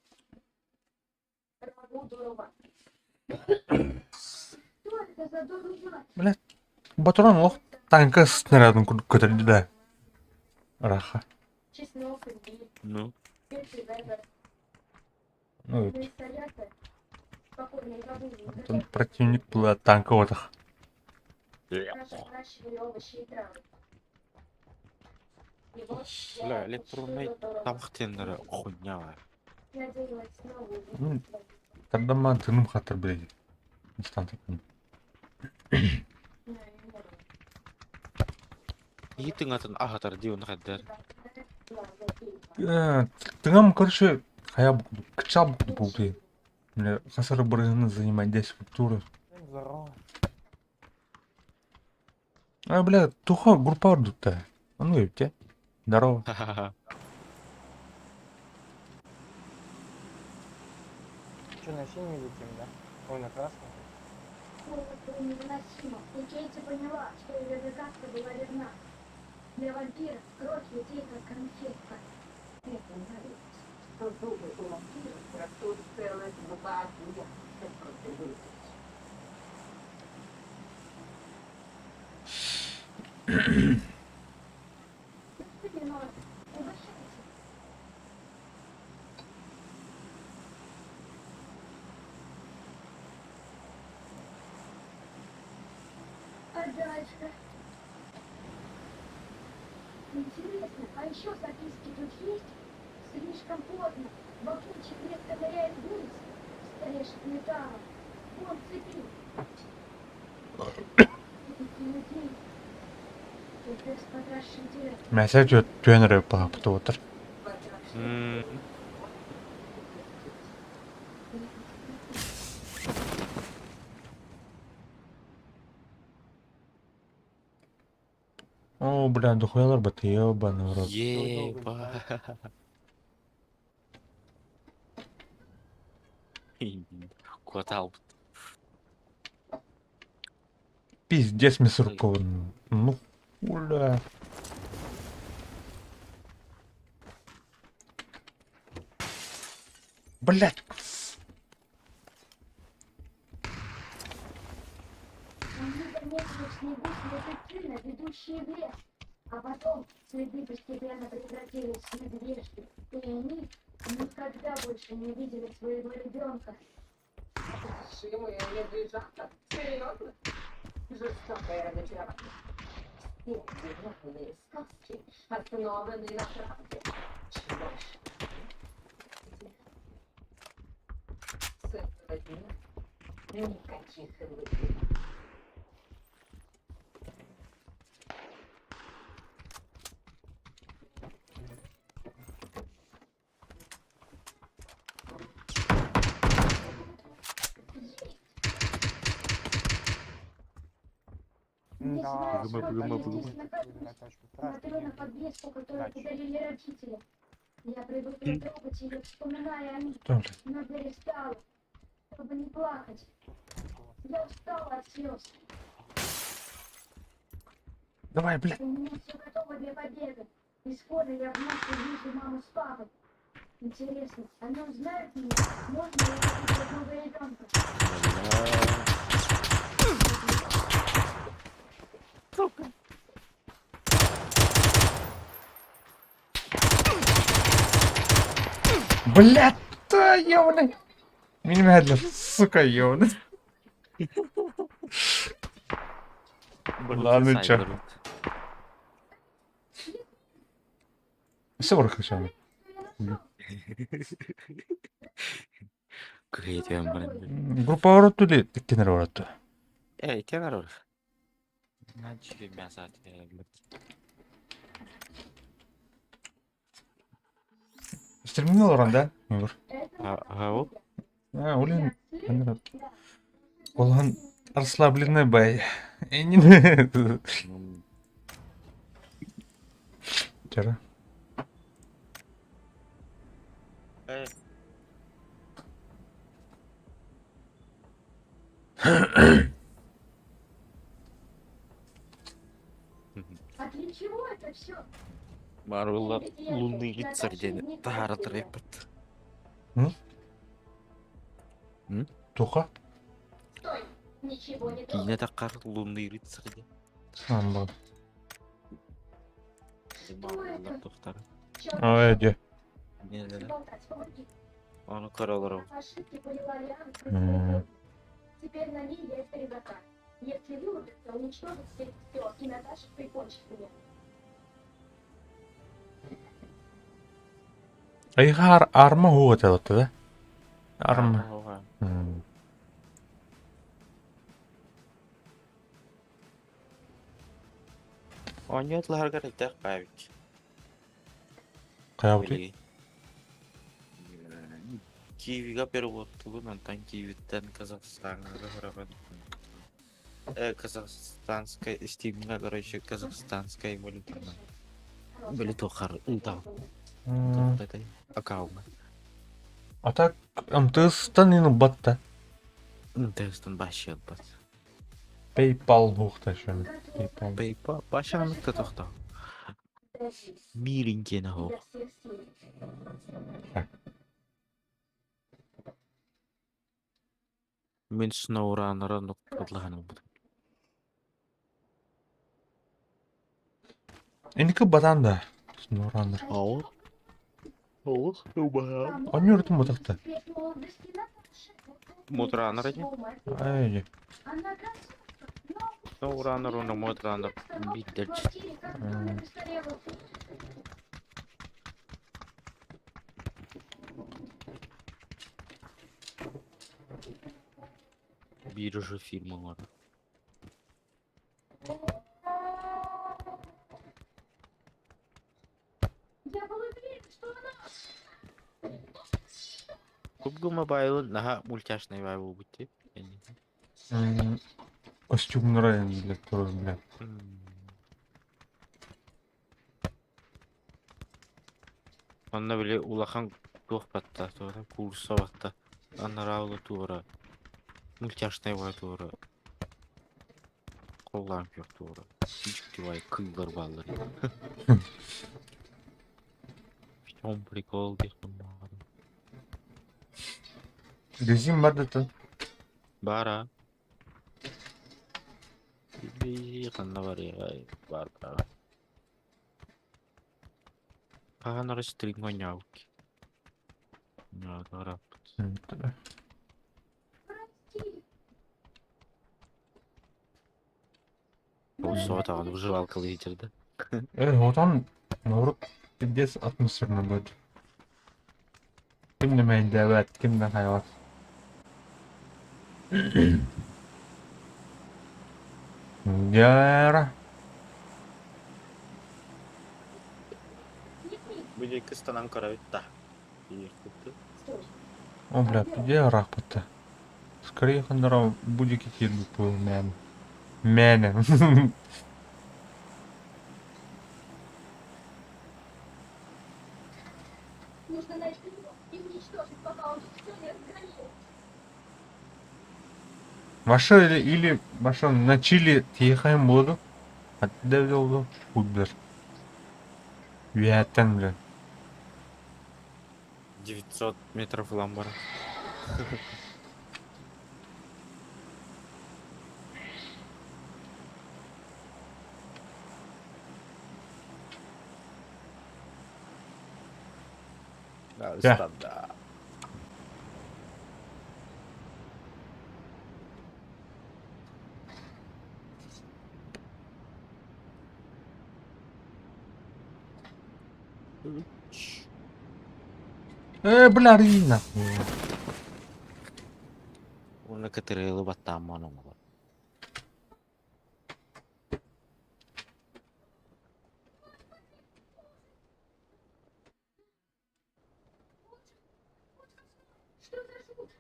Speaker 6: Рагу дурова. Что это за дурова?
Speaker 1: Батуран лох танка снарядом көтерді да. Раха.
Speaker 6: Чеснок, индей,
Speaker 2: Ну,
Speaker 6: пепси,
Speaker 1: Ну,
Speaker 6: мы стоят, спокойно забыли.
Speaker 1: там противник был от танковых.
Speaker 6: Наши выращивали овощи и травы. И вот я
Speaker 2: бля, электронный
Speaker 6: решила дорого.
Speaker 2: тамақ тендері хуйня.
Speaker 6: Надеялась снова увидеть
Speaker 1: Ну,
Speaker 6: твою.
Speaker 1: Тамдаман тыным хатыр блядь. Инстант.
Speaker 2: Етің атын ағатар деуін қаддар.
Speaker 1: Тыгам, короче, хая качал был ты. Мне хасары брызны занимать 10 фактуры. А, бля, туха группа ордут-то. А ну и те. Здорово.
Speaker 2: Ха-ха-ха.
Speaker 3: Что, на синий летим, да? Ой, на красный.
Speaker 6: Это невыносимо. И Кейти поняла, что ее догадка была верна. Для вампиров кровь людей как конфетка.
Speaker 8: Это нравится, что зубы у вампиров растут целых 2 дня, как просто выпить.
Speaker 6: Именно, угощайся. А дальше? Интересно, а еще записки тут есть? Слишком поздно. Вокруг резко ныряет вниз. Столешек металла. Вон цепи. Людей. Это сподрашитель.
Speaker 1: Мәсәл төнері бағыпты отыр.
Speaker 2: Ммм.
Speaker 1: О, бля, дохуялар бы ты, ебаный в рот.
Speaker 2: Еба. Квартал.
Speaker 1: Пиздец мясорубкован. Ну, хуля. Блять.
Speaker 6: Они заметили в снегу следы тына, ведущие в лес. А потом следы постепенно превратились в медвежьи, и они никогда больше не видели своего ребенка.
Speaker 8: Шимы и медвежата? Серьезно? Жестокое разочарование. Все древние сказки основаны на правде. Чем больше с этого дня никаких иллюзий.
Speaker 6: Не
Speaker 3: Да,
Speaker 6: знаешь, сколько я здесь
Speaker 3: это
Speaker 6: нахожусь.
Speaker 3: страшно.
Speaker 6: Смотрю на подвеску, которую
Speaker 3: Удачи.
Speaker 6: подарили родители. Я привыкла трогать ее, вспоминая о них,
Speaker 1: Что, блядь?
Speaker 6: но перестала, чтобы не плакать. Я устала от слез.
Speaker 1: Давай, блядь.
Speaker 6: У меня все готово для побега. И скоро я вновь увижу маму с папой. Интересно, они узнают меня? Можно ли увидеть родного ребенка?
Speaker 1: Блядь, да ёбаный. Немедленно, сука, ёбаный. Ладно, чё. Все хорошо.
Speaker 2: Креативен
Speaker 1: Группа вороту ли? Кенер вороту.
Speaker 2: Тенор olur. Ben çıkayım ben zaten.
Speaker 1: Стремнил оранда, Егор.
Speaker 2: О?
Speaker 1: Улин. Олан расслабленный бай. Не. Чара.
Speaker 6: А для чего это все?
Speaker 2: Марвел'lar лунный рыцарь дені тағаратыр еппет.
Speaker 1: Туха?
Speaker 6: Стой! Ничего не трогай.
Speaker 2: Кейіне таққар лунный рыцарь дені.
Speaker 1: Амбал.
Speaker 2: Марвел'lar тоқтары.
Speaker 1: Айди.
Speaker 2: Не деді?
Speaker 6: Болтать, помоги.
Speaker 2: Оны қаралар ау.
Speaker 6: Ошибки полила Лиана. Теперь на ней есть резака. Если вырубится, уничтожит все, и Наташа прикончит меня.
Speaker 1: Айга арма хугат алатты да? Арма.
Speaker 2: Ойнетлар керек қайбет.
Speaker 1: Каябыты?
Speaker 2: Киевиға переводтылы, нантан Киевиттен Казахстанға қараған. Казахстанская, стимға, короче, казахстанская валютана. Валюту қар, ұлтау. Тоқтай, акауға.
Speaker 1: А так, МТС-тан ины батта.
Speaker 2: МТС-тан башыят бат.
Speaker 1: PayPal бухта шөне. PayPal.
Speaker 2: Пейпа, башанлыкта тоқтау. Миринкені хоқ.
Speaker 6: Для всех сил.
Speaker 2: Мен сынаураныра нұқтадлағаным бұд.
Speaker 1: Эники батанда. Снурандар.
Speaker 2: Ауыр? Ауыр? Убағау.
Speaker 1: Он не рытым батакта.
Speaker 6: Теперь молодости Наташи.
Speaker 2: Мутраныр екен?
Speaker 1: Айди.
Speaker 6: Она красотка, но
Speaker 2: Сынаураныр, оны мутраныр.
Speaker 6: в
Speaker 2: Биттер.
Speaker 6: квартире, как домик престарелых.
Speaker 2: Биржа фильмы.
Speaker 6: Я был уверен, что она...
Speaker 2: Кубгы мобайлы, наға мультяшный вай бұл бұтте.
Speaker 1: Костюм нравен, блядь, тоже, блядь.
Speaker 2: Онна біле улахан тоқ батта, тоғдан курса батта. Анна раулы туғыра. Мультяшный вай туғыра. Қоллан пек туғыра. Күшікті вай кылдар балыр. В чем прикол дейхін мағады.
Speaker 1: Резин бардата.
Speaker 2: Бара. Бейхінна бар еғай. Бар. Паганары стригоняуки. Да, да. Ол соғатаған выживалкалы етерді.
Speaker 1: Отан наоборот пиздец атмосферно будет. Кимде мәйдәвәт, кимде хайват. Яра.
Speaker 2: Бұл екі станан қарап етті.
Speaker 1: О, бля, где рахпата? Скорее хандара будики тирбу по мен. Мене.
Speaker 6: Нужно найти его и уничтожить, пока он все не разгромил.
Speaker 1: Ваша или ваша на Чили тихаем буду. Отда oldu. Буддер. Вияттан, бля.
Speaker 2: 900 метров ламбара. Да,
Speaker 1: Да.
Speaker 2: станда.
Speaker 1: Бля, Рина.
Speaker 2: Una катерила баттамма оно.
Speaker 6: Что за звук?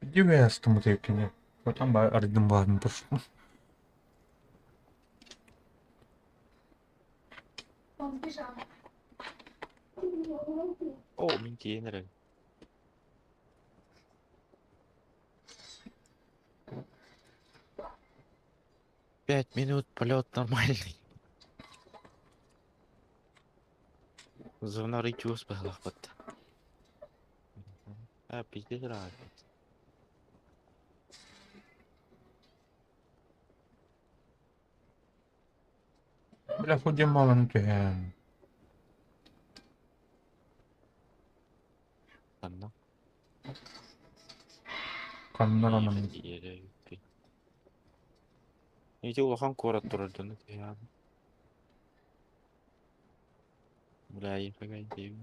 Speaker 1: Где я с тому текине? Вот там ардым бадым пошел.
Speaker 6: Он сбежал.
Speaker 2: О, min tjenare. Пять минут, полет нормальный. Звонарый чувс похлопот. А, пиздец разница.
Speaker 1: Бля, ходим мало на тюген.
Speaker 2: Ладно.
Speaker 1: Каннаранам.
Speaker 2: Иди улахан корот турдун я. Бля, ефага идею.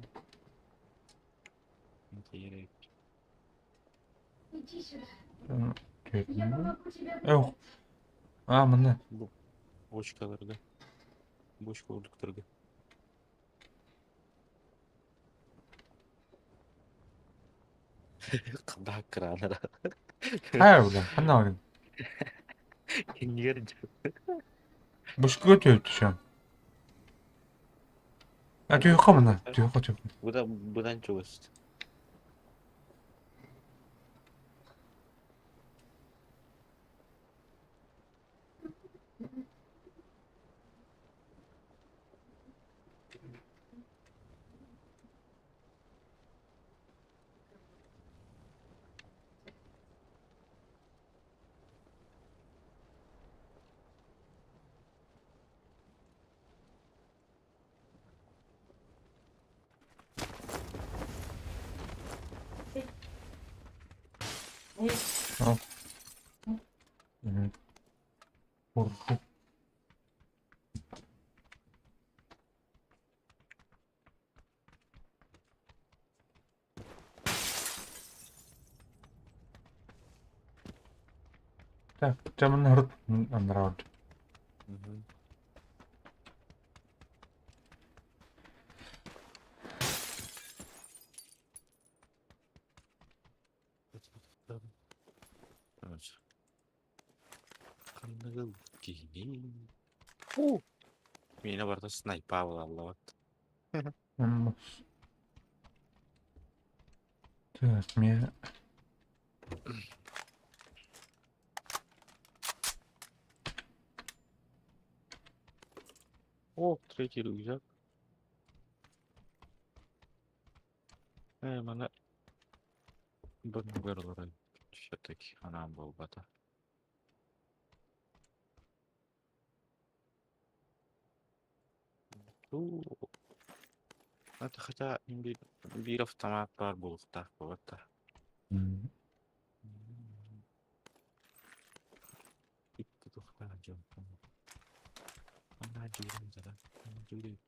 Speaker 2: Интересно.
Speaker 6: Иди сюда. Я
Speaker 1: Тюген.
Speaker 6: помогу тебе.
Speaker 1: Эх. Мына.
Speaker 2: Бочкаларда. Бочка урдуктарга. Кандай кранара.
Speaker 1: Хайр, бля, канал.
Speaker 2: Нерд.
Speaker 1: Бушку өтөйт şu. Түйіққа мына. Түйіққа.
Speaker 2: Бұдан чугust.
Speaker 1: Korku. Так, camın harut underground.
Speaker 2: Kandagal gini. Mina barda sniper Allah.
Speaker 1: Olmaz. Так, мне...
Speaker 2: О, третий рюкзак. Mana Бангарлары все-таки она был бата. Ну, это хотя бир автомат бар был так вот.
Speaker 1: М.
Speaker 2: Итти тухтаа жон. Ана жирим зара. Жири.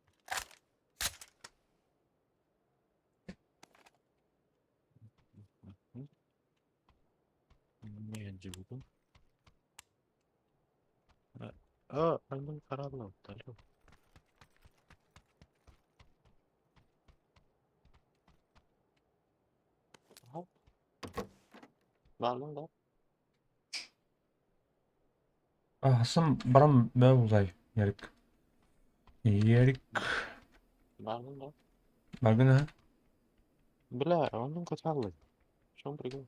Speaker 2: Не жибу. Альбом карарлы талю. Барлың да?
Speaker 1: Хасан барам бә улай, Ярик. Ярик,
Speaker 2: Барлың да?
Speaker 1: багына.
Speaker 2: Бля, оның қатарлы. Шон прикол.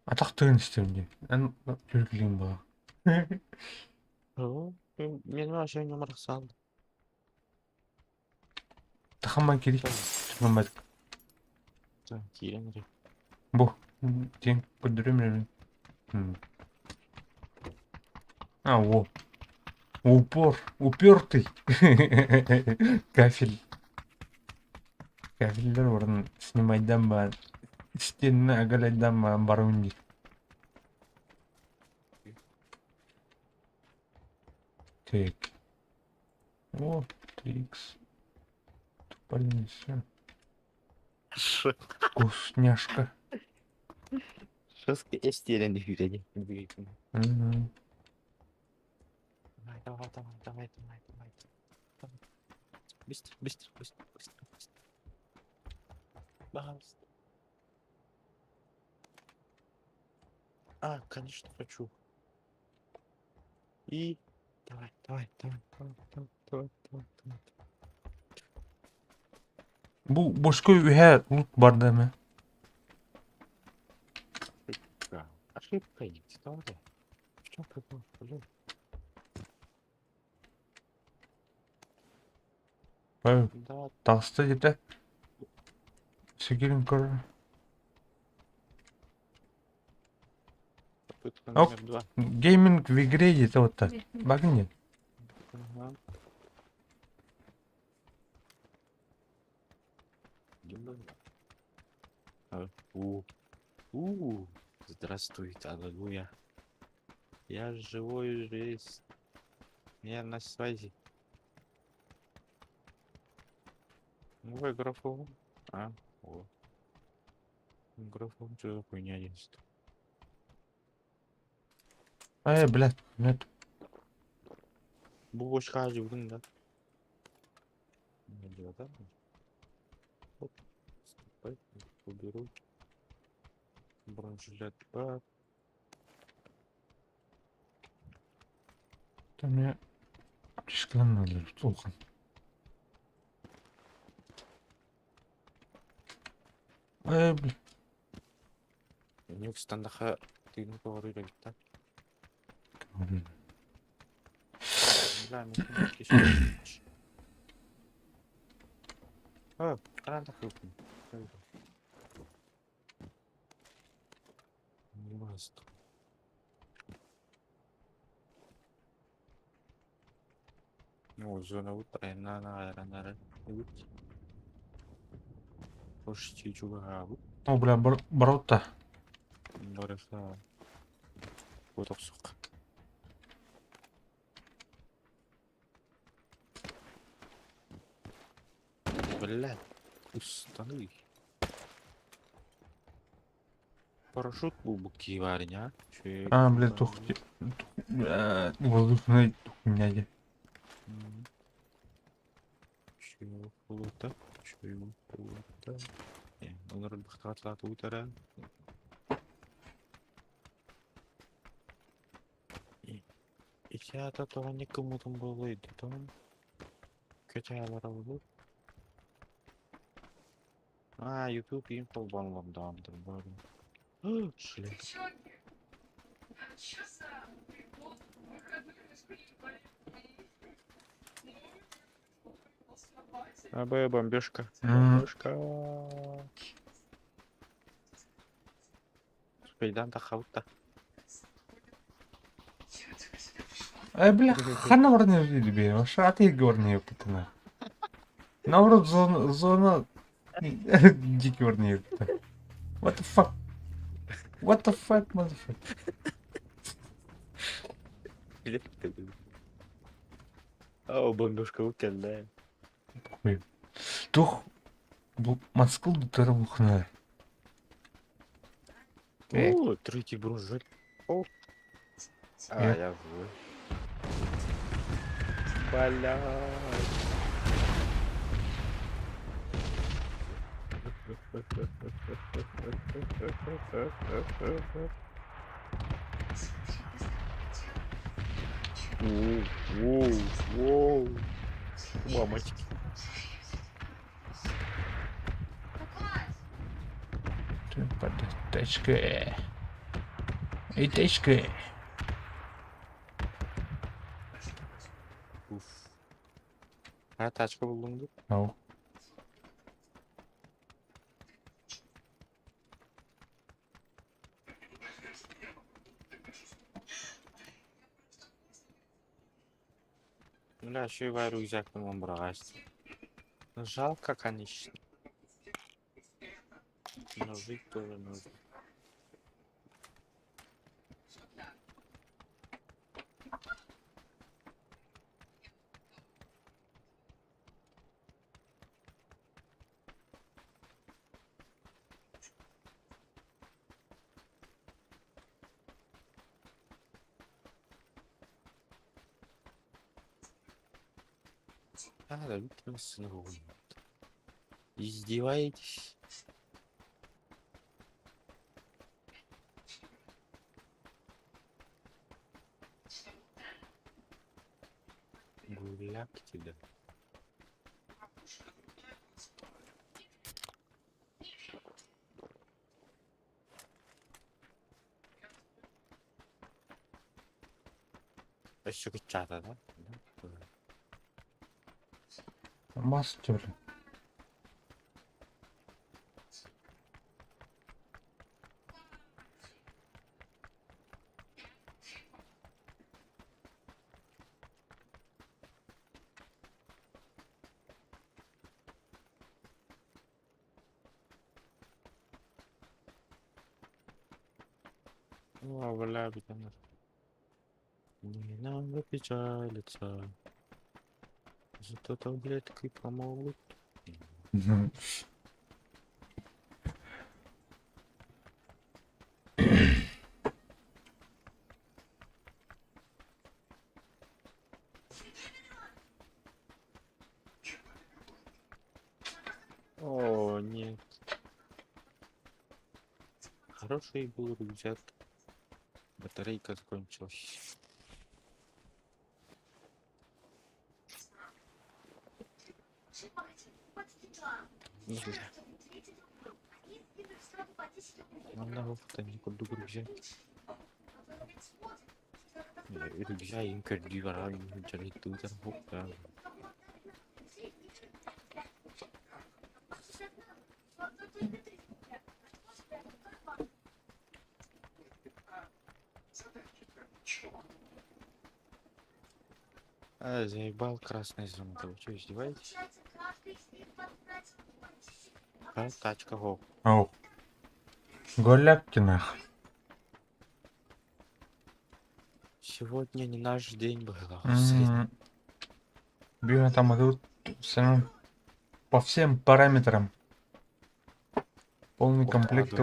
Speaker 1: Атақтығын істеуінде. Ән жүргілген бағы.
Speaker 2: Мен вообще не марсал.
Speaker 1: Тахаман керек. Тұхамадық.
Speaker 2: Кирен ре.
Speaker 1: Бұ. Тең көндірем рәмін. О. Упор. Упертый. Кафель. Кафельдер орын снимайдан ба. Стенні агалайдан ба баруын дейді. Так. О, 3х. Блин, все. Вкусняшка.
Speaker 2: Сейчас эстерен юрени.
Speaker 1: Мгм.
Speaker 2: Давай. Быстро. Пожалуйста. Конечно, хочу. И давай.
Speaker 1: Бұл бошкой үйе лут бар дәмі.
Speaker 2: Ошибка есть, давай. В чем прикол? Блин. Да,
Speaker 1: Тағысты деді. Сегерін көрі.
Speaker 2: попытка
Speaker 1: Ок.
Speaker 2: номер 2.
Speaker 1: Гейминг в игре дейді вот так. Багын нет.
Speaker 2: Ага. Здравствуйте, аллилуйя. Я живой здесь. Я на связи. Новый графон. О. Графон что хуйня есть.
Speaker 1: Блядь, нет.
Speaker 2: Бубочка живым, да? Не дело, да? Оп. Ступай, уберу. Бронежилет Б.
Speaker 1: Там мне аптечкадан надо. Толхан. Блядь.
Speaker 2: Ньюкстандаха тыйны говорили, да? Бля, ну кишки. Каранда хрупкий. Не маст. Ну, зона утра, на. Почти чуга.
Speaker 1: О, бля, борота.
Speaker 2: Барыса. Вот так сука. Бля, устаны. Парашют был киварня.
Speaker 1: Блядь, тухти. Воздушный тухняги.
Speaker 2: Чего флота? Onları бахтатлат утара. İki ata toğan ne kımıtım boluydu tamam. Kötü ayarlara olur. YouTube им полбанлам дамdır böyle. Шлях. Бомбежка. Спейдан да хаута.
Speaker 1: Бля, хана варне види бе, вообще атеги варне птана. Наоборот, зона дикий варне птана. What the fuck? What the fuck, motherfucker?
Speaker 2: О, бомбежка укелле.
Speaker 1: Хуй. Тух, bu Москву дорогухна.
Speaker 2: О, третий бружок. О. А,
Speaker 1: Я-
Speaker 2: я злой. Блядь. Воу, воу. Мамочки.
Speaker 1: Тачка. Эй, тачка.
Speaker 2: Уф. А тачка bulundu.
Speaker 1: Ау.
Speaker 2: Бля, еще и варю рюкзак на моем брасте. Жалко, конечно. Но жить тоже нужно. Да, видите, издеваетесь? Гуляк тебя. Еще чата, да?
Speaker 1: Мастер.
Speaker 2: Ну, бля, бедно. Не надо печалиться. Зато таблетки помогут. О, нет. Хороший был рюкзак. Батарейка закончилась. Ну, бля. Надо вот никуда рюкзак. Рюкзак инкерди var abi. Cari tutar hukka. А, заебал красный зонт. Вы что, издеваетесь? А, тачка, го.
Speaker 1: Ау. Голяки нах.
Speaker 2: Сегодня не наш день был.
Speaker 1: Бьюна там идут по всем параметрам. Полный комплект.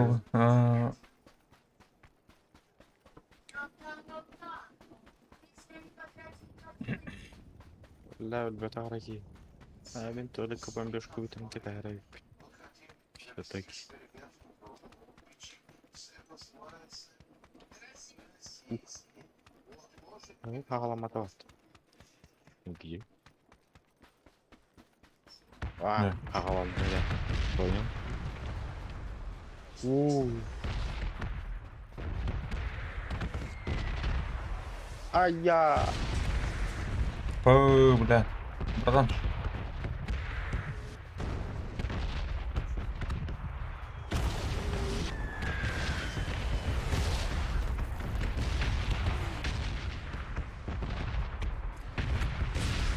Speaker 2: لا البطارية بنت لك بمبشكو بتنتي تعرف شتك ну ağlamadı var. Gidiyor.
Speaker 1: Ne?
Speaker 2: Ağlamadı ya. Koyun. Oo. Ay ya.
Speaker 1: Бля. Братан.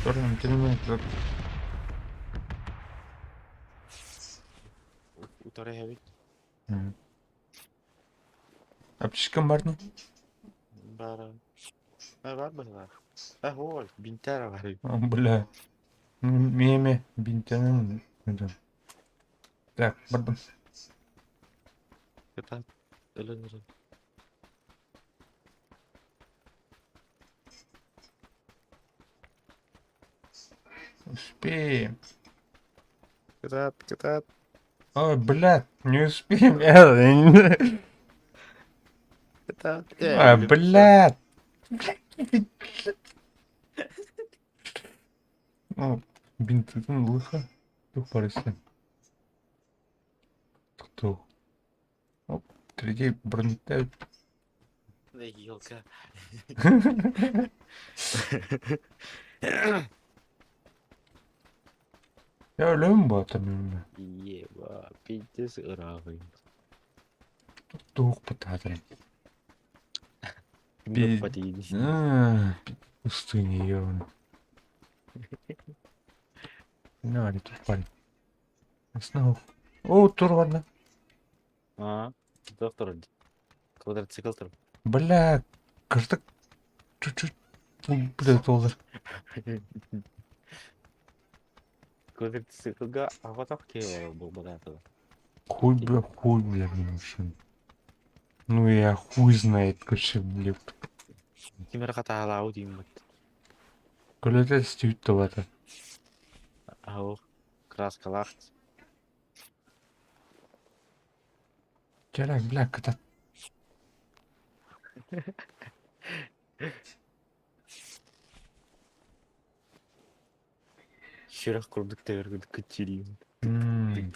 Speaker 1: Торым телеме.
Speaker 2: Утары хәбит.
Speaker 1: Аптечкам бар мı?
Speaker 2: Бар. Бар бар. Ой, бинтер бар.
Speaker 1: Бля. Меме бинтенин. Так, бардым.
Speaker 2: Кытап. Өлөнөр.
Speaker 1: Успеем.
Speaker 2: Кытап.
Speaker 1: Ой, блядь, не успеем.
Speaker 2: Кытап.
Speaker 1: А, блядь. О, бинтин лыха. Тух парысы. Кто? Оп, третий бронетает.
Speaker 2: Елка.
Speaker 1: Я ölüm bu adamı.
Speaker 2: Еба, пиздец равый.
Speaker 1: Тух пытаться.
Speaker 2: Ну, подъедись.
Speaker 1: Пустыня, ёвна. На, не тут парень. Снова. О, тур ладно.
Speaker 2: Доктор. Квадроцикл.
Speaker 1: Бля, кажется, чуть-чуть. Бля, доллар.
Speaker 2: Квадроциклга аватар кейлор был бы этого.
Speaker 1: Хуй, бля, вообще. Ну я хуй знает, короче, бля.
Speaker 2: Кимер хата дим.
Speaker 1: Коля стюит то это.
Speaker 2: Ау. Краска лахт.
Speaker 1: Черак, бля, когда.
Speaker 2: Ширах курдук тегер кычирин.
Speaker 1: Ммм.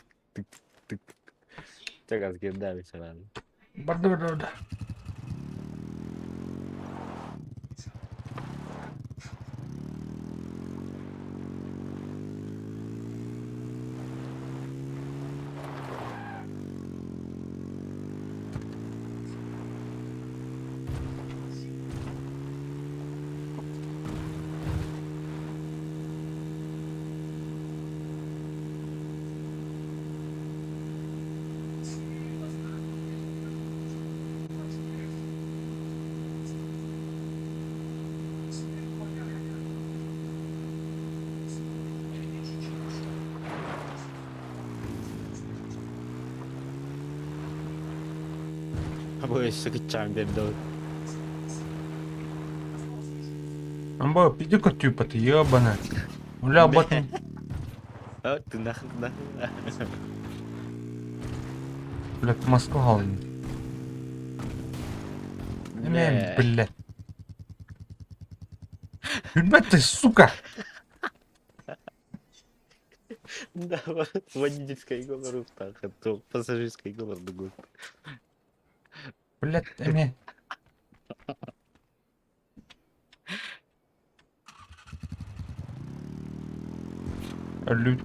Speaker 2: Так аз гендами саран.
Speaker 1: Барда.
Speaker 2: Або sıkıcam dedi.
Speaker 1: Амбо, иди типа ты ебаная. Бля, батон.
Speaker 2: Ты нахуй.
Speaker 1: Блядь, Москва алын. Блядь. Ебать ты, сука!
Speaker 2: Да, водительская игла так, а то пассажирская игла другой.
Speaker 1: Блядь, эме. Люди,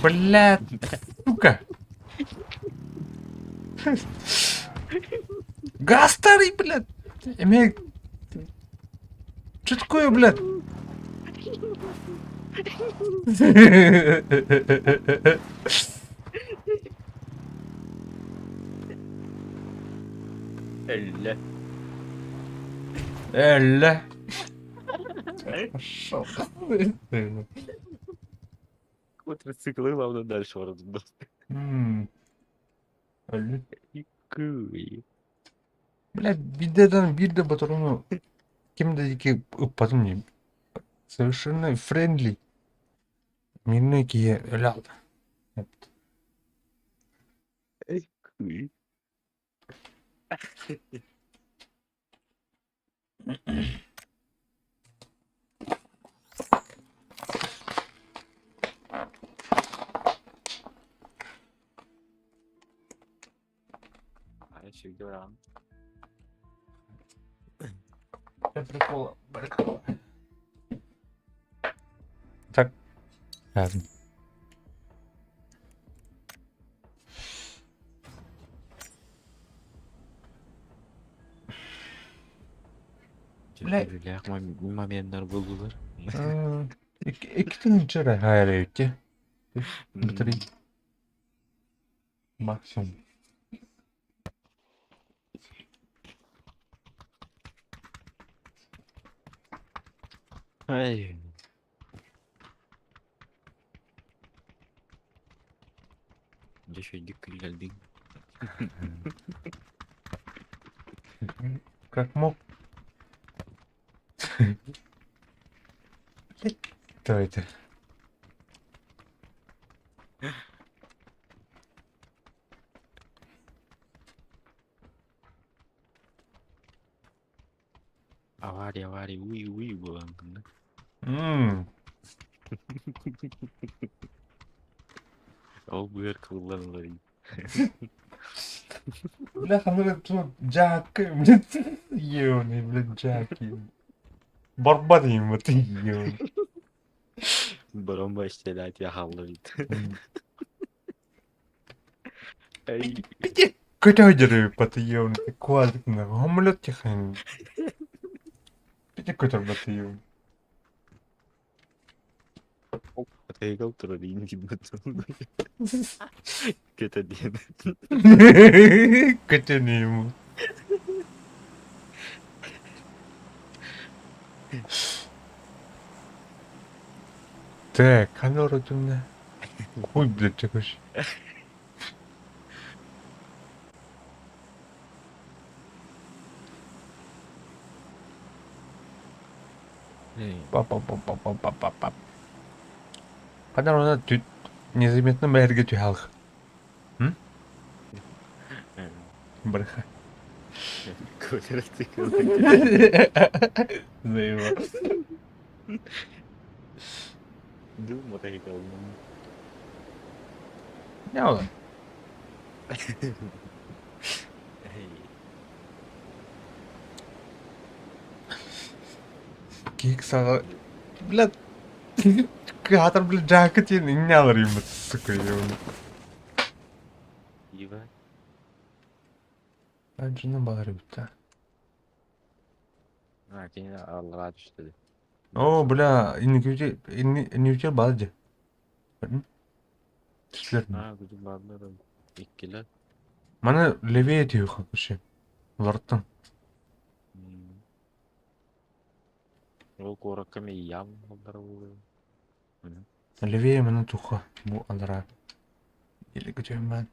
Speaker 1: блядь, сука! Газ старый, блядь! Эме. Что такое, блядь? Элля. Пошел.
Speaker 2: Квадроциклы главное дальше вороту.
Speaker 1: Элля.
Speaker 2: Куй.
Speaker 1: Блядь, бидедан bir de батарону kimdeki ıppadım diyeyim. Совершенно friendly. Minne ki öyle aldı. Yaptı.
Speaker 2: Куй. Еще где
Speaker 1: Прикола. Так. Ладно. Бля,
Speaker 2: Öyle momentler buldular.
Speaker 1: iki tane hayal etti. Bitireyim. Maksimum.
Speaker 2: Ay. Düşürdük güldük.
Speaker 1: Как мог. Кто это?
Speaker 2: Авария, уй bulan bunda. O bu yer kullanılır.
Speaker 1: Бляха, ну это Джак, блядь, ёбаный, блядь, Джаки. Барбар им это ёбаный.
Speaker 2: Барон başladı ya halıydı. Ay.
Speaker 1: Көтөдөрү баты ёбаный, квадрик на гомлет тихан. Пите көтөр баты ёбаный.
Speaker 2: Ataya kalktırır inci batın. Kötü diye.
Speaker 1: Көтөнү ему. Так, камера темная. Хуй, блядь, такой. Пап. Kadar ona незаметно бәрге түйалық. Брэха.
Speaker 2: Kötü
Speaker 1: Заеба.
Speaker 2: Dur ataya kalktım.
Speaker 1: Не oldu? Кик саға... Блядь. Катар, блядь, жакет ен не алырым, сука, ебаный.
Speaker 2: İyi bak.
Speaker 1: Ben canım bağırı bitti.
Speaker 2: Ha yine Allah'a düştü.
Speaker 1: О, бля, индивидуал bağırıcı. Gördün mü? Tüsler mi?
Speaker 2: Ha bizim varlığı ikkiler.
Speaker 1: Bana levye ediyor kakışı. Ulardan.
Speaker 2: O korakame yam onlara oluyor.
Speaker 1: Levye bana tuha. Bu alara. Yeli gidiyorum ben.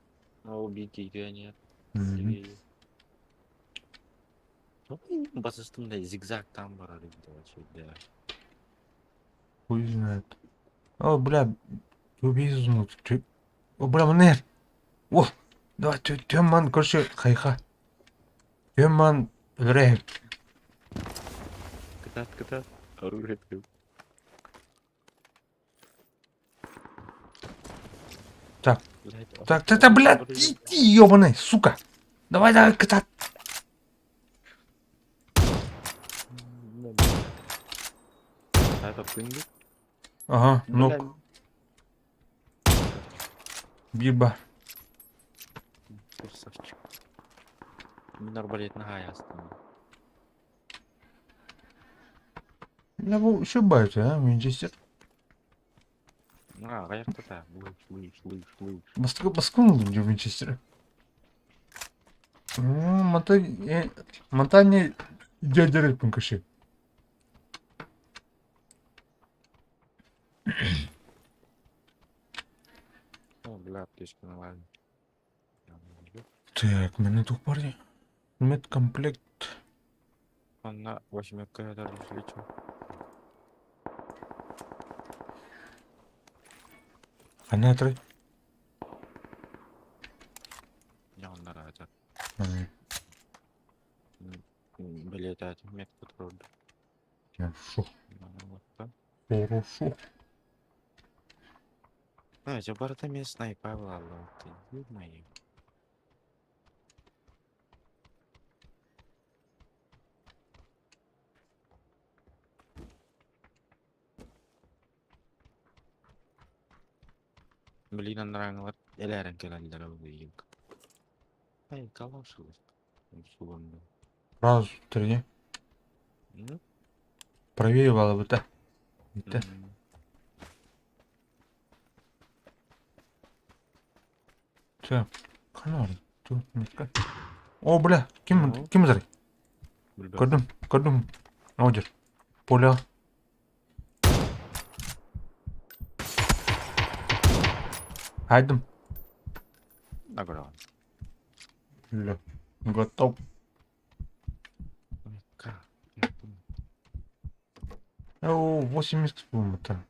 Speaker 2: O bir gidiyor ya. Basıştım da zigzagtan var arada şeyde.
Speaker 1: Хуй знает. О, бля, безумно. О, бля, манер. О, давай, тёман, короче, хайха. Тёман, вряд.
Speaker 2: Катат. Оружие.
Speaker 1: Так, блядь, иди, ёбаный, сука. Давай, катат.
Speaker 2: Это пынды?
Speaker 1: Ага, ну. Биба.
Speaker 2: Красавчик. Мен арбалетный гай астым.
Speaker 1: Я был еще бать, а, Винчестер.
Speaker 2: А, каякта да. Слышь.
Speaker 1: Баскун где Винчестер. Мотание дядя Рэпин каши.
Speaker 2: О, бля, аптечка нормально.
Speaker 1: Так, минуту парни. Медкомплект.
Speaker 2: Он на 8 даже лечу.
Speaker 1: Анатры.
Speaker 2: Я он нравится.
Speaker 1: Ага.
Speaker 2: Блять, это метку трудно.
Speaker 1: Хорошо.
Speaker 2: Вот.
Speaker 1: Хорошо.
Speaker 2: А, жабарда мен снайпер алды. Ты мои. Блин, анраңылар эләрен келәләр ул диген. Ай, калашылар. Суганда.
Speaker 1: Раз, три.
Speaker 2: М?
Speaker 1: Правее бала быта. Быта.
Speaker 2: М.
Speaker 1: Все. Канал. Тут метка. О, бля.
Speaker 2: Ну.
Speaker 1: Ким зарый?
Speaker 2: Билбейм.
Speaker 1: Көрдім. Аудер. Поля. Айдым.
Speaker 2: Награн.
Speaker 1: Ля. Готов.
Speaker 2: Ка.
Speaker 1: О, 80 будем это.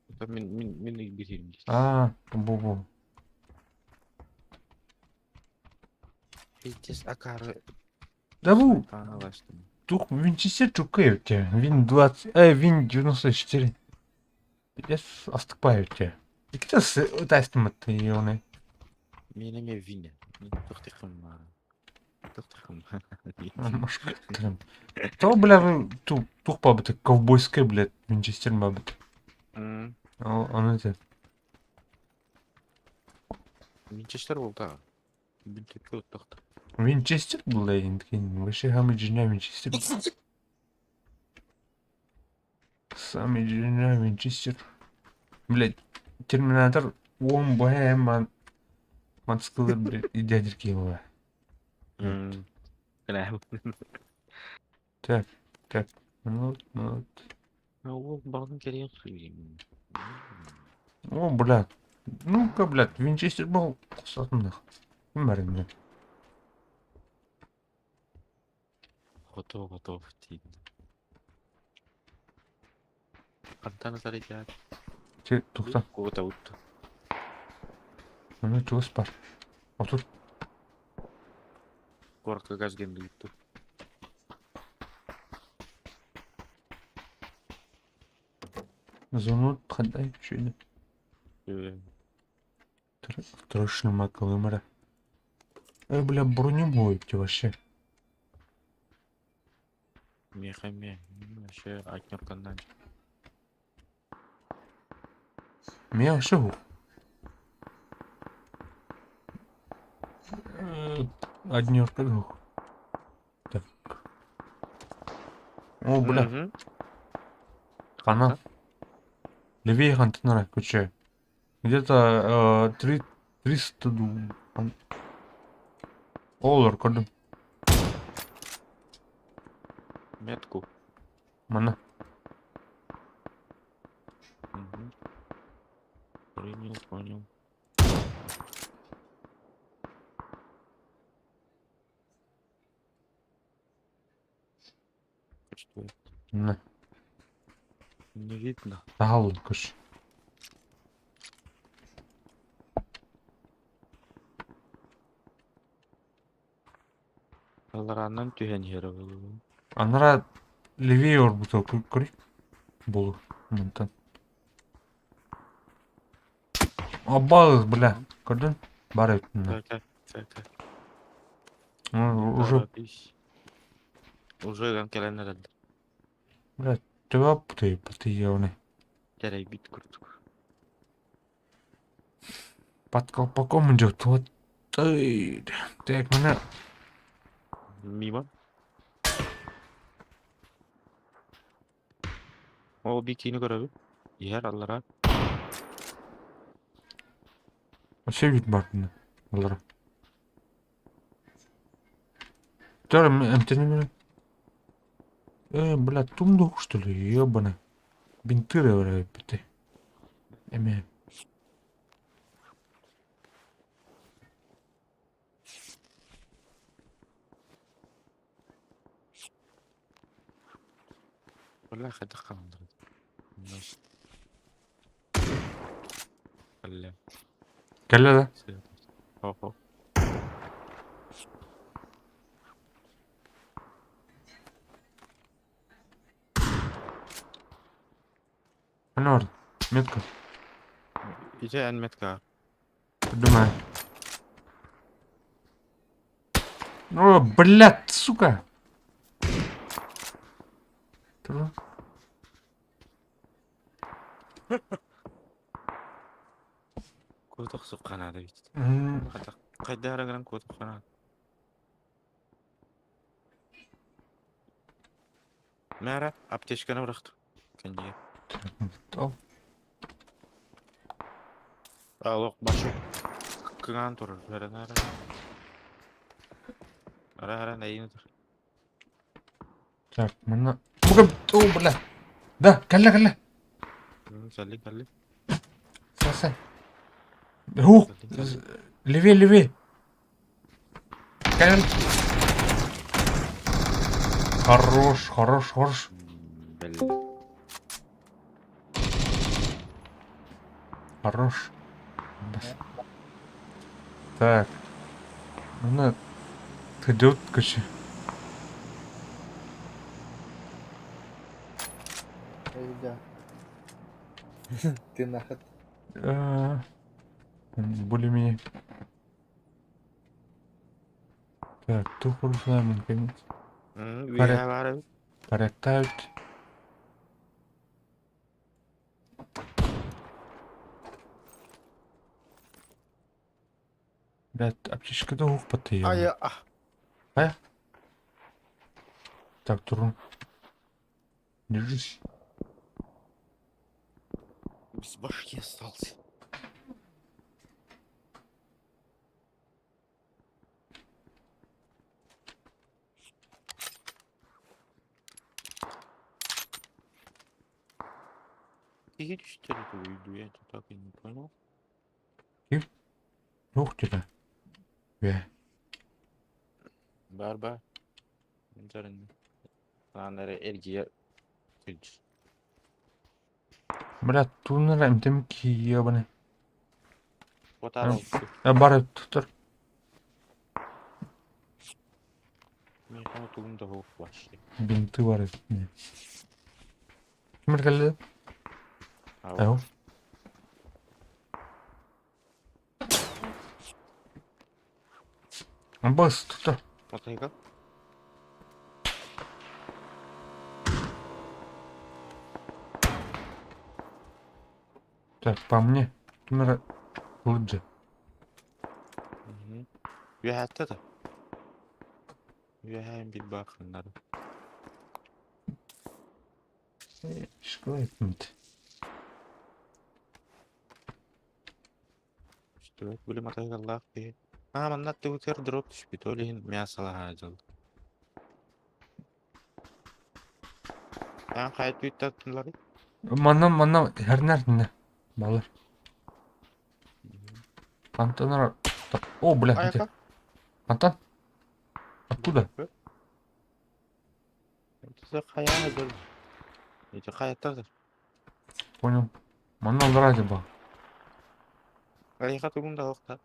Speaker 2: Это мен их берем.
Speaker 1: Бу-бу.
Speaker 2: Видишь, акары.
Speaker 1: Да бу.
Speaker 2: Аналастым.
Speaker 1: Тух Винчестер чукай у тебя. Вин 20. Вин 94. Я оступаю тебя. И кто с тастом-то ионы?
Speaker 2: Менеме вине. Тоқтықым. Тоқтықым.
Speaker 1: То, бля, вы тух бабы-то ковбойская, блядь, Винчестер бабы-то. Он это.
Speaker 2: Винчестер был, да. Бинтепе тоқты.
Speaker 1: Винчестер был, да, вообще самый джиня Винчестер. Самый джиня Винчестер. Блядь, Терминатор, он бэм, мацкалыр, блядь, и дядерки его.
Speaker 2: Кінә.
Speaker 1: Так, минут.
Speaker 2: Ол бағын керен сөйлеймін.
Speaker 1: О, блядь. Ну-ка, блядь, Винчестер был кусатынных. Мәрін,
Speaker 2: Готов дейді. Қантан назар етеді.
Speaker 1: Те, тоқсан.
Speaker 2: Қоғыта ұтты.
Speaker 1: Міне туыс бар. Отыр.
Speaker 2: Қорқы газгенді ұтты.
Speaker 1: Зону қандай шүйді. Второй шлемак вымора. Бля, броню моете вообще.
Speaker 2: Мехаме. Вообще атнеркандан.
Speaker 1: Меня вообще гух. Однёрка гух. Так. О, бля. Хана. Левее хантынара, куча. Где-то 300 Олар көрдім.
Speaker 2: Метку.
Speaker 1: Мана.
Speaker 2: Понял. Что это?
Speaker 1: Мана.
Speaker 2: Не видно.
Speaker 1: Тағал көш.
Speaker 2: Алараннан түйен жері болу.
Speaker 1: Анара левее орбутал көрейік. Болу. Мынтан. Абағыз, бля. Көрдің? Бар өттін.
Speaker 2: Так.
Speaker 1: Уже,
Speaker 2: Уже ганкелен әлді.
Speaker 1: бля, төбә пұты явны.
Speaker 2: Жарай бит күрдік.
Speaker 1: Под колпаком идет. Вот. Так, меня.
Speaker 2: Мимо. Ол бикini көрөбү. Ер аллара.
Speaker 1: Вообще вид бартында. Алара. Тора, МТН. Бля, тумдук, что ли? Ёбаный. Бинтыры, бля, пяты. Эме.
Speaker 2: Валла хада калдыр. Алла.
Speaker 1: Кәлі, да?
Speaker 2: Хо.
Speaker 1: Ана бар. Метка.
Speaker 2: Иже әнметка.
Speaker 1: Подумай. О, блядь, сука. Тура.
Speaker 2: Көтөк сукканады бит.
Speaker 1: М,
Speaker 2: Кайда араган көтөк канады. Määrä, apteekkana bıraktım. Kendiye.
Speaker 1: Al.
Speaker 2: Al başı. Kıgan durur. Ara. Ara neyinidir?
Speaker 1: Так, мына. О, бля. Да, калла.
Speaker 2: Kalli.
Speaker 1: Сасан. Ух, левее. Калла. Хорош.
Speaker 2: Belli.
Speaker 1: Хорош. Так. Мына. Идет, короче.
Speaker 3: Öyle. Ты нахат.
Speaker 1: Более-менее. Так, тут хорошо, наконец.
Speaker 2: Üye var.
Speaker 1: Порядок. Ребят, аптечкада ух потыя.
Speaker 2: Ay ah.
Speaker 1: Так, турун. Держись.
Speaker 2: Без башки остался. И что это уйду, я это так и не понял.
Speaker 1: Ух тебя.
Speaker 2: Barba. Üzerinde. Lanere ergiye kılç.
Speaker 1: Блядь, тут наверное, МТМки ебаный.
Speaker 2: Fotoğraf.
Speaker 1: Бары тұтыр.
Speaker 2: Мен кана тугумда хоп башы.
Speaker 1: Бинты бар. Кімер келді? Ау. Бас тұтыр.
Speaker 2: Отайга.
Speaker 1: Так, по мне. Кімер лыджи.
Speaker 2: Üye hatta da. Üye hem bir bakınları.
Speaker 1: Şıkla etmedi.
Speaker 2: İşte bölüm atayga Allah diye. Ama nattı bu ter drop düşüp öyle miyasala hacıldı. Ben kayıt büyüttüleri.
Speaker 1: Манна her nerede? Балар. Антонар. О, бля, где?
Speaker 2: Ayaka.
Speaker 1: Антон? Откуда?
Speaker 2: Это kaya hazır. İşte kayıttadır.
Speaker 1: Понял. Манна ради был.
Speaker 2: Ayaka tuğumda okta.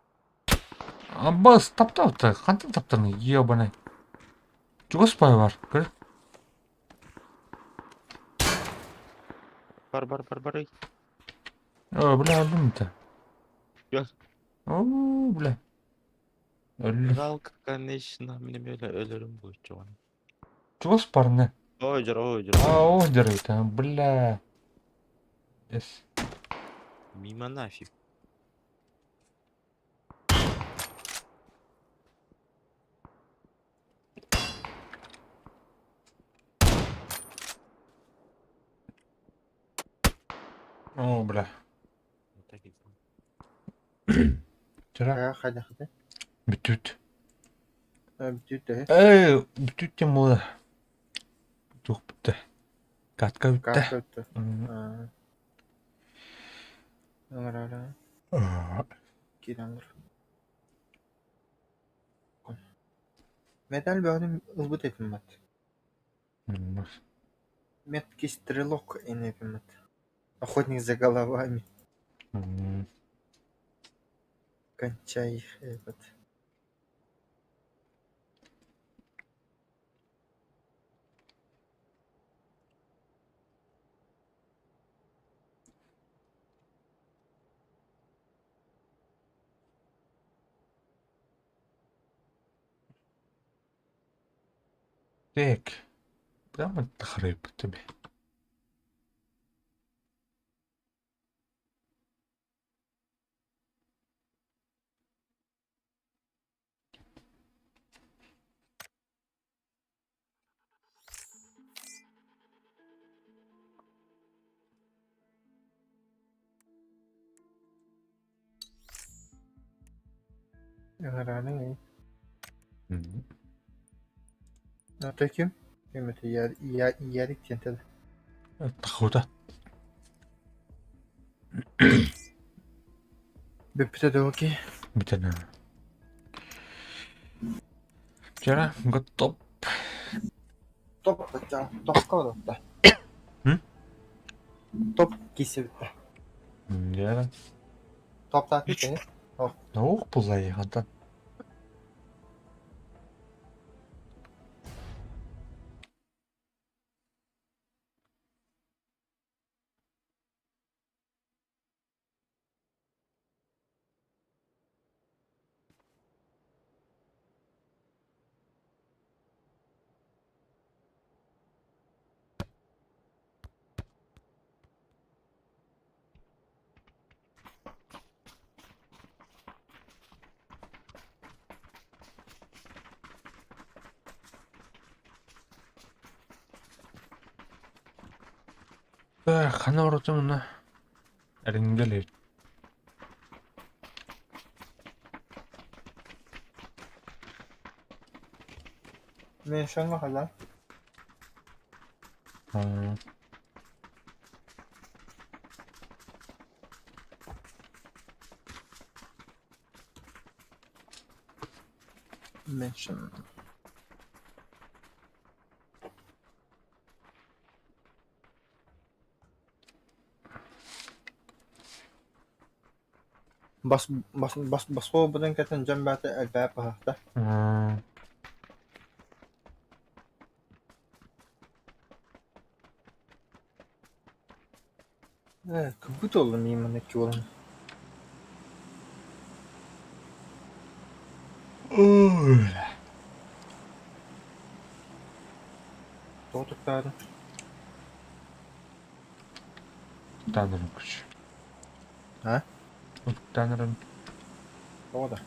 Speaker 1: Бас таптап-то, қантын таптың, ебаный. Жоспай бар, кір.
Speaker 2: Бар.
Speaker 1: Бля, өлдім-то.
Speaker 2: Gel.
Speaker 1: О, бля. Өлі.
Speaker 2: Kalk конечно, benim öyle ölürüm bu çoğun.
Speaker 1: Жос бар, не?
Speaker 2: Oydur.
Speaker 1: Ордер это, бля. Yes.
Speaker 2: Mima naфиг.
Speaker 1: О, бля.
Speaker 2: Вот так и
Speaker 1: Вчера
Speaker 3: Ya hadi.
Speaker 1: бүтүт.
Speaker 3: Bütün de.
Speaker 1: Бүтүт тем болды. Жоқ бітті. Катка бітті.
Speaker 3: Kalk öttü. Ara. Girenler. Медаль бәгъдем ылбыт эпиммат. Меткий стрелок эн эпиммат. Охотник за головами. Кончай их, эпат.
Speaker 1: Так. Прямо хрипу тобі.
Speaker 3: Öğrenin iyi.
Speaker 1: Hı.
Speaker 3: Nata kim? Kıymeti yerik tentede.
Speaker 1: Tahuda.
Speaker 3: Büpüte de o ki.
Speaker 1: Bir tane. Cera, готов.
Speaker 3: Top da can. Top kaldı da.
Speaker 1: Hı?
Speaker 3: Top giysi bitti.
Speaker 1: Cera.
Speaker 3: Top da bitti.
Speaker 1: Наук позаехал. Хана оротымына. Ренделер.
Speaker 3: Ben şanga hala. Mention. Bas ko ba din katan jam bata alba pa hafta. Kabut oldum yemin ki oğlum. Doğduk daha da.
Speaker 1: Танером, короче.
Speaker 3: Ha?
Speaker 1: Танером.
Speaker 3: Doğdu.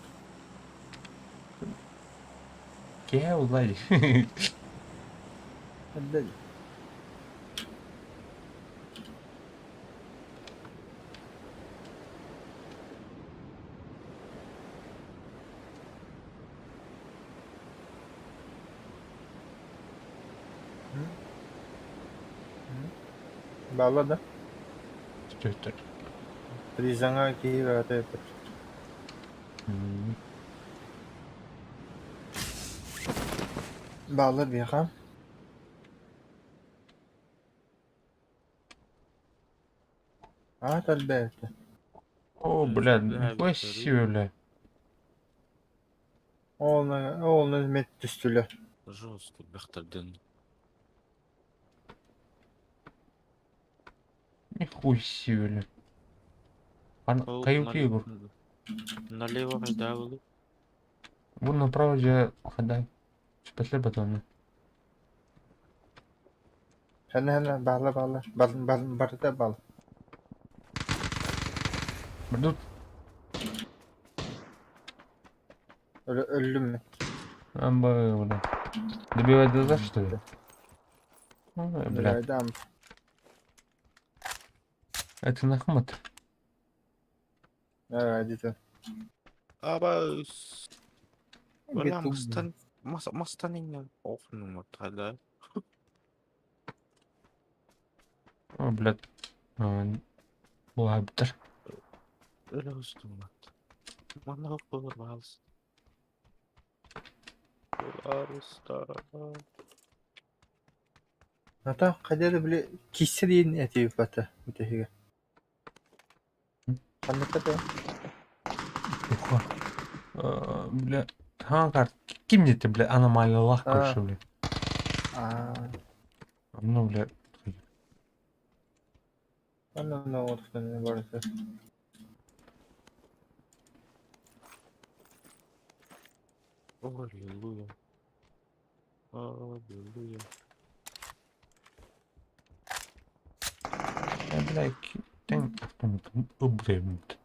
Speaker 1: Ке улай.
Speaker 3: Hadi. Bağladı.
Speaker 1: Что это?
Speaker 3: Призanga ki rahat yapar. Bağla bir ha. А, Альберто.
Speaker 1: О, блядь, нихуя себе, бля.
Speaker 3: Oğluna met düştüler.
Speaker 2: Жестко бахтардын.
Speaker 1: Нихуя себе, бля. Каюты, Егор.
Speaker 2: Налево кайда болу.
Speaker 1: Вон направо же ходай. Спасибо, батон.
Speaker 3: Hene bağla. Barda bağla.
Speaker 1: Придут.
Speaker 3: Öldüm mü?
Speaker 1: Амба, бля. Добивать глаза, что ли? Бля.
Speaker 3: Adam.
Speaker 1: Это нахмат.
Speaker 3: Evet, hadi.
Speaker 2: Абас. Вала
Speaker 3: Гету.
Speaker 2: мастаның оқының отада.
Speaker 1: О, блядь. Лабтер.
Speaker 2: Öyle üstümat. Bana olur bazı. Arısta.
Speaker 3: Ата кадер биле киссе дейін әтеу бата үтеге. Қандықта да?
Speaker 1: Ухо. Бля. Хангар. Ким мне ты, бля, аномалия лахка,
Speaker 3: А.
Speaker 1: что, бля?
Speaker 3: Ааа.
Speaker 1: Ну, бля.
Speaker 3: Ана не отсты не барысы.
Speaker 2: Аллилуйя. Аллилуйя.
Speaker 1: Бля, тень. Убрежет.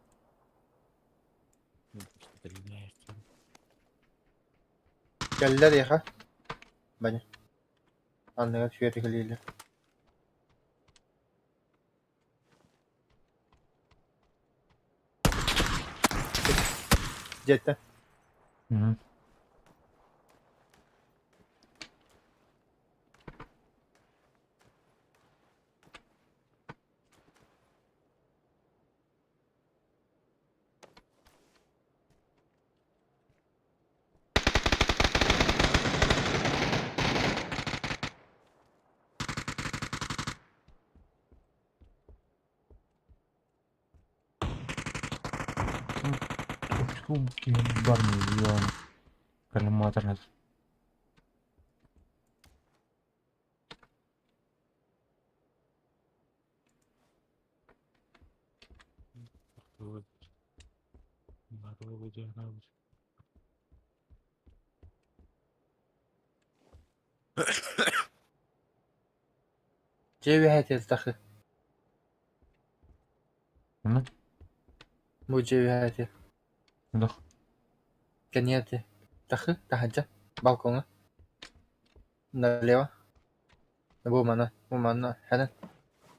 Speaker 3: Geldiler ya ha. Bence. Anlığa tüyetikliyle. Cidden.
Speaker 1: Hı. Тупику бар mı ya? Коллиматор hadi.
Speaker 2: Вот. Здорово, диагноз.
Speaker 3: Cevi hati takı.
Speaker 1: Hı?
Speaker 3: Bu cevi hati.
Speaker 1: Dah.
Speaker 3: Keniyati. Takı. Tahanca. Balkona. Налево. Bu mana. Bu mana. Hemen.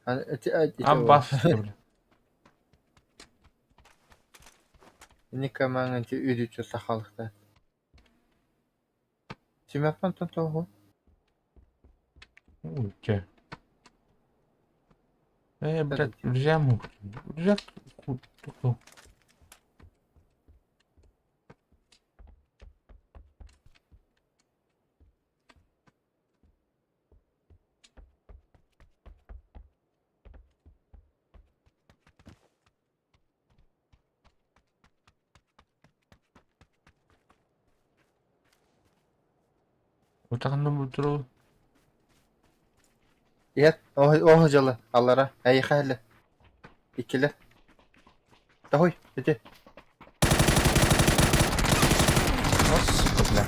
Speaker 3: Hani
Speaker 1: Abi bas işte böyle.
Speaker 3: Nika mangan üdüçü sakalıkta. Kim yapan tontoğu?
Speaker 1: Okey. Блядь,
Speaker 3: Tabii ki.
Speaker 1: нельзя мог. Нельзя. Кто? Вот так оно будет.
Speaker 3: Yet. O hocalı. Allara. Hey hayli. İkili. Tahoy. Hadi.
Speaker 1: Сука, бля.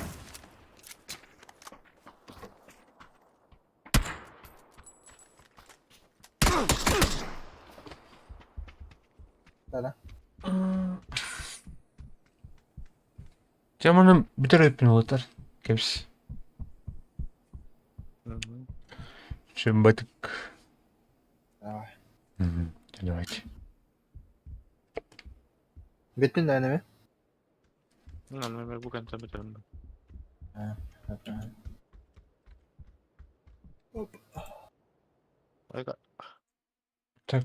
Speaker 3: Dada.
Speaker 1: Теманы бітіріп минуттар. Кепс.
Speaker 2: Мгм.
Speaker 1: Чем байтык.
Speaker 3: Давай.
Speaker 1: Давайте.
Speaker 3: Bittin de önemi.
Speaker 2: Ну, я bukan sampai dalam. Ayo, Kak.
Speaker 1: Так.